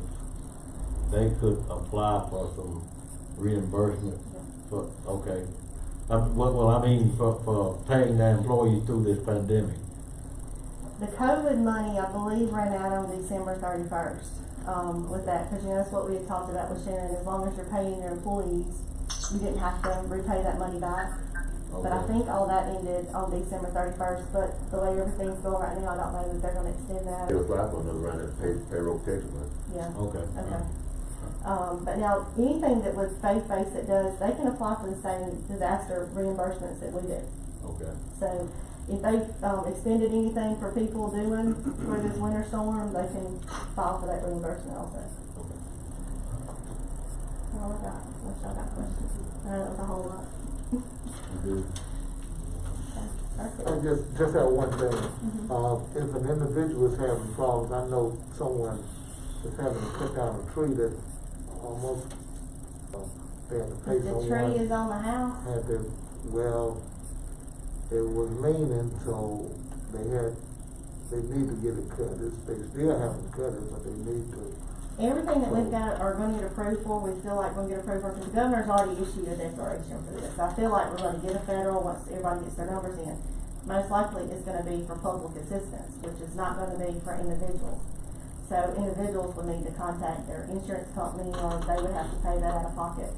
they could apply for some reimbursement for, okay. For paying their employees through this pandemic. The COVID money, I believe, ran out on December 31st with that, because that's what we had talked about with Sharon. As long as you're paying your employees, you didn't have to repay that money back. Okay. But I think all that ended on December 31st. But the way everything's going right now, I don't know that they're going to extend that. They'll apply for another round of payroll protection money. Yeah. Okay. Okay. But now, anything that was faith-based that does, they can apply for the same disaster reimbursements that we do. Okay. So, if they expended anything for people doing for this winter storm, they can file for that reimbursement also. All I got, unless y'all got questions. I know that was a whole lot. Good. I just have one thing. If an individual is having problems, I know someone is having to cut down a tree that almost, they had to pay someone. The tree is on the house? Had to, well, it was leaning, so they need to get it cut. They still haven't cut it, but they need to. Everything that we've got are going to get approved for, we feel like we're going to get approved for, because the governor's already issued a declaration for this. I feel like we're going to get a federal once everybody gets their numbers in. Most likely it's going to be for public assistance, which is not going to be for individuals. So individuals will need to contact their insurance company, or they would have to pay that out of pocket.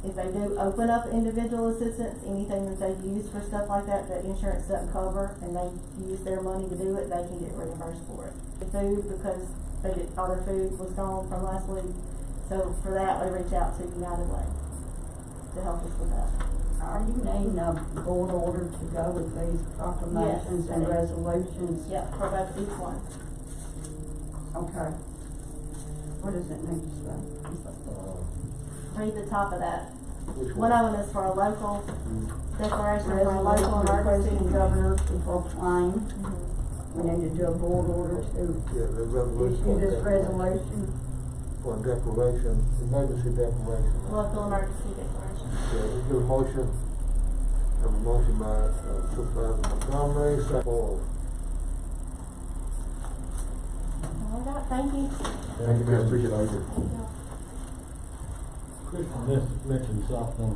If they do open up individual assistance, anything that they've used for stuff like that that insurance doesn't cover, and they use their money to do it, they can get reimbursed for it. The food, because all their food was gone from last week, so for that we reach out to United Way to help us with that. Are you needing a board order to go with these proclamations and resolutions? Yeah, for both each one. Okay. What does it need to say? Read the top of that. Which One of them is for a local declaration for a local Requesting emergency. governor to proclaim. We need to do a board order to Yeah, the resolution. issue this resolution. For a declaration, emergency declaration. Local emergency declaration. Yeah, we get a motion. Have a motion by Supervisor Montgomery, second for. All right, thank you. Thank you, Mayor, appreciate all you do. Thank you. Christian mentioned something,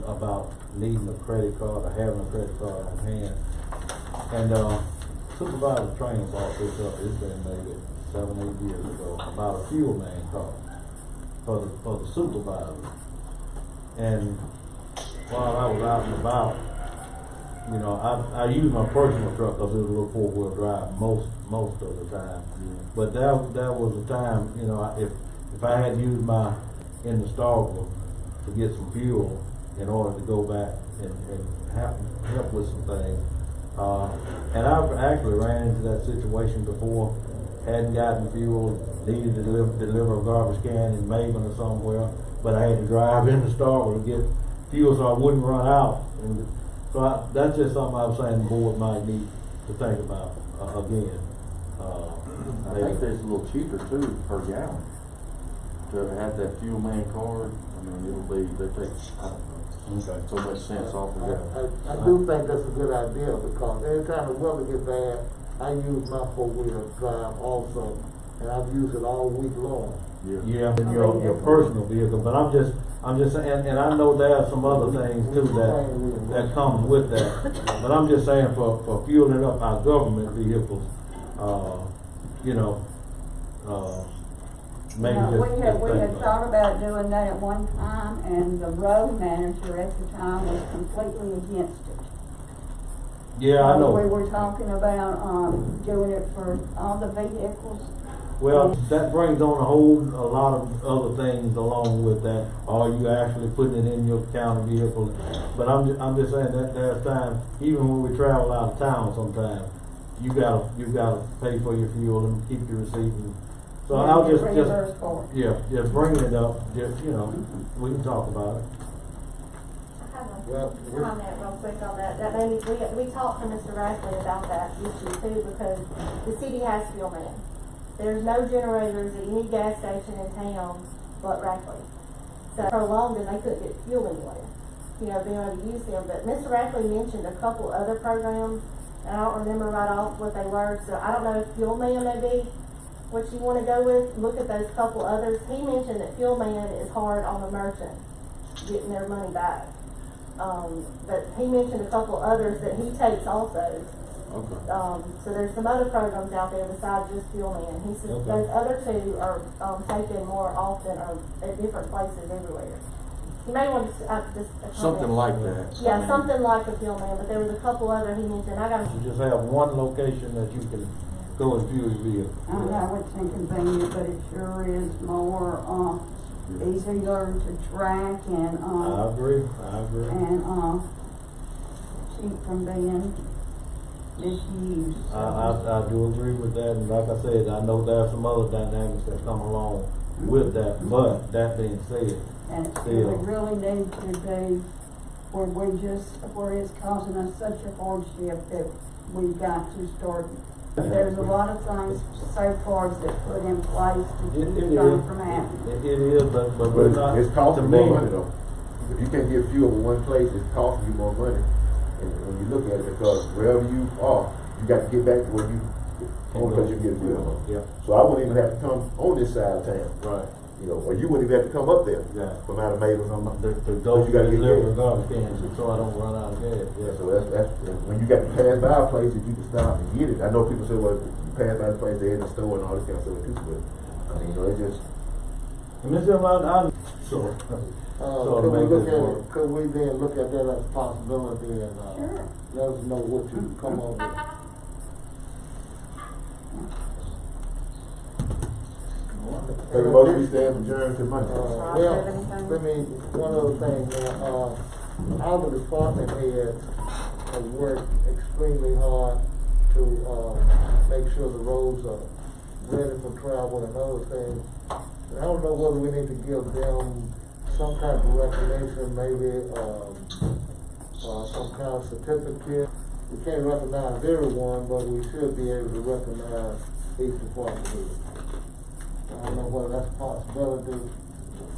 about needing a credit card or having a credit card on hand. And, supervisor training brought this up, it's been maybe 7-8 years ago, about a fuel man card for the supervisor. And while I was out and about, you know, I used my personal truck because it was a little 4-wheel drive most of the time. But that was a time, you know, if I had used my in the Starkville to get some fuel in order to go back and help with some things. And I've actually ran into that situation before, hadn't gotten fuel, needed to deliver a garbage can in Maven or somewhere, but I had to drive into Starkville to get fuel so I wouldn't run out. And so that's just something I was saying the board might need to think about again. I think that's a little cheaper too per gallon to have that fuel man card. I mean, it'll be, they take, I don't know, so much sense off of that. I do think that's a good idea, because every time the weather gets bad, I use my 4-wheel drive also, and I've used it all week long. Yeah, in your personal vehicle, but I'm just saying, and I know there are some other things too that comes with that. But I'm just saying for fueling up our government vehicles, you know, maybe We had thought about doing that at one time, and the road manager at the time was completely against it. Yeah, I know. We were talking about, doing it for all the vehicles. Well, that brings on a lot of other things along with that. Are you actually putting it in your county vehicle? But I'm just saying that there's times, even when we travel out of town sometimes, you gotta pay for your fuel and keep your receipt. And so I'll just bringing it up, you know, we can talk about it. I have a comment real quick on that. That made me, we talked to Mr. Rackley about that issue too, because the city has fuel man. There's no generators at any gas station in town but Rackley. So prolonged, and they couldn't get fuel anywhere, you know, being able to use them. But Mr. Rackley mentioned a couple other programs, and I don't remember right off what they were, so I don't know if Fuel Man may be what you want to go with. Look at those couple others. He mentioned that Fuel Man is hard on the merchant getting their money back. But he mentioned a couple others that he takes also. Okay. So there's some other programs out there besides just Fuel Man. He says those other two are taken more often or at different places everywhere. You may want to just something like that. Yeah, something like a Fuel Man, but there was a couple other he mentioned. I got You just have one location that you can go and fuel vehicle. I know it's inconvenient, but it sure is more, easier to track and, I agree. and, keep from being misused. I do agree with that, and like I said, I know there are some other dynamics that come along with that, but that being said, And we still, really need to be where it's causing us such a hardship that we've got to start. There's a lot of things, safeguards that put in place to it keep is, them from happening. it is, but But we're not, it's costing to me, more money though. If you can't get fuel in one place, it's costing you more money. And when you look at it, because wherever you are, you got to get back to where you, only place you can get fuel. Yeah. So I wouldn't even have to come on this side of town. Right. You know, or you wouldn't even have to come up there. Yeah. From out of Maple. To go you gotta to get deliver gas. garbage cans, so I don't run out of gas. Yeah, so that's when you got to pass by a place that you can stop and get it. I know people say, well, you pass by the place, they're in the store and all this kind of stuff too, but I mean, you know, it just. And Ms. I'm sorry. Could we look at it, could we then look at that as a possibility and, Sure. let us know what you come up with? Take a motion, we stand adjourned to Monday. Well, let me, one other thing, man, our department heads have worked extremely hard to, make sure the roads are ready for travel and other things. And I don't know whether we need to give them some type of recognition, maybe, some kind of certificate. We can't recognize everyone, but we should be able to recognize each department head. I don't know whether that's a possibility,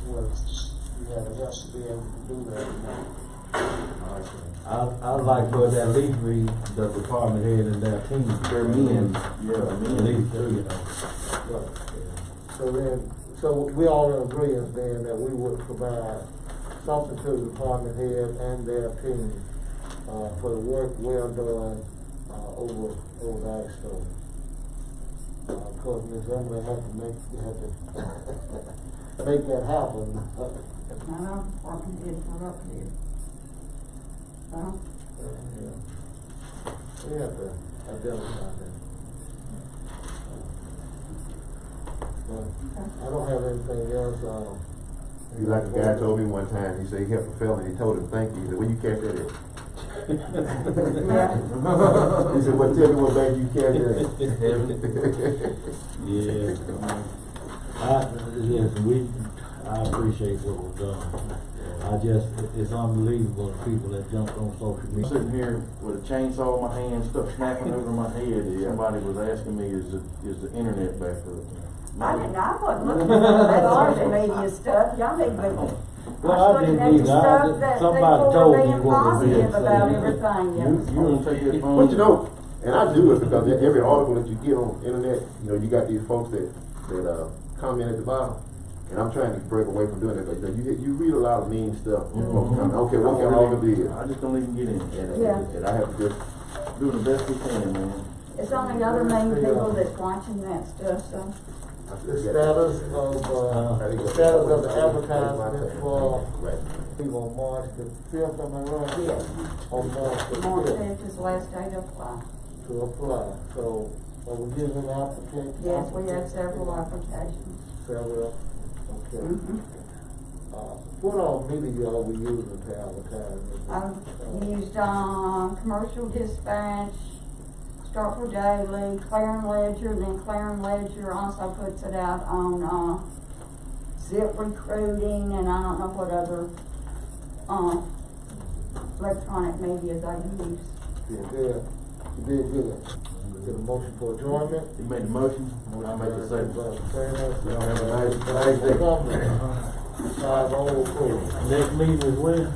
whether you have the help to be able to do that or not. I'd like for that at least read the department head and their team. Their men, yeah, At men. least, you know. Right. So then, so we all in agreement then that we would provide something to the department head and their team, for the work well done, over the ice storm. Cause Ms. Emily had to make that happen. None of the department heads were up here. So, We have to identify that. I don't have anything else, You like the guy told me one time, he said he helped a fella and he told him thank you. He said, where you catch that at? He said, well, tell me what bank you catch that at. Yeah. I appreciate what was done. It's unbelievable the people that jumped on social I'm media. sitting here with a chainsaw in my hand, stuff snapping over my head, and somebody was asking me, is the internet back up? I wasn't looking at that social media stuff, y'all need to be. Well, I didn't either. Somebody told me what was being positive about said. everything, You gonna take that phone? But you know, and I do it because every article that you get on the internet, you know, you got these folks that comment at the bottom. And I'm trying to break away from doing that, but you read a lot of mean stuff. Folks comment, okay, what can all be? I just don't even get in. And I have to just Do the best we can, man. It's only other main people that's watching that stuff, so. the status of the advertisement for on March the 5th, am I right? Yes. On March the March 5th 5th is the last day to apply. to apply. So, are we giving an application? Yes, we have several applications. Several, okay. Mhm. What all media are we using to advertise? I've used, commercial dispatch, Starkville Daily, Clarin Ledger, then Clarin Ledger also puts it out on, Zip Recruiting, and I don't know what other, electronic media they use. You did good. Get a motion for adjournment. You made the motion, I made the second. Have a nice day. 504. Next meeting is when?